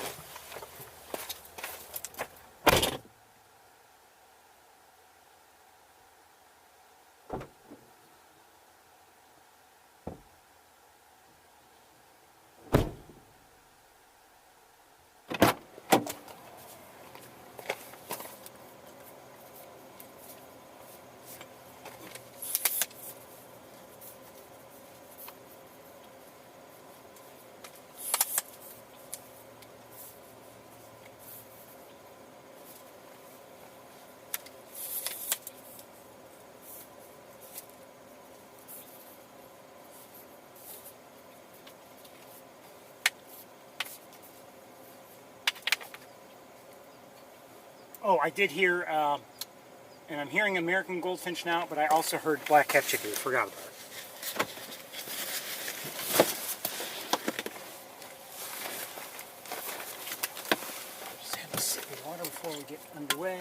Oh, I did hear, and I'm hearing American goldfinch now, but I also heard black-capped chickadee. Forgot about it. Just have a sip of water before we get underway.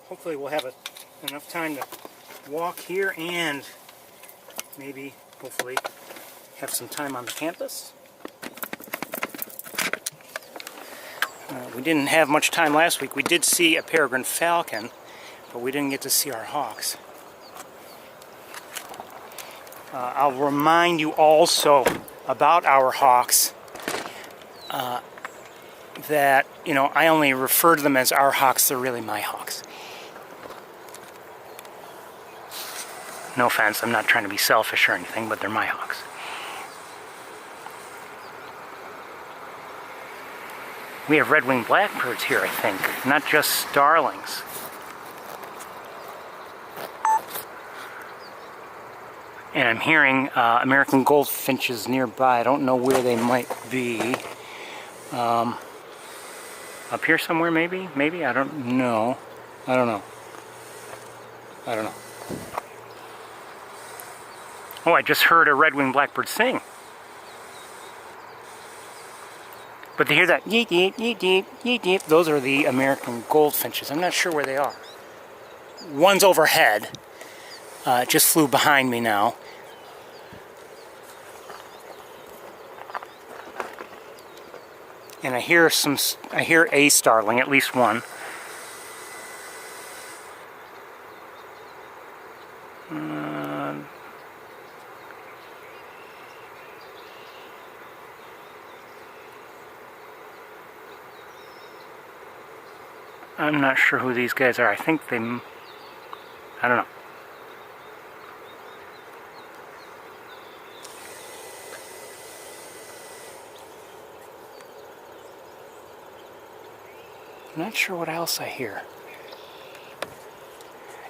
Hopefully we'll have enough time to walk here and maybe, hopefully, have some time on the campus. We didn't have much time last week. We did see a peregrine falcon, but we didn't get to see our hawks. I'll remind you also about our hawks that, you know, I only refer to them as our hawks. They're really my hawks. No offense, I'm not trying to be selfish or anything, but they're my hawks. We have red-winged blackbirds here, I think, not just starlings. And I'm hearing American goldfinches nearby. I don't know where they might be. Up here somewhere, maybe? Maybe? I don't know. I don't know. I don't know. Oh, I just heard a red-winged blackbird sing. But to hear that yeet yeet yeet yeet yeet yeet, those are the American goldfinches. I'm not sure where they are. One's overhead. It just flew behind me now. And I hear a starling, at least one. I'm not sure who these guys are. I think they... I don't know. I'm not sure what else I hear.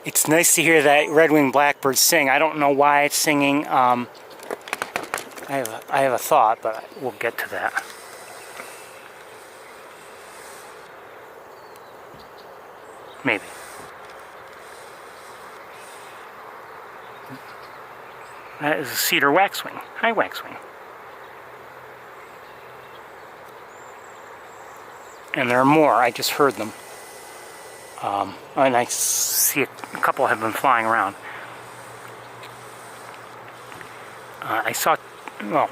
It's nice to hear that red-winged blackbird sing. I don't know why it's singing. I have a thought, but we'll get to that. Maybe. That is a cedar waxwing. Hi, waxwing. And there are more. I just heard them. And I see a couple have been flying around. I saw, well,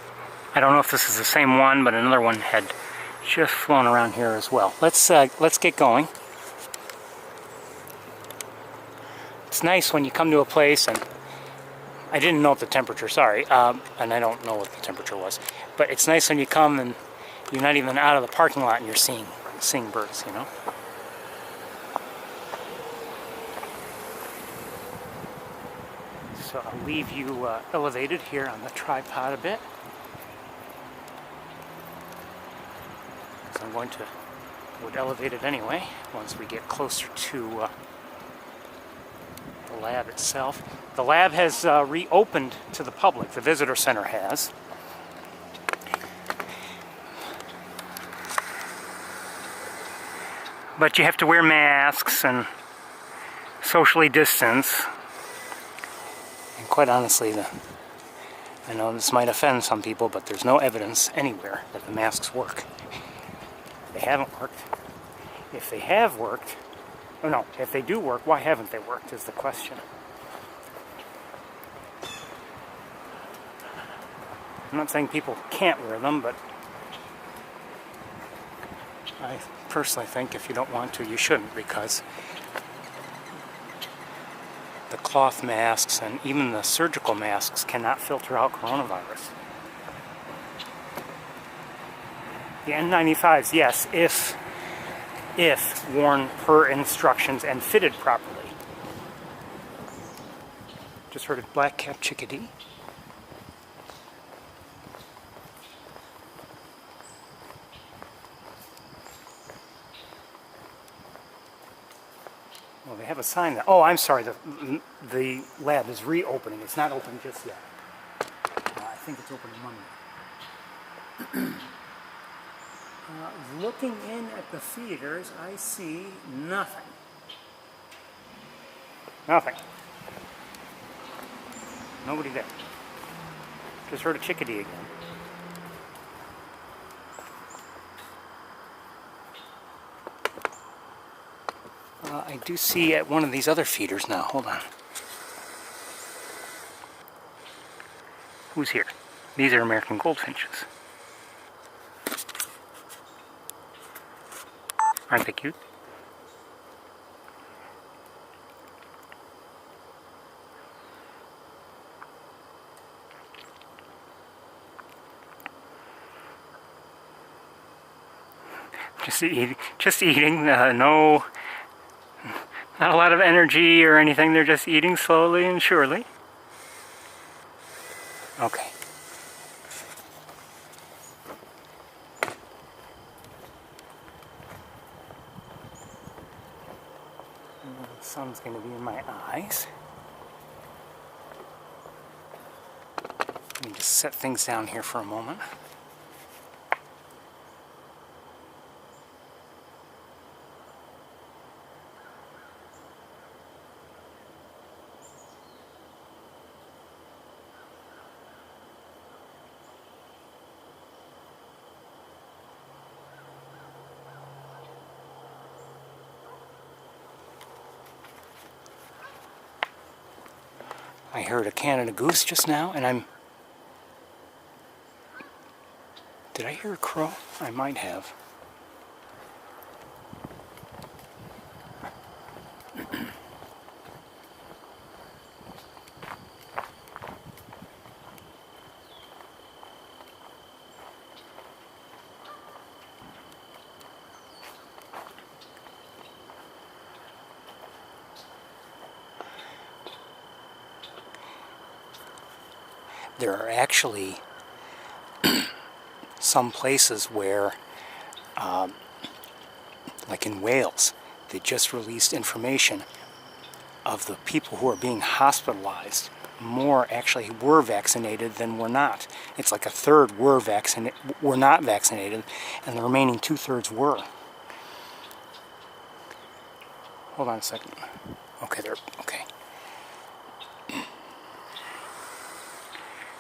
I don't know if this is the same one, but another one had just flown around here as well. Let's get going. It's nice when you come to a place, and I didn't know the temperature, sorry, and I don't know what the temperature was, but it's nice when you come and you're not even out of the parking lot and you're seeing birds, you know. So I'll leave you elevated here on the tripod a bit. So I'm going to elevate it anyway once we get closer to the lab itself. The lab has reopened to the public. The visitor center has. But you have to wear masks and socially distance. And quite honestly, I know this might offend some people, but there's no evidence anywhere that the masks work. They haven't worked. If they have worked, oh no, if they do work, why haven't they worked is the question. I'm not saying people can't wear them, but I personally think if you don't want to, you shouldn't, because the cloth masks and even the surgical masks cannot filter out coronavirus. The N95s, yes, if worn per instructions and fitted properly. Just heard a black-capped chickadee. Well, they have a sign that, oh, I'm sorry, the lab is reopening. It's not open just yet. I think it's open Monday. Looking in at the feeders, I see nothing. Nothing. Nobody there. Just heard a chickadee again. I do see at one of these other feeders now. Hold on. Who's here? These are American goldfinches. Aren't they cute? Just eating. No, not a lot of energy or anything. They're just eating slowly and surely. Okay. The sun's going to be in my eyes. Let me just set things down here for a moment. I heard a Canada goose just now, and did I hear a crow? I might have. There are actually some places where, like in Wales, they just released information of the people who are being hospitalized. More actually were vaccinated than were not. It's like a third were not vaccinated, and the remaining 2/3 were. Hold on a second. Okay, there. Okay.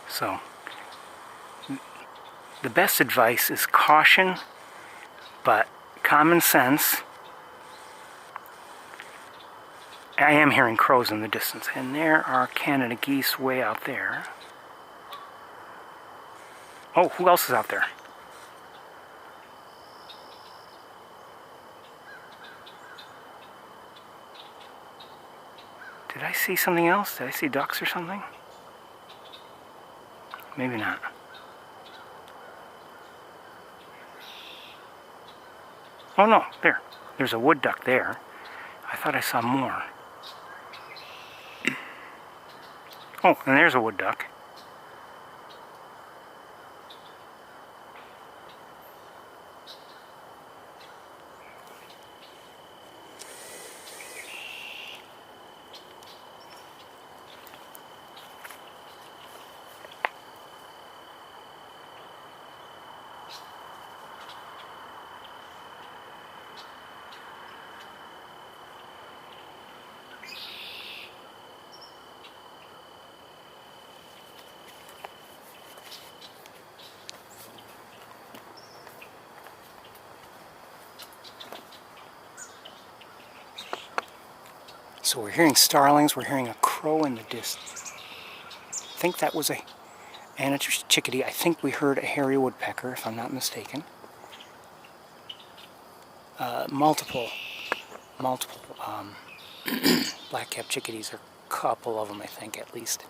So, the best advice is caution, but common sense. I am hearing crows in the distance, and there are Canada geese way out there. Oh, who else is out there? Did I see something else? Did I see ducks or something? Maybe not. Oh no, there. There's a wood duck there. I thought I saw more. Oh, and there's a wood duck. So we're hearing starlings, we're hearing a crow in the distance. I think that was and a chickadee. I think we heard a hairy woodpecker, if I'm not mistaken. Multiple black-capped chickadees, or a couple of them, I think, at least.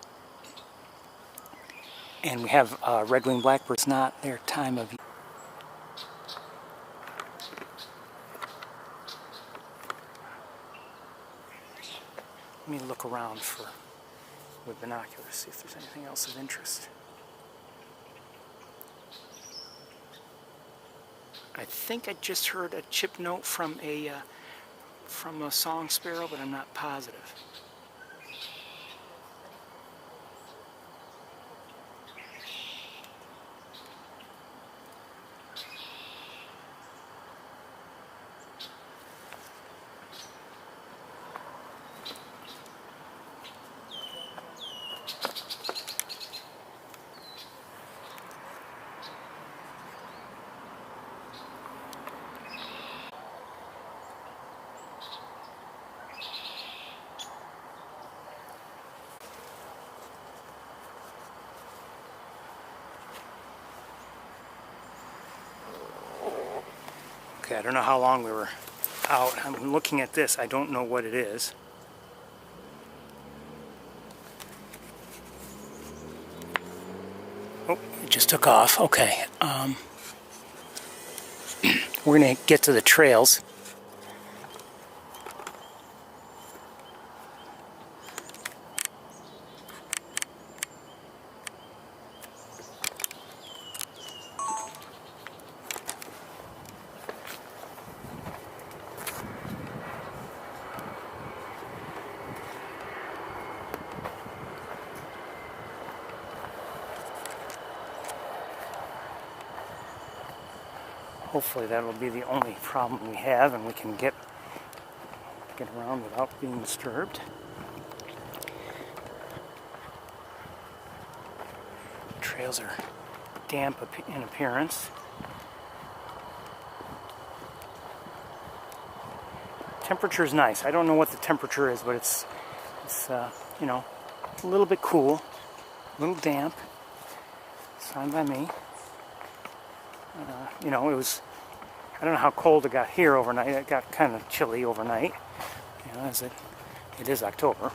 And we have red-winged blackbirds, not their time of year. Let me look around with binoculars, see if there's anything else of interest. I think I just heard a chip note from a song sparrow, but I'm not positive. Okay, I don't know how long we were out. I'm looking at this. I don't know what it is. Oh, it just took off. Okay. We're going to get to the trails. hopefully that will be the only problem we have, and we can get around without being disturbed. Trails are damp in appearance. Temperature is nice. I don't know what the temperature is, but it's you know, a little bit cool, a little damp. It's fine by me. You know, it was, I don't know how cold it got here overnight. It got kind of chilly overnight, you know, as it is October.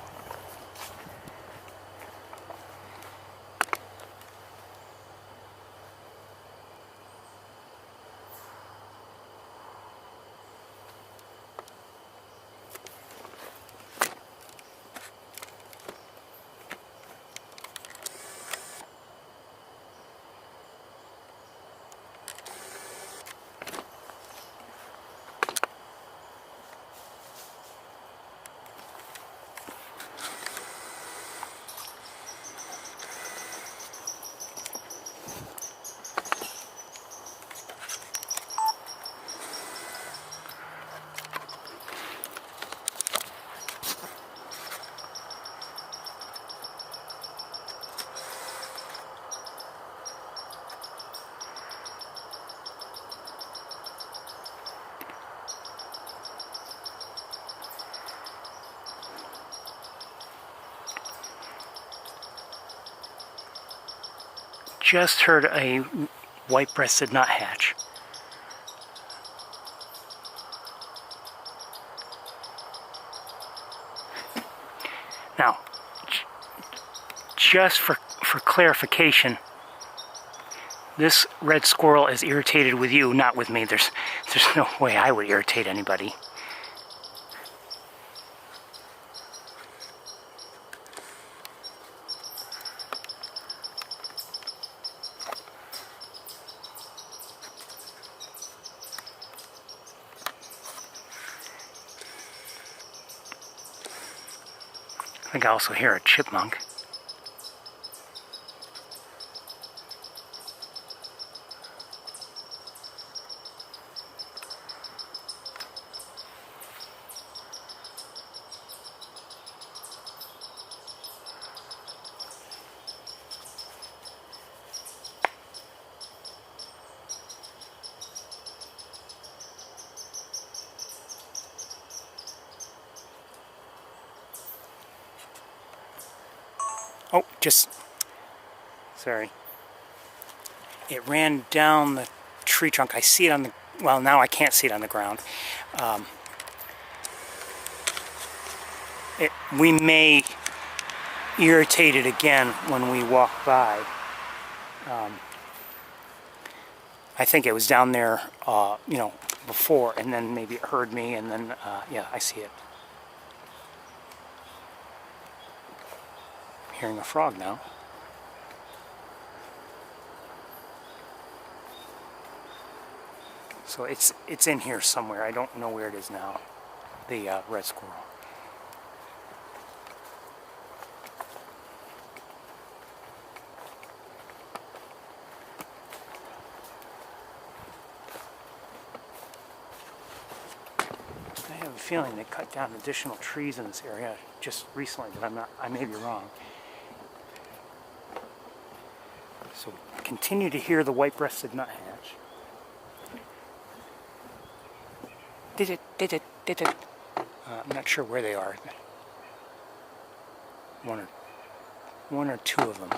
Just heard a white-breasted nuthatch. Now, just for clarification, this red squirrel is irritated with you, not with me. There's no way I would irritate anybody. I think I also hear a chipmunk. Oh, sorry. It ran down the tree trunk. I see it on the, well, now I can't see it on the ground. We may irritate it again when we walk by. I think it was down there, you know, before, and then maybe it heard me, and then, yeah, I see it. Hearing a frog now. So it's in here somewhere. I don't know where it is now. The red squirrel. I have a feeling they cut down additional trees in this area just recently, but I may be wrong. So continue to hear the white-breasted nuthatch. Did it. I'm not sure where they are. One or two of them.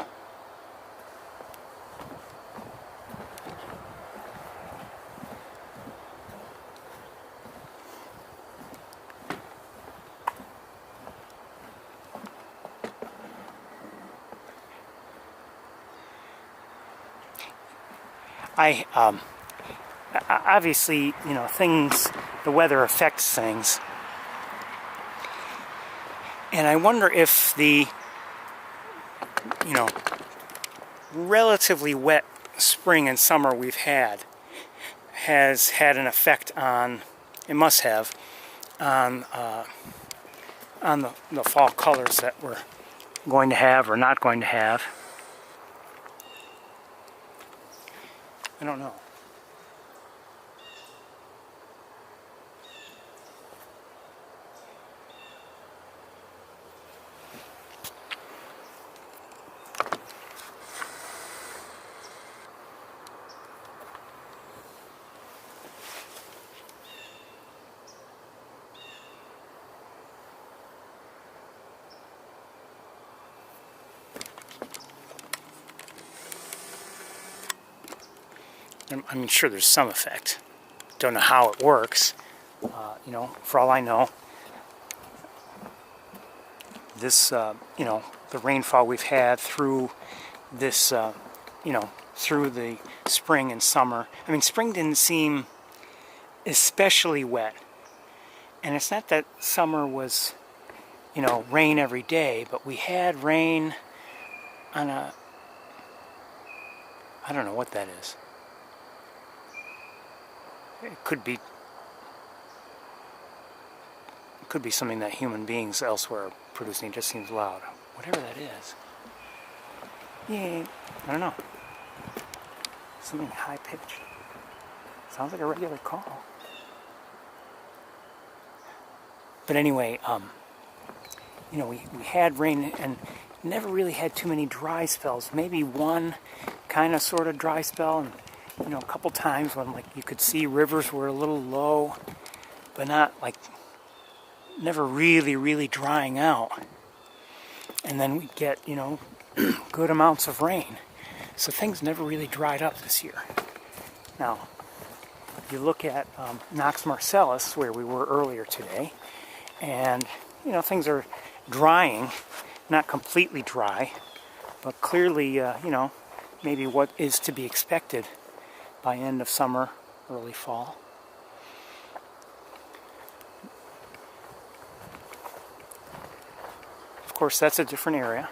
Obviously, you know, the weather affects things. And I wonder if the, you know, relatively wet spring and summer we've had has had an effect on, it must have, on the fall colors that we're going to have or not going to have. I don't know. I'm sure there's some effect. Don't know how it works. You know, for all I know, this, you know, the rainfall we've had through this, you know, through the spring and summer. I mean, spring didn't seem especially wet. And it's not that summer was, you know, rain every day, but we had rain on a, I don't know what that is. It could be something that human beings elsewhere are producing. It just seems loud. Whatever that is. Yeah, I don't know. Something high pitched. Sounds like a regular call. But anyway, you know, we had rain and never really had too many dry spells. Maybe one kind of sort of dry spell, and you know, a couple times when like you could see rivers were a little low, but not like never really drying out. And then we'd get, you know, good amounts of rain. So things never really dried up this year. Now, you look at Knox Marcellus, where we were earlier today, and, you know, things are drying, not completely dry, but clearly, you know, maybe what is to be expected by end of summer, early fall. Of course, that's a different area.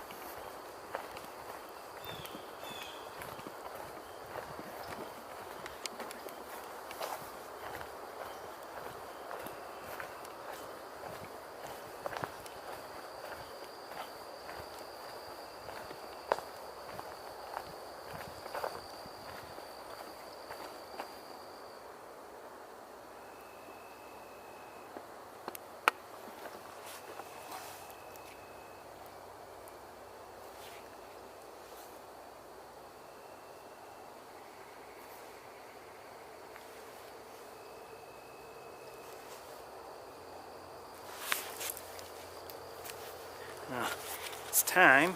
It's time,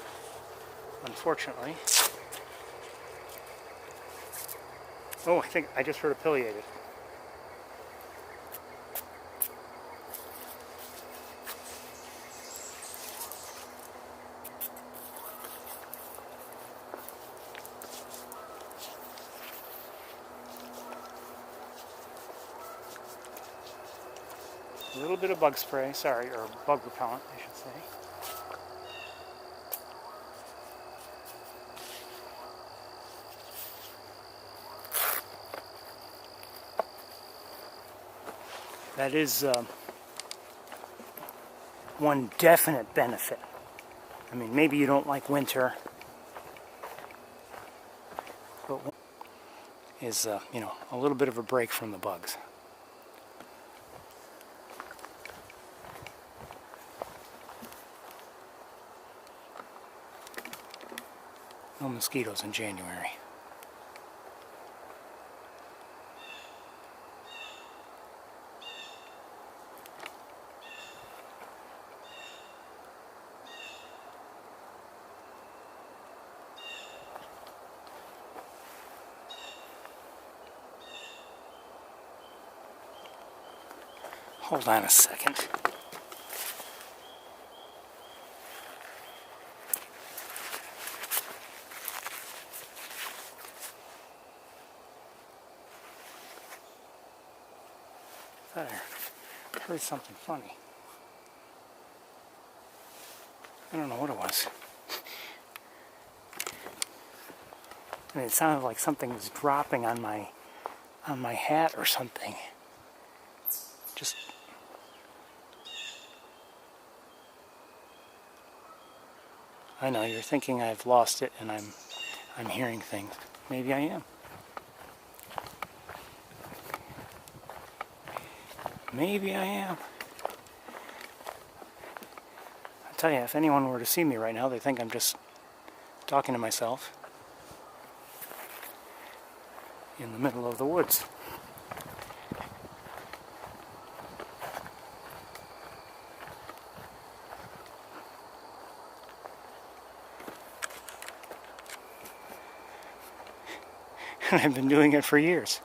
unfortunately. Oh, I think I just heard a pileated. A little bit of bug spray, sorry, or bug repellent, I should say. That is one definite benefit. I mean, maybe you don't like winter, but is, you know, a little bit of a break from the bugs. No mosquitoes in January. Hold on a second. I heard something funny. I don't know what it was. I mean, it sounded like something was dropping on my hat or something. Just I know you're thinking I've lost it and I'm hearing things. Maybe I am. Maybe I am. I tell you, if anyone were to see me right now, they think I'm just talking to myself in the middle of the woods. and I've been doing it for years.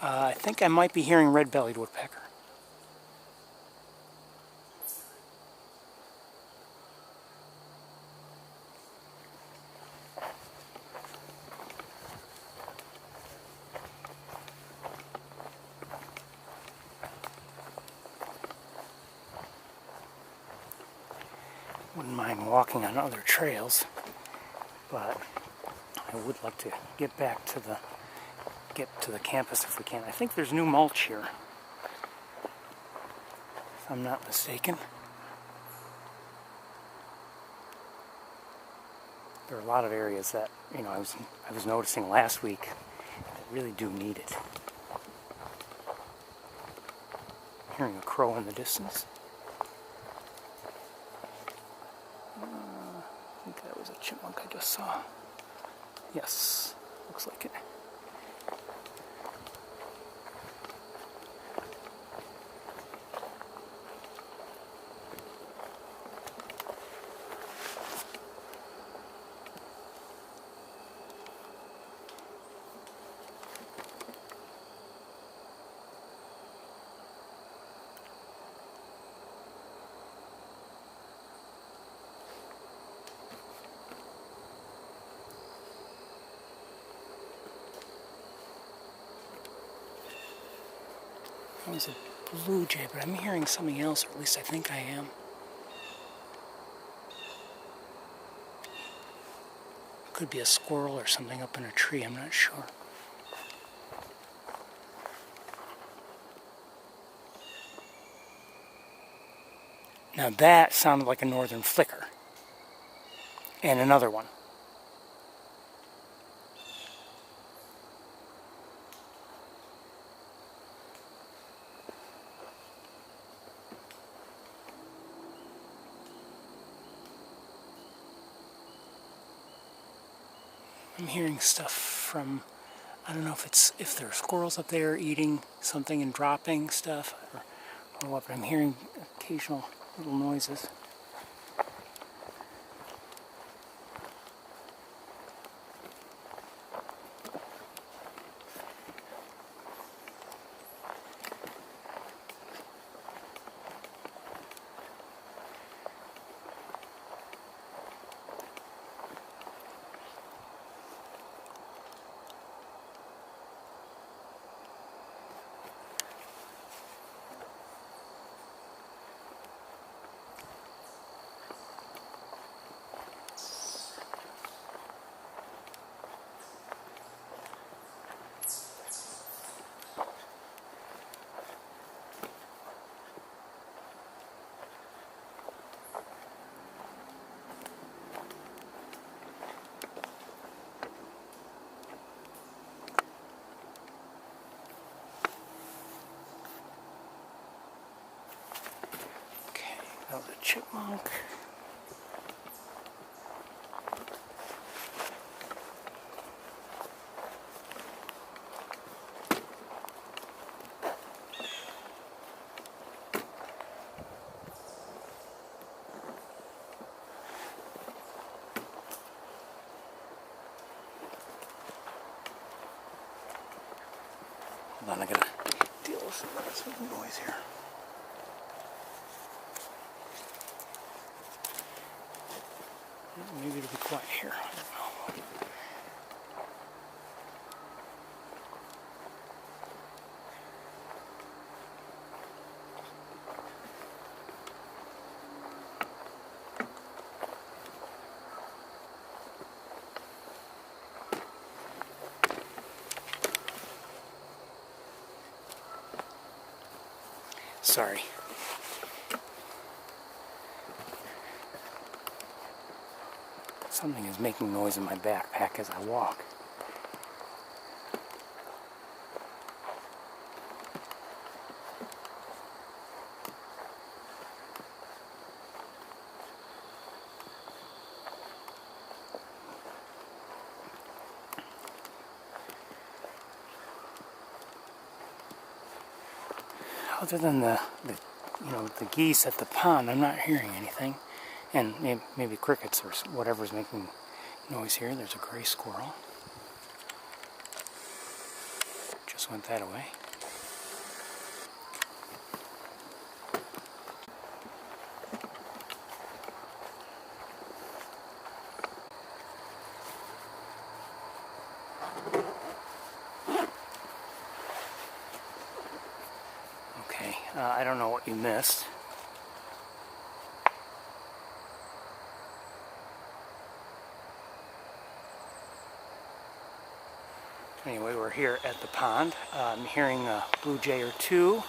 I think I might be hearing red-bellied woodpecker. Wouldn't mind walking on other trails, but I would like to get back to the campus if we can. I think there's new mulch here, if I'm not mistaken. There are a lot of areas that, you know, I was noticing last week that really do need it. Hearing a crow in the distance. I think that was a chipmunk I just saw. Yes, looks like it. That was a blue jay, but I'm hearing something else, or at least I think I am. Could be a squirrel or something up in a tree, I'm not sure. Now that sounded like a northern flicker. And another one. I'm hearing stuff from, I don't know if there are squirrels up there eating something and dropping stuff or what, but I'm hearing occasional little noises. That was a chipmunk. Hold on, I gotta deal with some noise here. Maybe it'll be quiet here. I don't know. Sorry. Something is making noise in my backpack as I walk. Other than the geese at the pond, I'm not hearing anything. And maybe crickets or whatever's making noise here. There's a gray squirrel. Just went that away. Okay, I don't know what you missed. Anyway, we're here at the pond. I'm hearing a blue jay or two.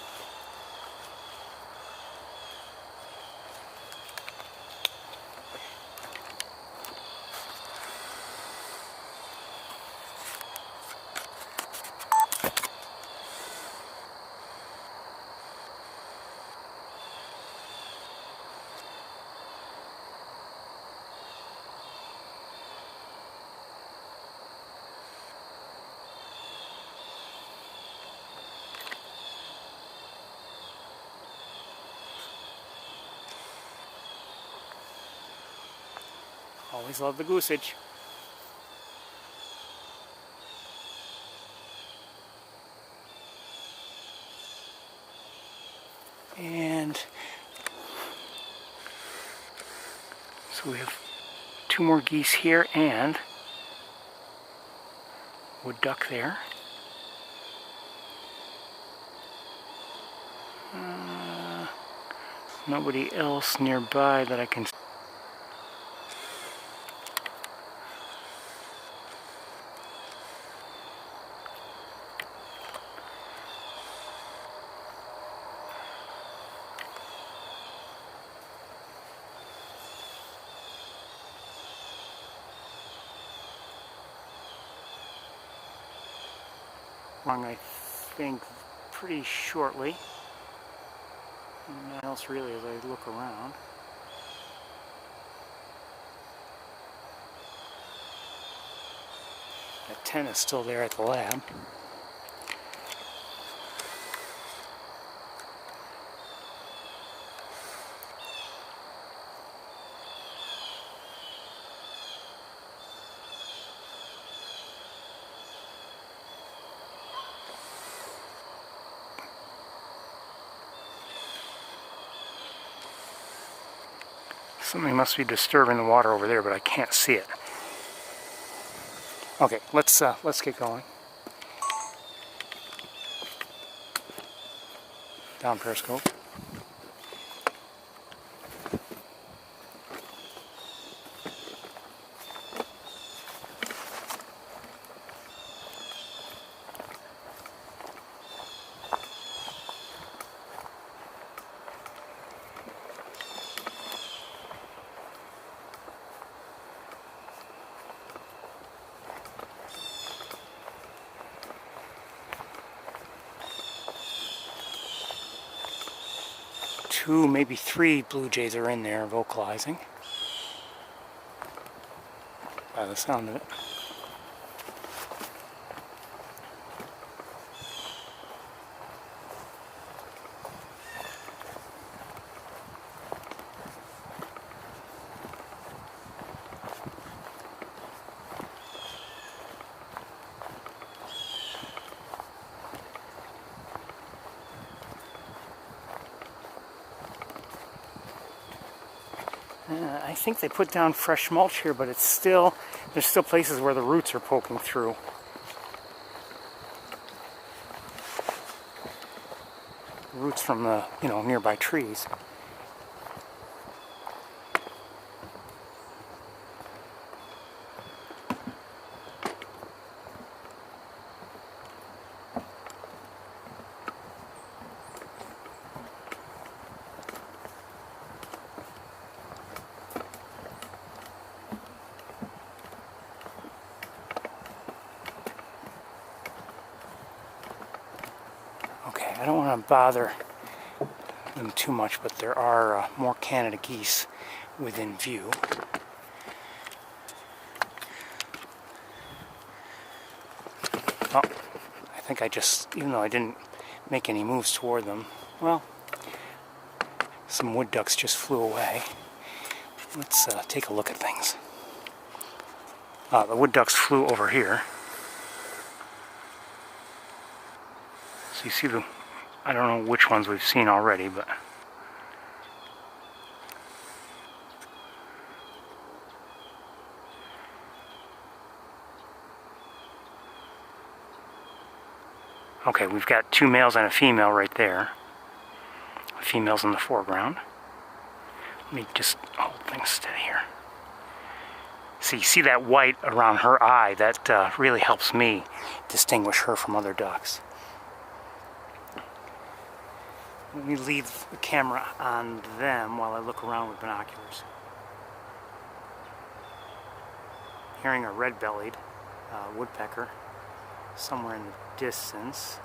Always love the goosage. And so we have two more geese here and wood duck there. Nobody else nearby that I can. I think pretty shortly. Nothing else really as I look around. That 10 is still there at the lab. Something must be disturbing the water over there, but I can't see it. Okay, let's get going. Down periscope. Two, maybe three blue jays are in there vocalizing by the sound of it. I think they put down fresh mulch here, but there's still places where the roots are poking through. Roots from the, nearby trees. want to bother them too much, but there are more Canada geese within view. Oh, I think I just, even though I didn't make any moves toward them, well, some wood ducks just flew away. Let's take a look at things. The wood ducks flew over here. So you see I don't know which ones we've seen already, but okay, we've got two males and a female right there. The female's in the foreground. Let me just hold things steady here. So you see that white around her eye, that really helps me distinguish her from other ducks. Let me leave the camera on them while I look around with binoculars. Hearing a red-bellied woodpecker somewhere in the distance.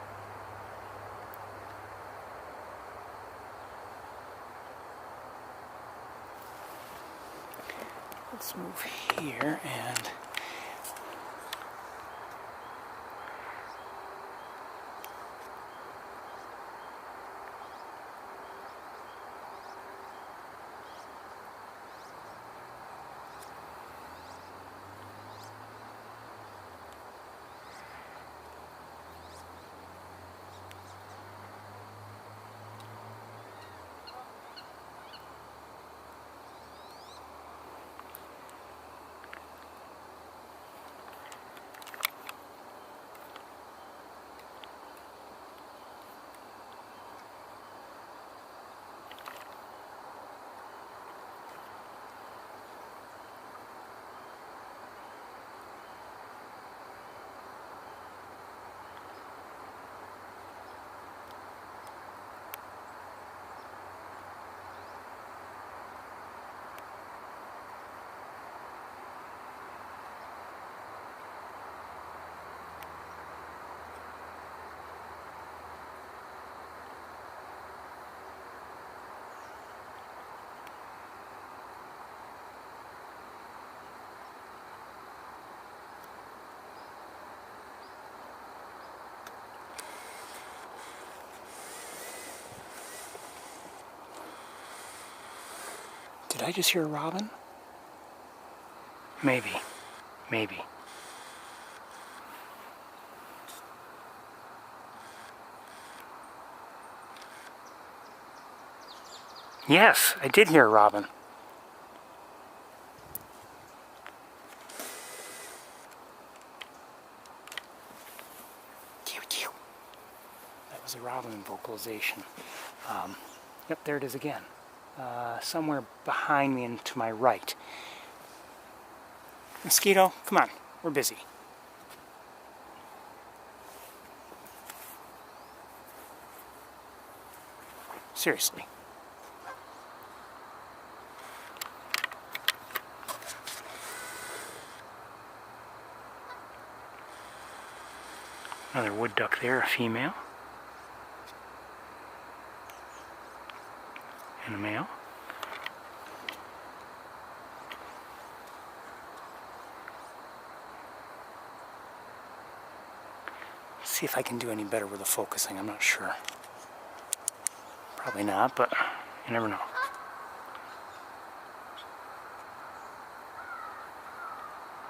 Let's move here and did I just hear a robin? Maybe. Maybe. Yes, I did hear a robin. That was a robin vocalization. Yep, there it is again. Somewhere behind me and to my right. Mosquito, come on, we're busy. Seriously. Another wood duck there, a female. And a male. Let's see if I can do any better with the focusing, I'm not sure. Probably not, but you never know.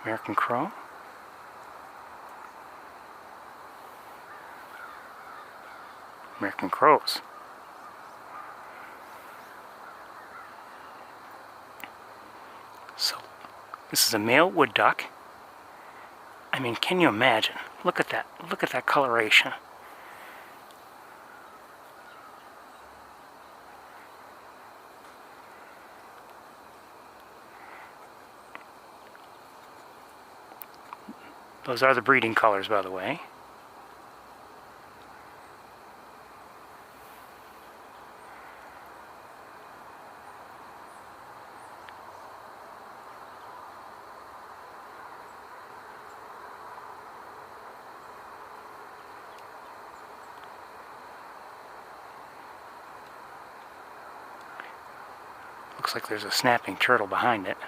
American crow. American crows. So, this is a male wood duck. I mean, can you imagine? Look at that. Look at that coloration. Those are the breeding colors, by the way. Looks like there's a snapping turtle behind it.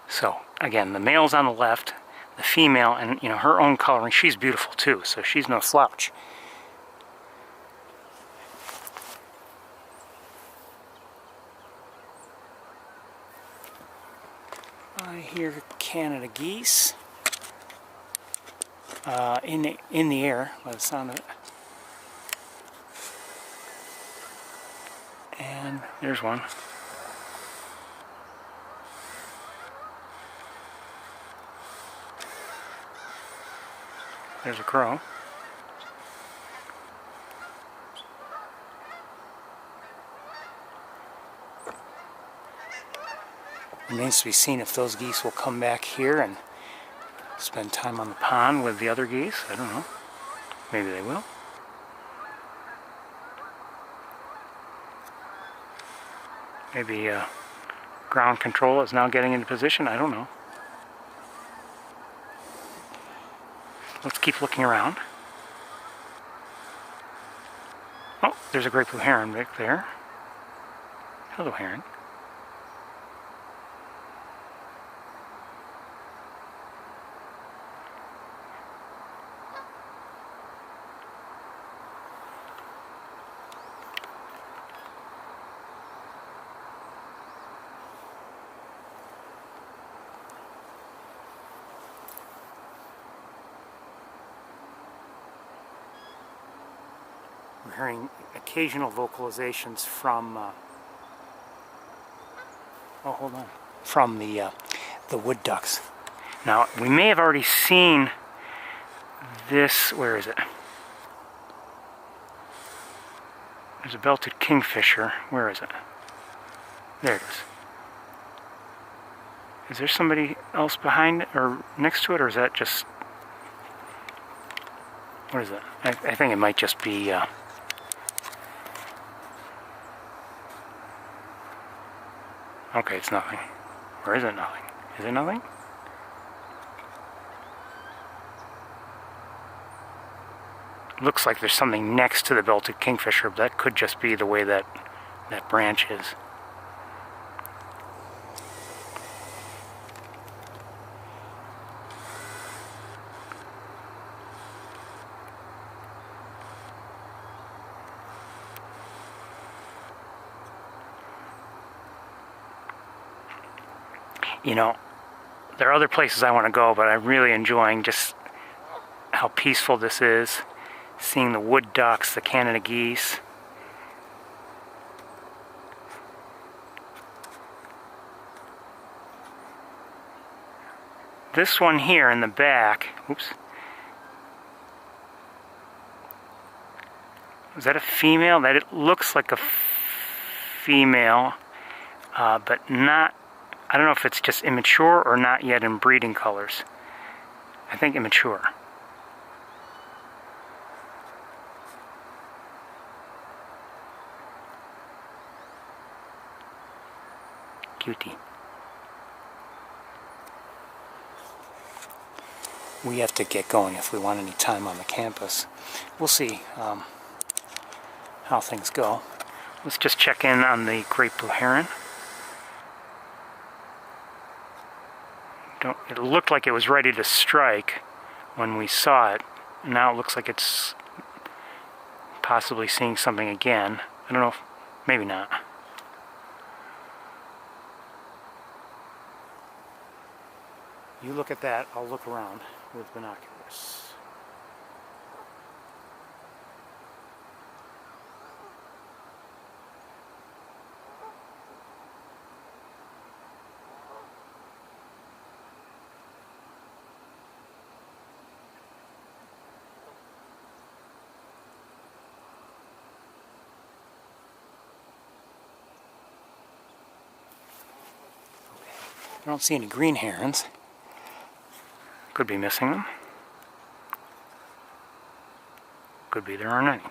So, again, the male's on the left, the female, and you know, her own coloring, she's beautiful too, so she's no slouch. I hear Canada geese in the air by the sound of it. And there's one. There's a crow. Remains to be seen if those geese will come back here and spend time on the pond with the other geese. I don't know. Maybe they will. Maybe ground control is now getting into position. I don't know. Let's keep looking around. Oh, there's a great blue heron back there. Hello, heron. We're hearing occasional vocalizations from, oh, hold on, from the wood ducks. Now, we may have already seen this, where is it? There's a belted kingfisher. Where is it? There it is. Is there somebody else behind it, or next to it, or is that just, what is it? I think it might just be, okay, it's nothing. Or is it nothing? Is it nothing? Looks like there's something next to the belted kingfisher, but that could just be the way that branch is. You know, there are other places I want to go, but I'm really enjoying just how peaceful this is. Seeing the wood ducks, the Canada geese. This one here in the back, oops. Is that a female? That it looks like a female, but not. I don't know if it's just immature or not yet in breeding colors. I think immature. Cutie. We have to get going if we want any time on the campus. We'll see how things go. Let's just check in on the great blue heron. It looked like it was ready to strike when we saw it. Now it looks like it's possibly seeing something again. I don't know if, maybe not. You look at that, I'll look around with binoculars. I don't see any green herons. Could be missing them. Could be there aren't any.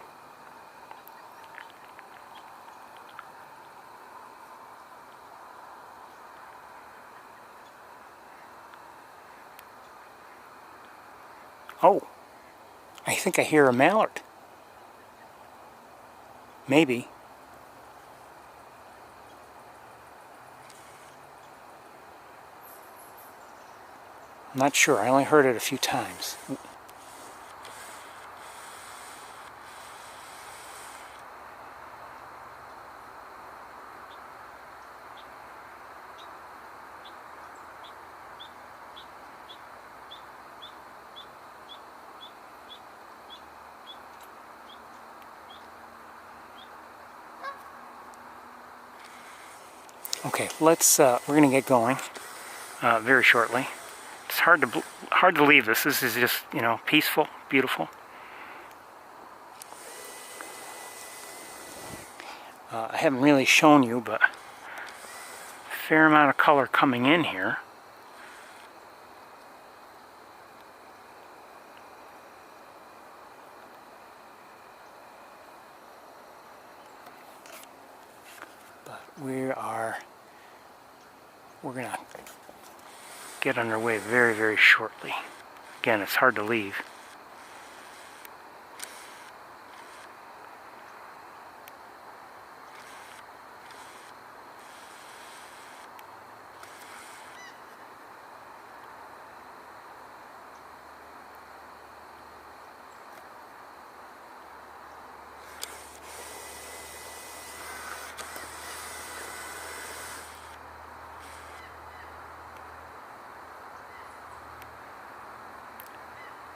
Oh, I think I hear a mallard. Maybe. I'm not sure. I only heard it a few times. Okay, we're going to get going very shortly. It's hard to leave this. This is just, you know, peaceful, beautiful. I haven't really shown you, but a fair amount of color coming in here. But we're gonna get underway very, very shortly. Again, it's hard to leave.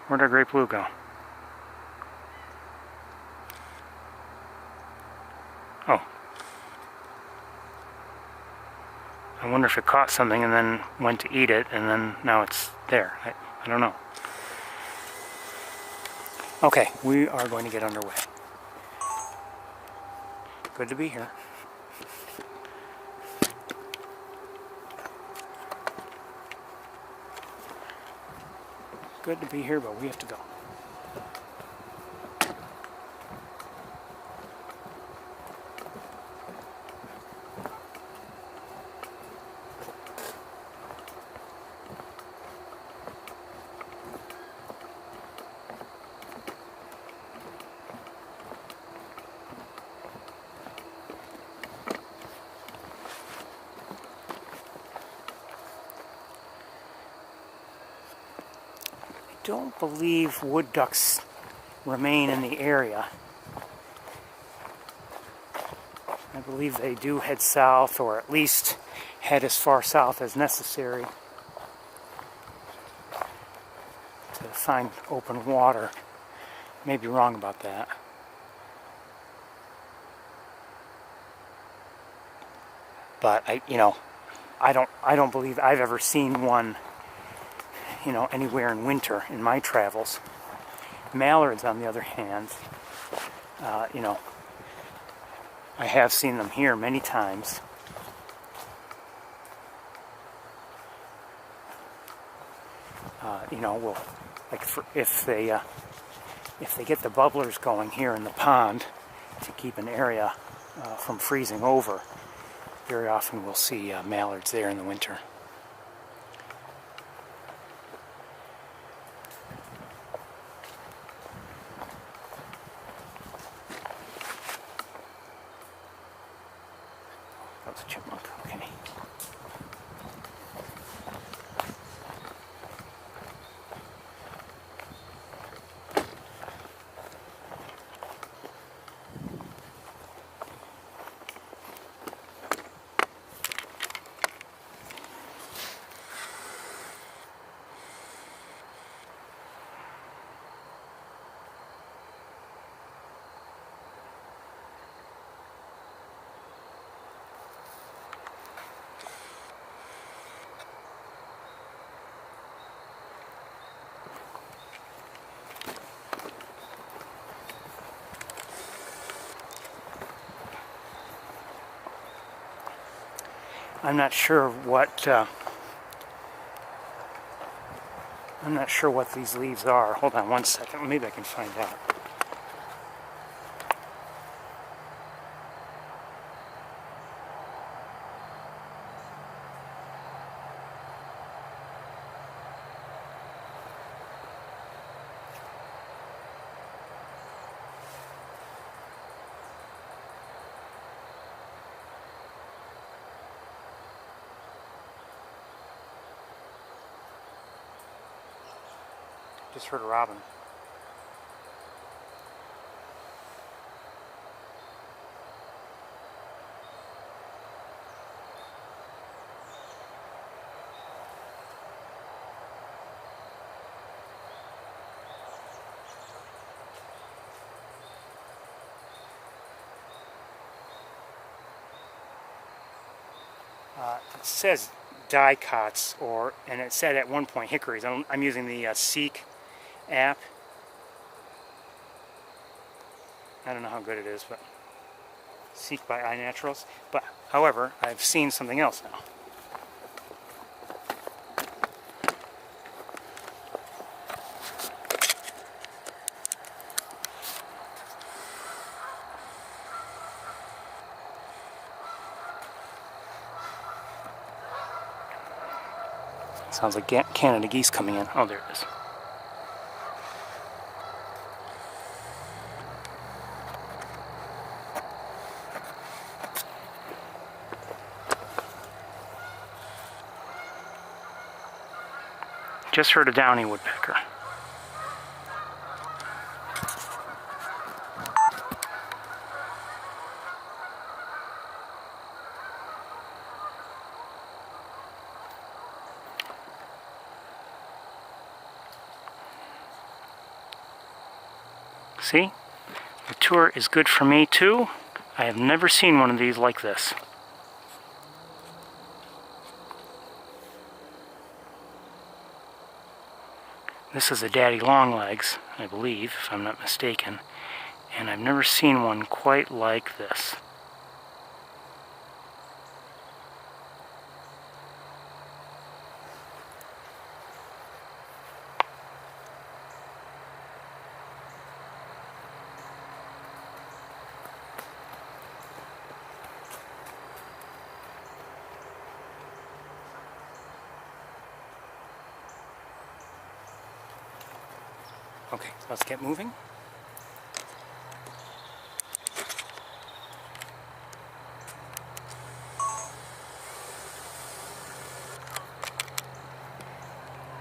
Where'd our great blue go? Oh. I wonder if it caught something and then went to eat it and then now it's there. I don't know. Okay, we are going to get underway. Good to be here. Good to be here, but we have to go. I don't believe wood ducks remain in the area. I believe they do head south, or at least head as far south as necessary to find open water. May be wrong about that. But I don't believe I've ever seen one, you know, anywhere in winter in my travels. Mallards, on the other hand, you know, I have seen them here many times. You know, well, like if they get the bubblers going here in the pond to keep an area from freezing over, very often we'll see mallards there in the winter. That was a chipmunk, okay. I'm not sure what I'm not sure what these leaves are. Hold on one second. Maybe I can find out. Just heard a robin. It says dicots, and it said at one point hickories. I'm using the Seek app. I don't know how good it is, but Seek by iNaturals. But however, I've seen something else now. Sounds like Canada geese coming in. Oh, there it is. Just heard a downy woodpecker. See? The tour is good for me too. I have never seen one of these like this. This is a daddy longlegs, I believe, if I'm not mistaken. And I've never seen one quite like this. Okay, let's get moving.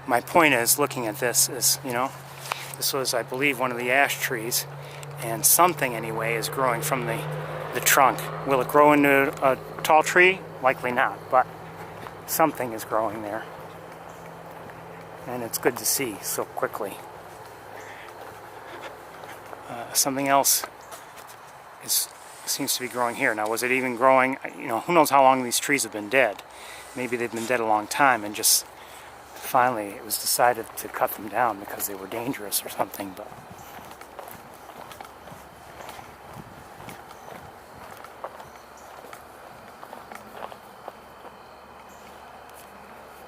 My point is, looking at this is, this was, I believe, one of the ash trees, and something anyway is growing from the trunk. Will it grow into a tall tree? Likely not, but something is growing there. And it's good to see so quickly. Something else seems to be growing here. Now, was it even growing? Who knows how long these trees have been dead? Maybe they've been dead a long time, and just finally it was decided to cut them down because they were dangerous or something. But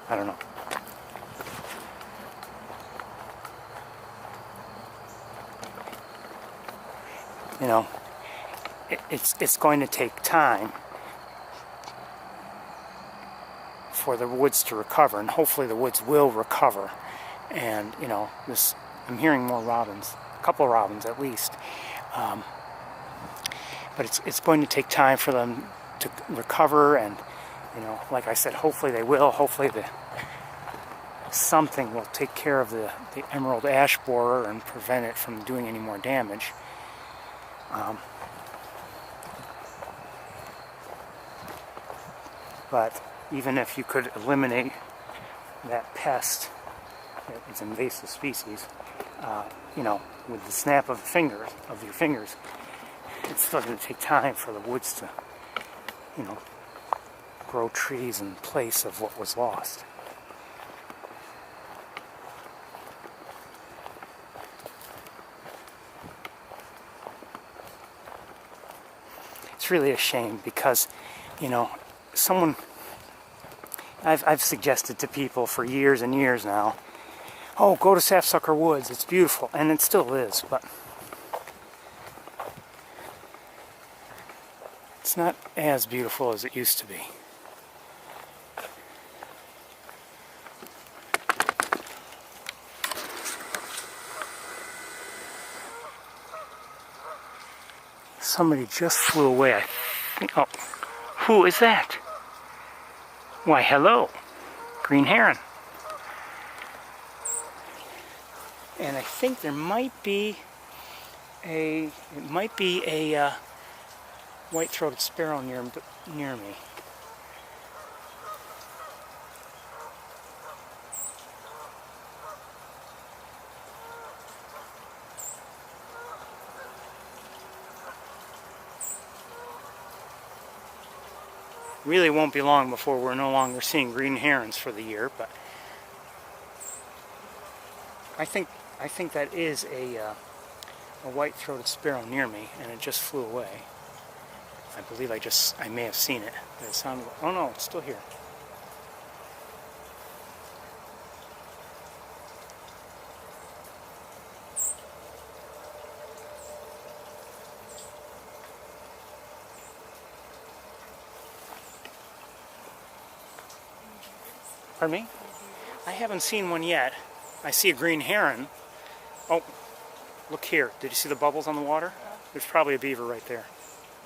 I don't know. It's going to take time for the woods to recover, and hopefully the woods will recover. And I'm hearing more robins, a couple of robins at least, but it's going to take time for them to recover. And like I said, hopefully they will. Hopefully something will take care of the emerald ash borer and prevent it from doing any more damage. But even if you could eliminate that pest, it's an invasive species, with the snap of your fingers, it's still going to take time for the woods to, grow trees in place of what was lost. It's really a shame because, I've suggested to people for years and years now, Oh, go to Sapsucker Woods. It's beautiful, and it still is, but it's not as beautiful as it used to be. Somebody just flew away, I think. Oh, who is that? Why, hello. Green heron. And I think there might be a white-throated sparrow near me. Really won't be long before we're no longer seeing green herons for the year, but I think that is a white-throated sparrow near me, and it just flew away. I believe I may have seen it. But it sounded, oh no, it's still here. Pardon me? I haven't seen one yet. I see a green heron. Oh, look here. Did you see the bubbles on the water? There's probably a beaver right there.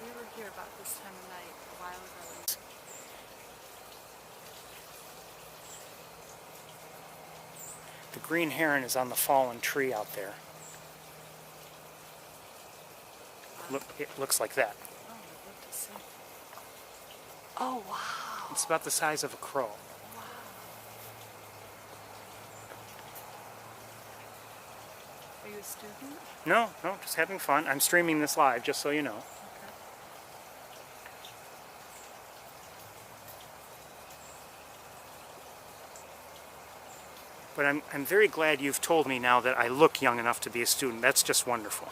We were here about this time of night a while ago. The green heron is on the fallen tree out there. Look, it looks like that. Oh, I'd love to see. Oh, wow. It's about the size of a crow. Wow. Are you a student? No, just having fun. I'm streaming this live, just so you know. Okay. But I'm very glad you've told me now that I look young enough to be a student. That's just wonderful.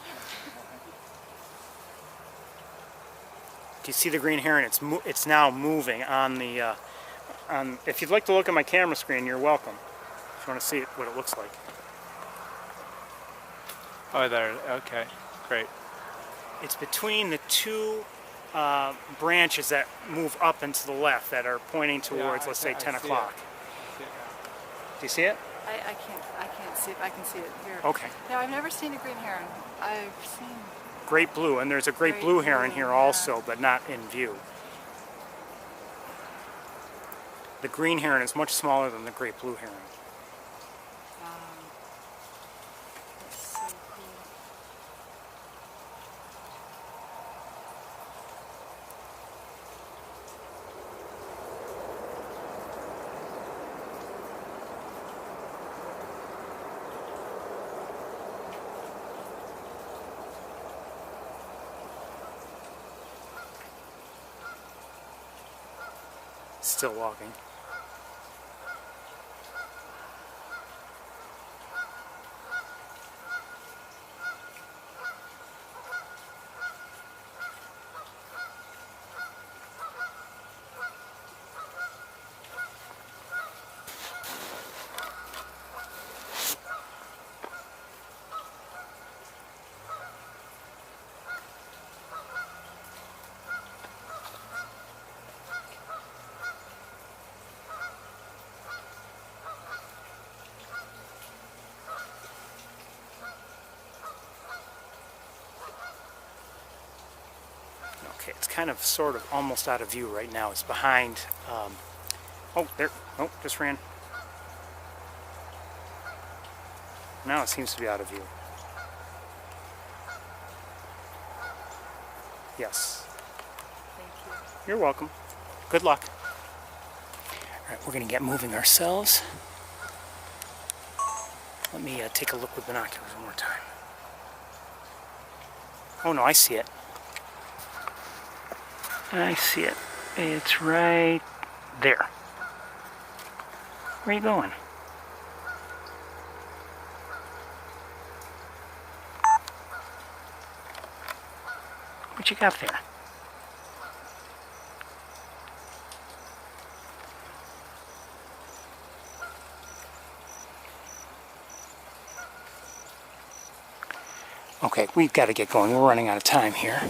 Do you see the green heron? It's now moving on the... if you'd like to look at my camera screen, you're welcome. If you want to see what it looks like. Oh, there. Okay, great. It's between the two branches that move up and to the left that are pointing towards, let's say, 10 o'clock. Do you see it? I can't see it. I can see it here. Okay. No, I've never seen a green heron. I've seen... Great blue, and there's a great blue heron here also, but not in view. The green heron is much smaller than the great blue heron. That's so cool. Still walking. Okay, it's kind of sort of almost out of view right now. It's behind, oh, there, oh, just ran. Now it seems to be out of view. Yes. Thank you. You're welcome. Good luck. All right, we're going to get moving ourselves. Let me take a look with binoculars one more time. Oh no, I see it. I see it. It's right there. Where are you going? What you got there? Okay, we've got to get going. We're running out of time here.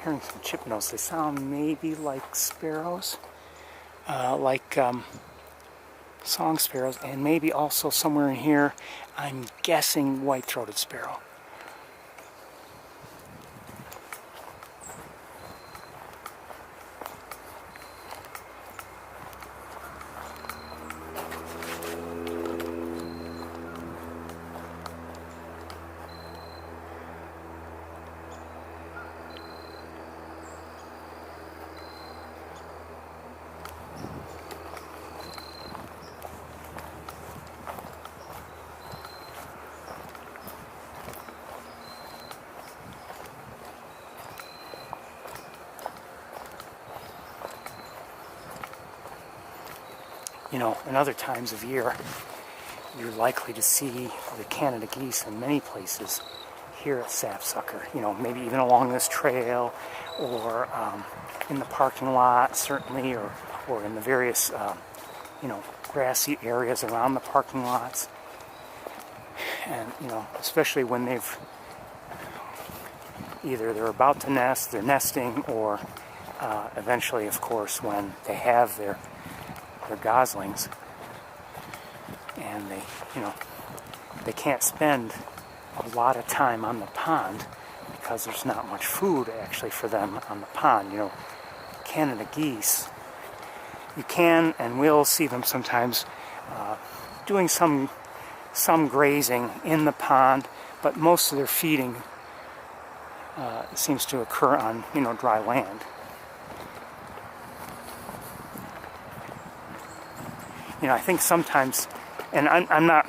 Hearing some chip notes. They sound maybe like sparrows, like song sparrows, and maybe also somewhere in here, I'm guessing white-throated sparrow. You know, in other times of year, you're likely to see the Canada geese in many places here at Sapsucker. You know, maybe even along this trail, or in the parking lot, certainly, or in the various, you know, grassy areas around the parking lots. And, you know, especially when either they're about to nest, they're nesting, or eventually, of course, when they have their goslings, and they, you know, they can't spend a lot of time on the pond because there's not much food actually for them on the pond. You know, Canada geese, you can and will see them sometimes doing some grazing in the pond, but most of their feeding seems to occur on, you know, dry land. You know, I think sometimes, and I'm not,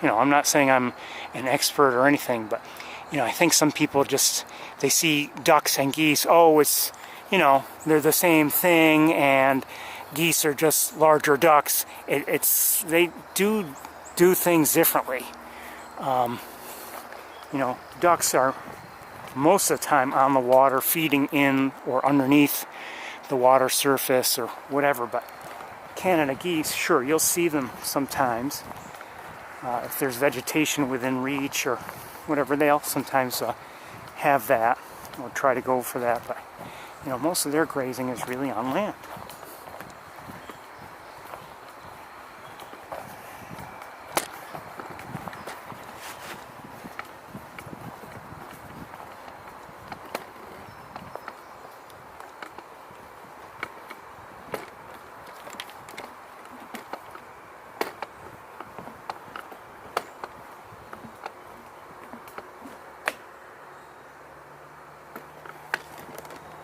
you know, I'm not saying I'm an expert or anything, but, you know, I think some people just, they see ducks and geese, oh, it's, you know, they're the same thing, and geese are just larger ducks. They do things differently. You know, ducks are most of the time on the water, feeding in or underneath the water surface or whatever, but Canada geese, sure, you'll see them sometimes. If there's vegetation within reach or whatever, they'll sometimes have that or try to go for that. But, you know, most of their grazing is really on land.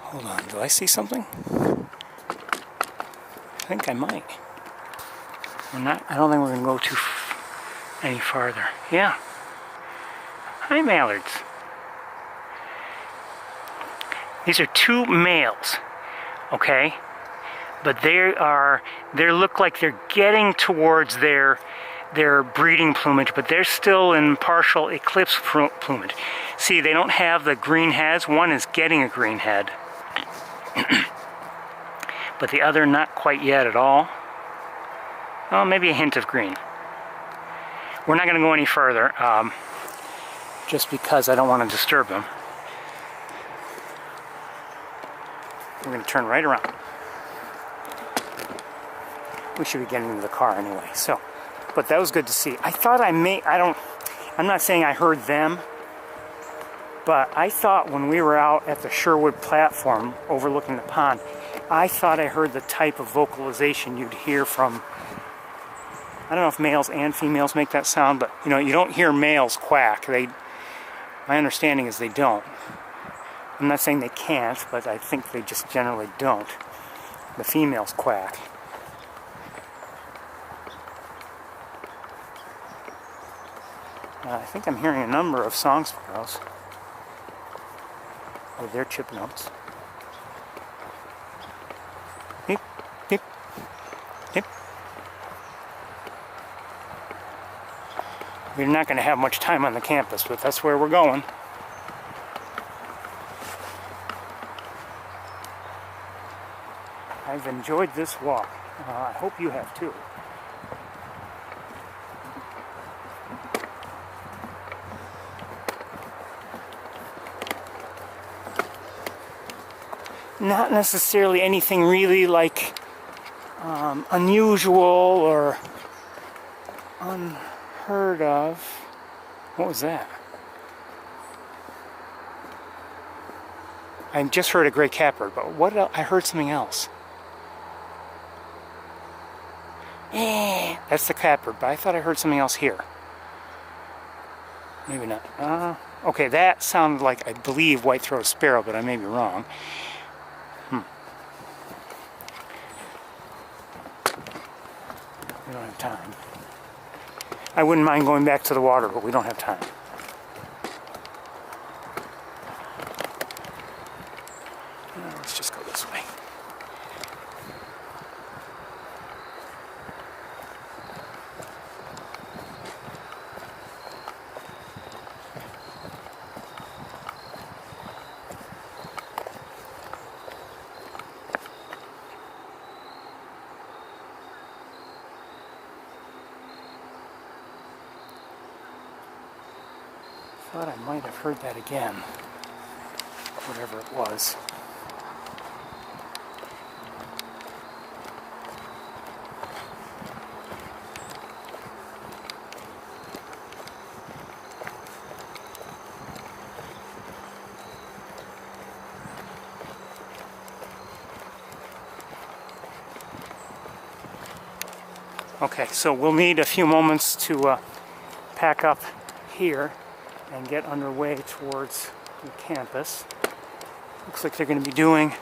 Hold on, do I see something? I think I might. We're not, I don't think we're going to go any farther. Yeah. Hi, mallards. These are two males, okay? But they look like they're getting towards their breeding plumage, but they're still in partial eclipse plumage. See, they don't have the green heads. One is getting a green head. But the other not quite yet at all. Oh, maybe a hint of green. We're not going to go any further, just because I don't want to disturb them. We're going to turn right around. We should be getting into the car anyway, so. But that was good to see. I thought I'm not saying I heard them, but I thought when we were out at the Sherwood platform overlooking the pond, I thought I heard the type of vocalization you'd hear from, I don't know if males and females make that sound, but you know, you don't hear males quack. My understanding is they don't. I'm not saying they can't, but I think they just generally don't. The females quack. I think I'm hearing a number of song sparrows with their chip notes. Hip, hip, hip. We're not going to have much time on the campus, but that's where we're going. I've enjoyed this walk. I hope you have too. Not necessarily anything really like unusual or unheard of. What was that? I just heard a gray catbird, but what else? I heard something else. That's the catbird, but I thought I heard something else here. Maybe not. Okay, that sounded like, I believe, white-throated sparrow, but I may be wrong. We don't have time. I wouldn't mind going back to the water, but we don't have time. Let's just go this way. Thought I might have heard that again, whatever it was. Okay, so we'll need a few moments to pack up here and get underway towards the campus. Looks like they're going to be doing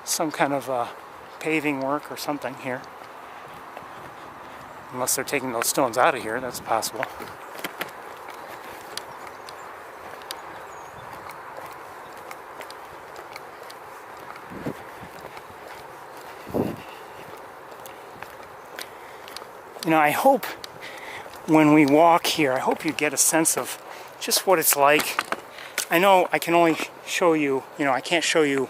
some kind of paving work or something here. Unless they're taking those stones out of here, that's possible. You know, I hope when we walk here, I hope you get a sense of just what it's like. I know I can only show you, I can't show you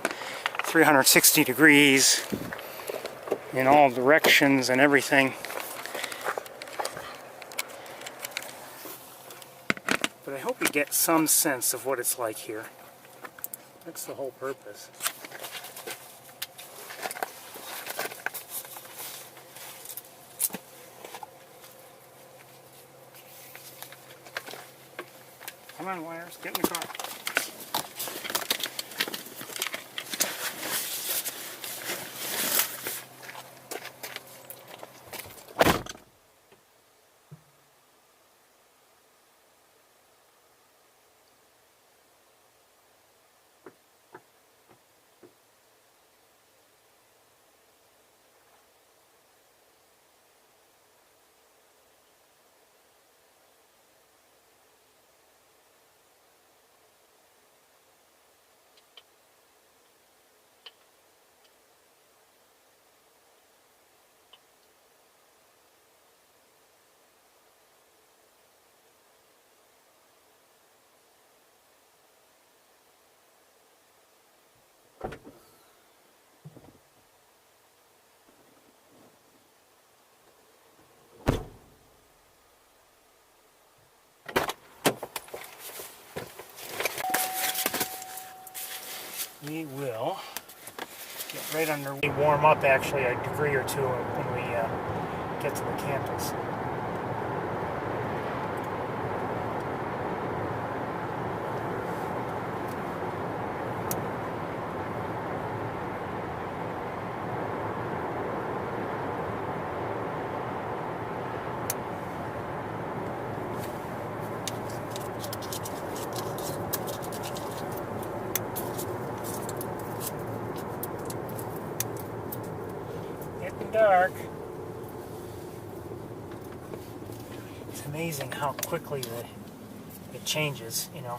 360 degrees in all directions and everything. But I hope you get some sense of what it's like here. That's the whole purpose. Come on, wires, get in the car. We will get right under. We warm up actually a degree or two when we get to the campus. Dark. It's amazing how quickly it changes, I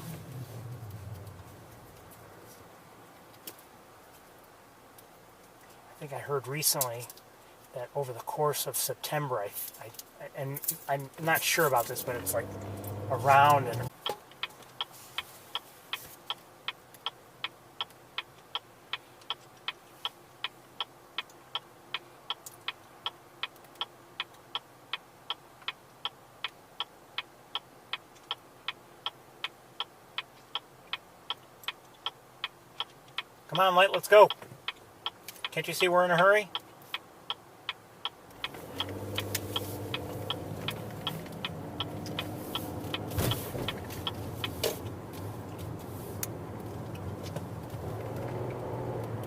think I heard recently that over the course of September, and I'm not sure about this, but it's like around and come on, Light, let's go. Can't you see we're in a hurry?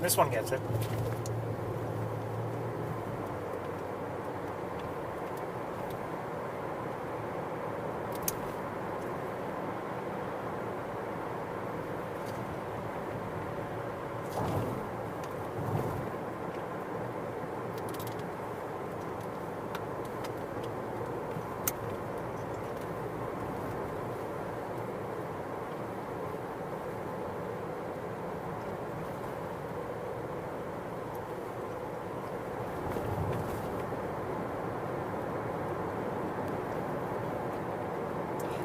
This one gets it.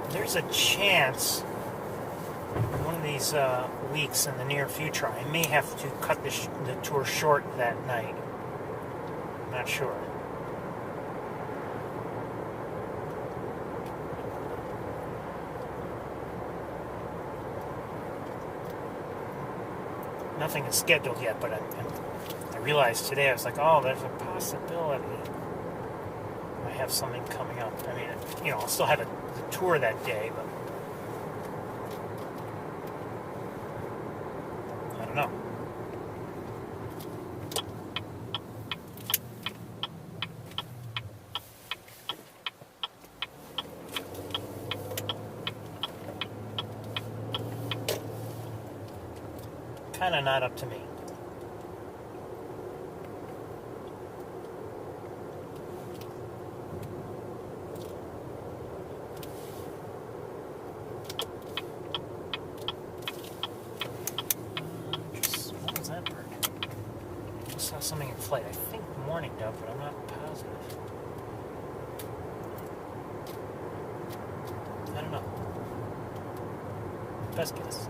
There's a chance one of these weeks in the near future I may have to cut the tour short that night. I'm not sure. Nothing is scheduled yet, but I realized today, I was like, oh, there's a possibility I have something coming up. I mean, you know, I'll still have the tour that day, but I don't know. Kind of not up to me. What was that bird? I saw something in flight. I think mourning dove, but I'm not positive. I don't know. Best guess.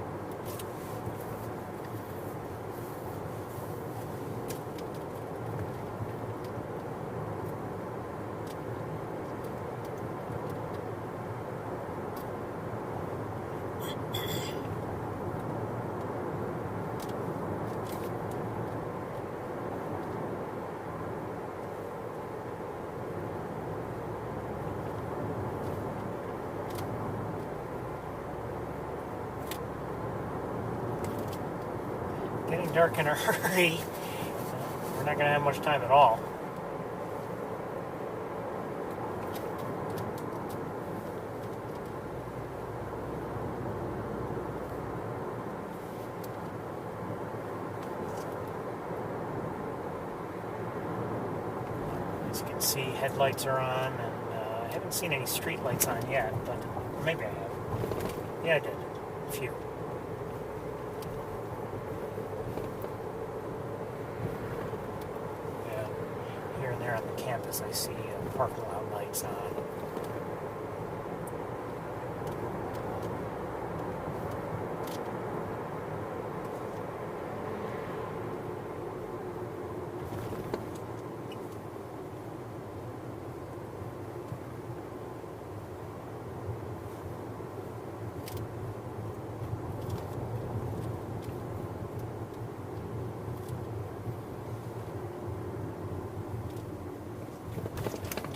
Getting dark in a hurry. We're not going to have much time at all. As you can see, headlights are on, and I haven't seen any street lights on yet, but maybe I have. Yeah, I did. A few. On the campus, I see parking lot lights on.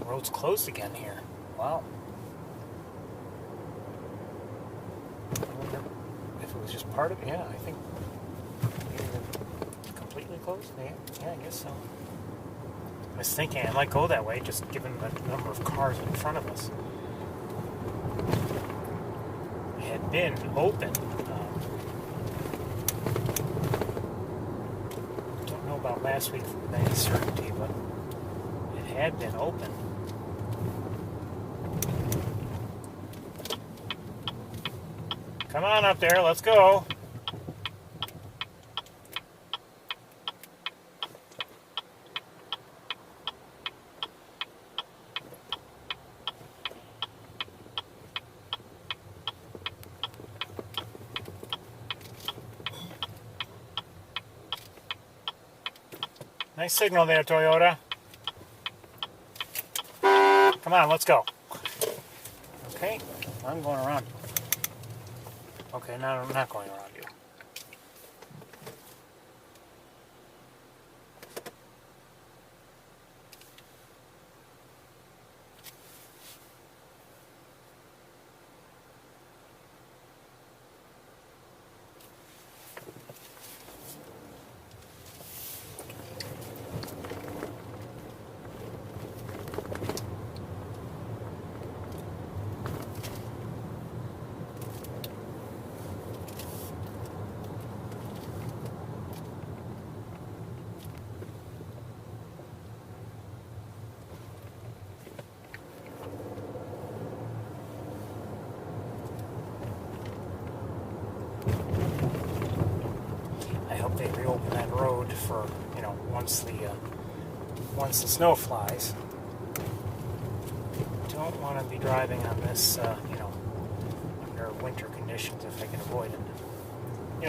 Road's closed again here. Wow. I wonder if it was just part of it. Yeah, I think completely closed. Yeah, I guess so. I was thinking I might go that way, just given the number of cars in front of us. It had been open. Don't know about last week with any certainty, but it had been open. Come on up there, let's go. Nice signal there, Toyota. Come on, let's go. Okay, I'm going around you. Okay, no, I'm not going around you. I hope they reopen that road for, once the snow flies. Don't want to be driving on this, under winter conditions if I can avoid it.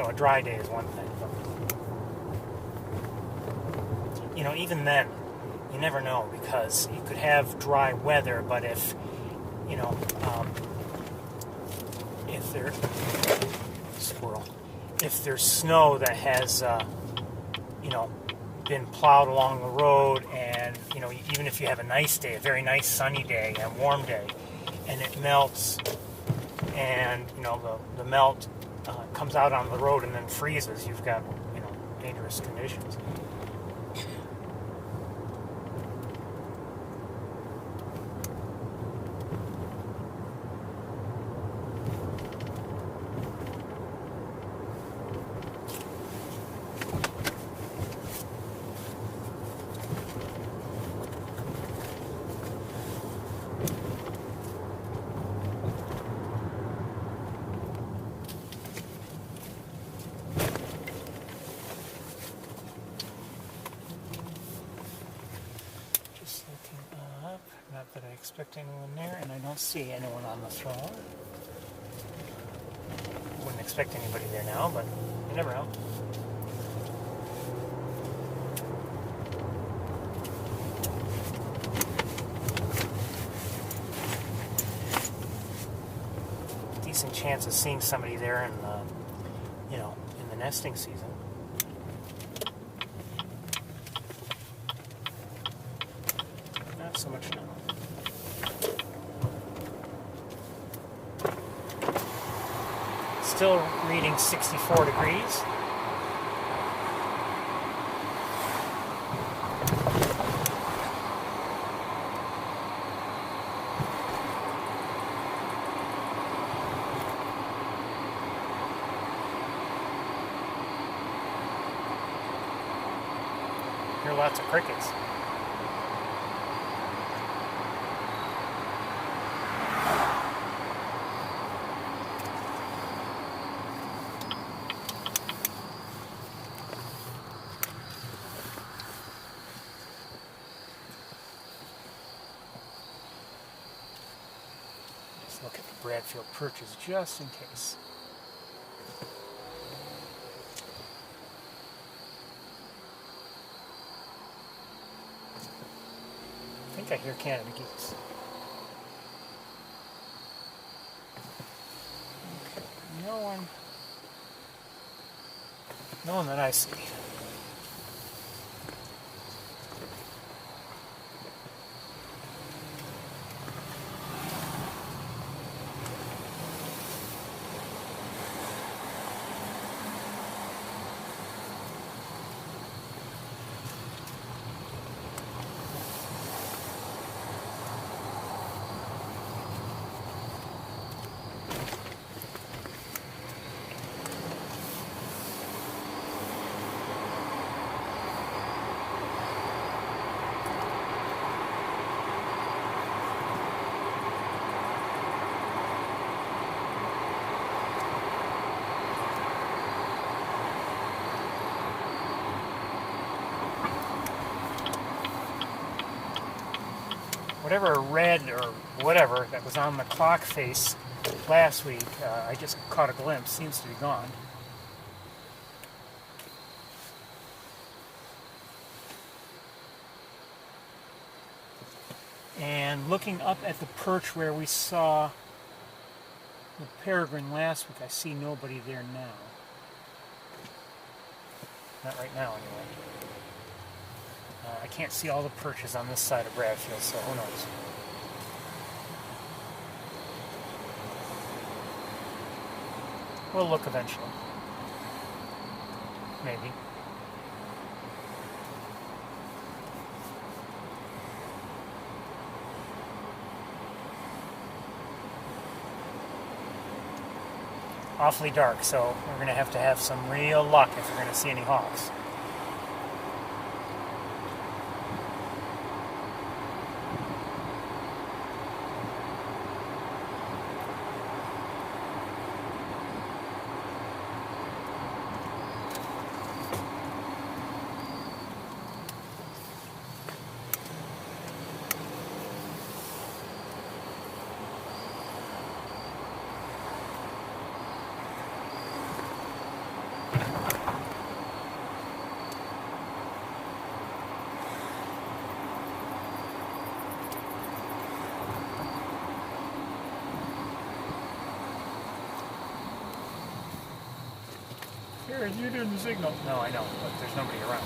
A dry day is one thing, but, even then, you never know, because you could have dry weather, but if there, squirrel, if there's snow that has, been plowed along the road, and, even if you have a nice day, a very nice sunny day, a warm day, and it melts, and, the melt comes out on the road and then freezes, you've got, dangerous conditions. Not that I expect anyone there, and I don't see anyone on the throne. Wouldn't expect anybody there now, but you never know. Decent chance of seeing somebody there in the nesting season. Not so much now. Still reading 64 degrees. Hear lots of crickets. Look at the Bradfield perches just in case. I think I hear Canada geese. Okay, no one that I see. Whatever red or whatever that was on the clock face last week, I just caught a glimpse, seems to be gone. And looking up at the perch where we saw the peregrine last week, I see nobody there now. Not right now, anyway. I can't see all the perches on this side of Bradfield, so who knows. We'll look eventually. Maybe. Awfully dark, so we're going to have some real luck if we're going to see any hawks. Here, you doing the signal? No, I know, but there's nobody around.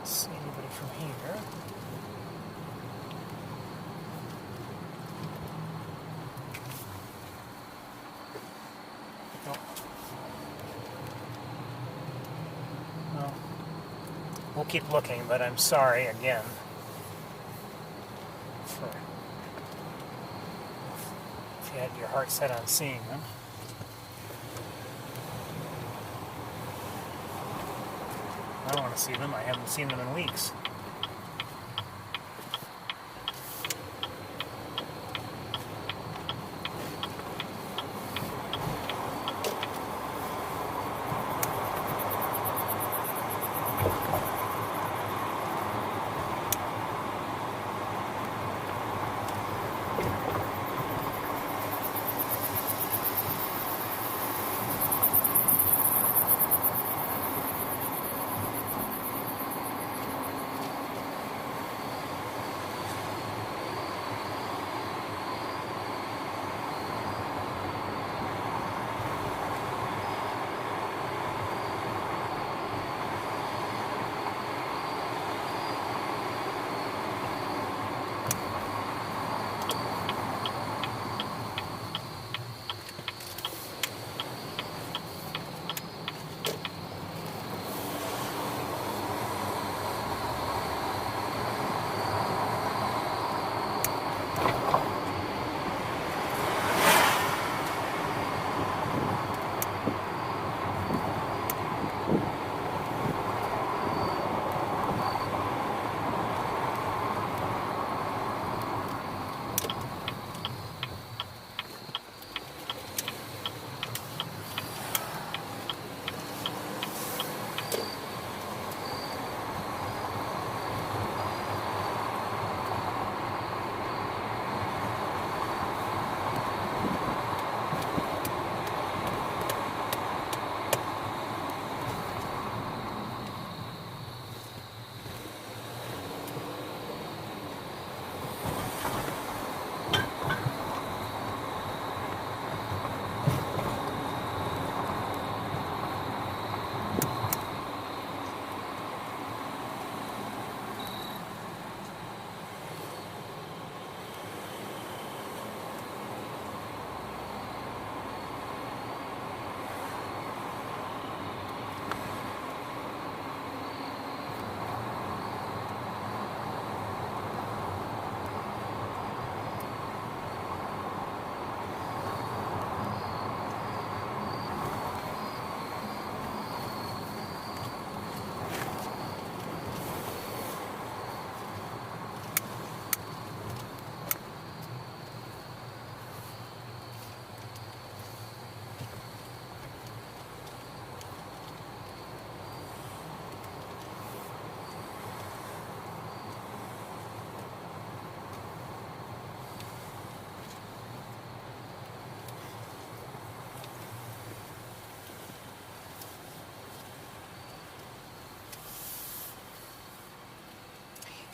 See anybody from here? Nope. No. We'll keep looking, but I'm sorry again for if you had your heart set on seeing them. I don't want to see them. I haven't seen them in weeks.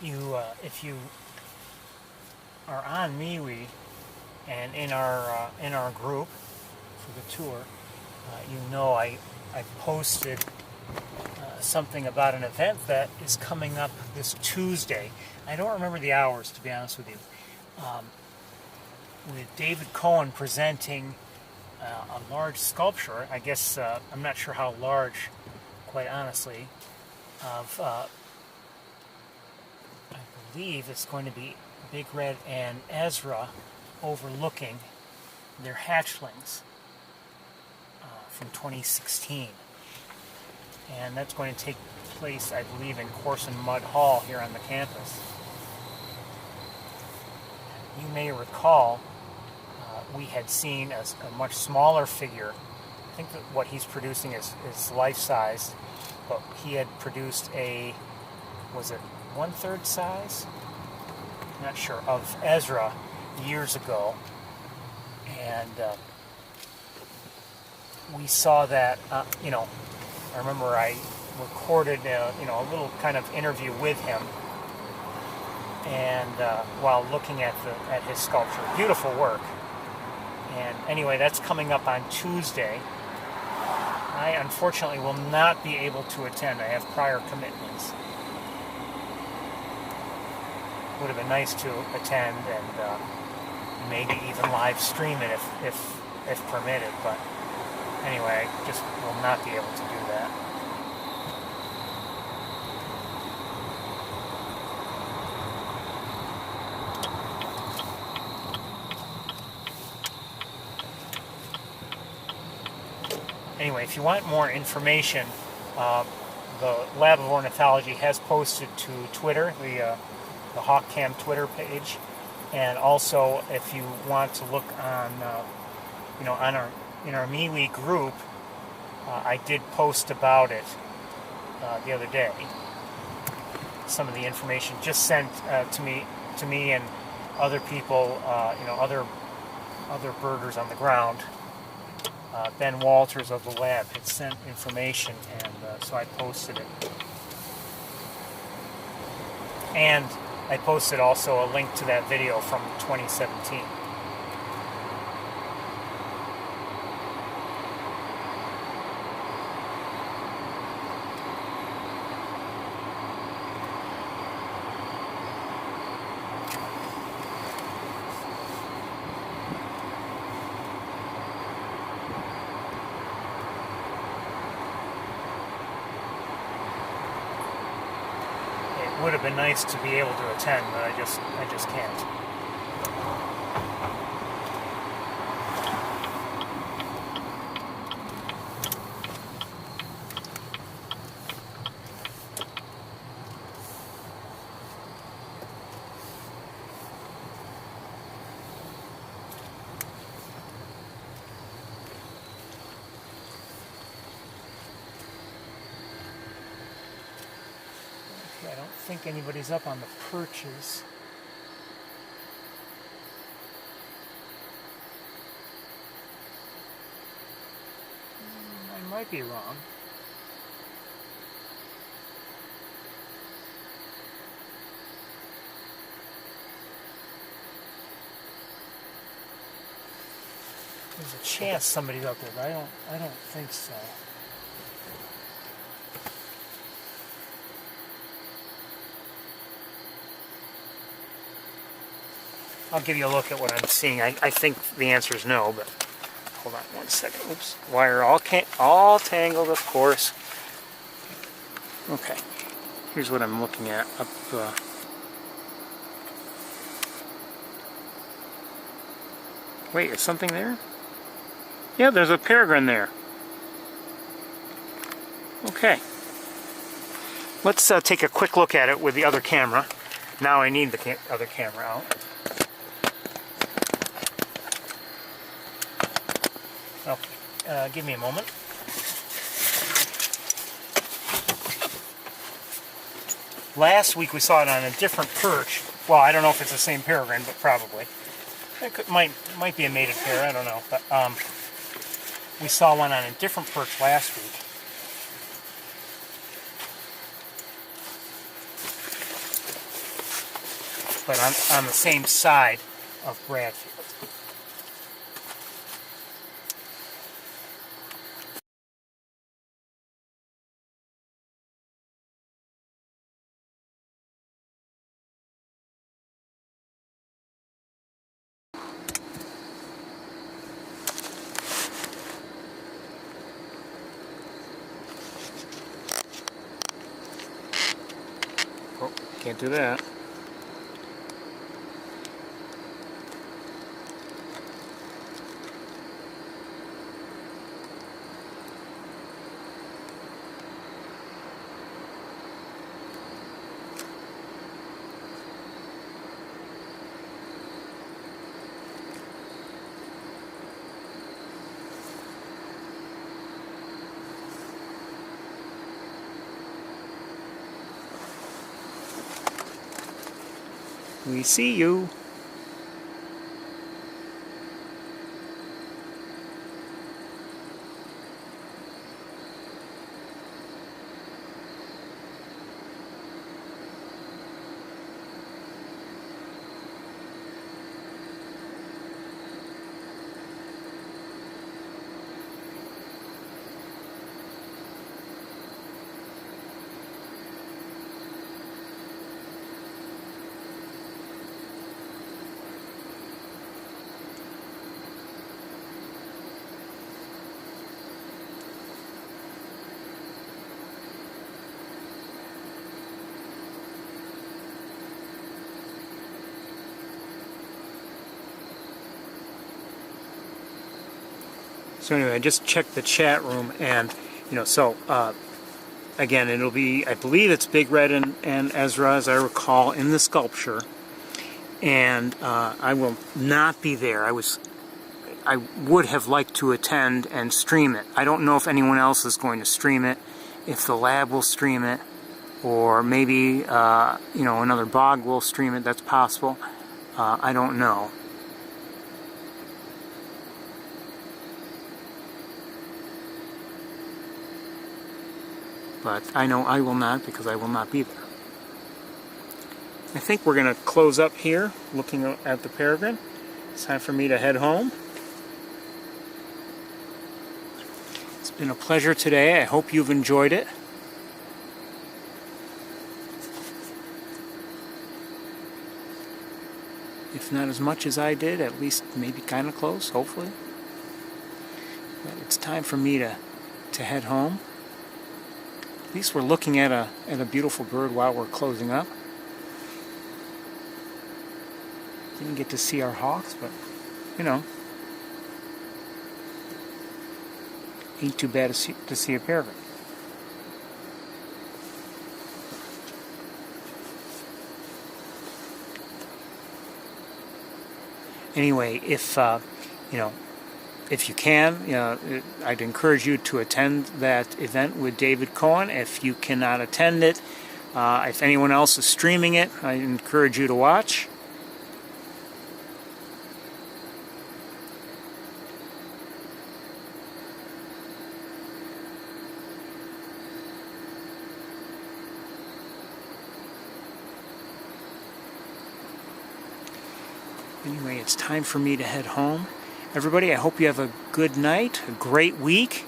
if you are on MeWe and in our group for the tour, I posted something about an event that is coming up this Tuesday. I don't remember the hours, to be honest with you. With David Cohen presenting a large sculpture. I guess I'm not sure how large, quite honestly. I believe it's going to be Big Red and Ezra overlooking their hatchlings from 2016. And that's going to take place, I believe, in Corson Mud Hall here on the campus. You may recall we had seen a much smaller figure. I think that what he's producing is life-size, but he had produced was it 1/3 size? I'm not sure, of Ezra years ago. And we saw that, I remember I recorded, a little kind of interview with him, and while looking at his sculpture, beautiful work. And anyway, that's coming up on Tuesday. I unfortunately will not be able to attend. I have prior commitments. Would have been nice to attend and maybe even live stream it if permitted, but anyway, I just will not be able to do that. Anyway, if you want more information, the Lab of Ornithology has posted to Twitter, the HawkCam Twitter page, and also if you want to look on, in our MeWe group, I did post about it the other day. Some of the information just sent to me and other people, other birders on the ground. Ben Walters of the lab had sent information, and so I posted it. And I posted also a link to that video from 2017. Would have been nice to be able to attend, but I just can't. I don't think anybody's up on the perches. I might be wrong. There's a chance somebody's up there, but I don't think so. I'll give you a look at what I'm seeing. I think the answer is no, but hold on one second. Oops, wire all tangled, of course. Okay, here's what I'm looking at up. Wait, is something there? Yeah, there's a peregrine there. Okay, let's take a quick look at it with the other camera. Now I need the other camera out. Okay, give me a moment. Last week we saw it on a different perch. Well, I don't know if it's the same peregrine, but probably. It might be a mated pair, I don't know. But we saw one on a different perch last week. but on the same side of Bradfield. Oh, can't do that. We see you. So anyway, I just checked the chat room, and again, it'll be, I believe it's Big Red and Ezra, as I recall, in the sculpture, and I will not be there. I would have liked to attend and stream it. I don't know if anyone else is going to stream it, if the lab will stream it, or maybe another bog will stream it. That's possible. I don't know. But I know I will not, because I will not be there. I think we're going to close up here, looking at the peregrine. It's time for me to head home. It's been a pleasure today. I hope you've enjoyed it. If not as much as I did, at least maybe kind of close, hopefully. But it's time for me to head home. At least we're looking at a beautiful bird while we're closing up. Didn't get to see our hawks, but ain't too bad to see a peregrine. Anyway, if you can, I'd encourage you to attend that event with David Cohen. If you cannot attend it, if anyone else is streaming it, I encourage you to watch. Anyway, it's time for me to head home. Everybody, I hope you have a good night, a great week,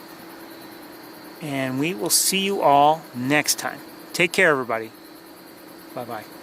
and we will see you all next time. Take care, everybody. Bye-bye.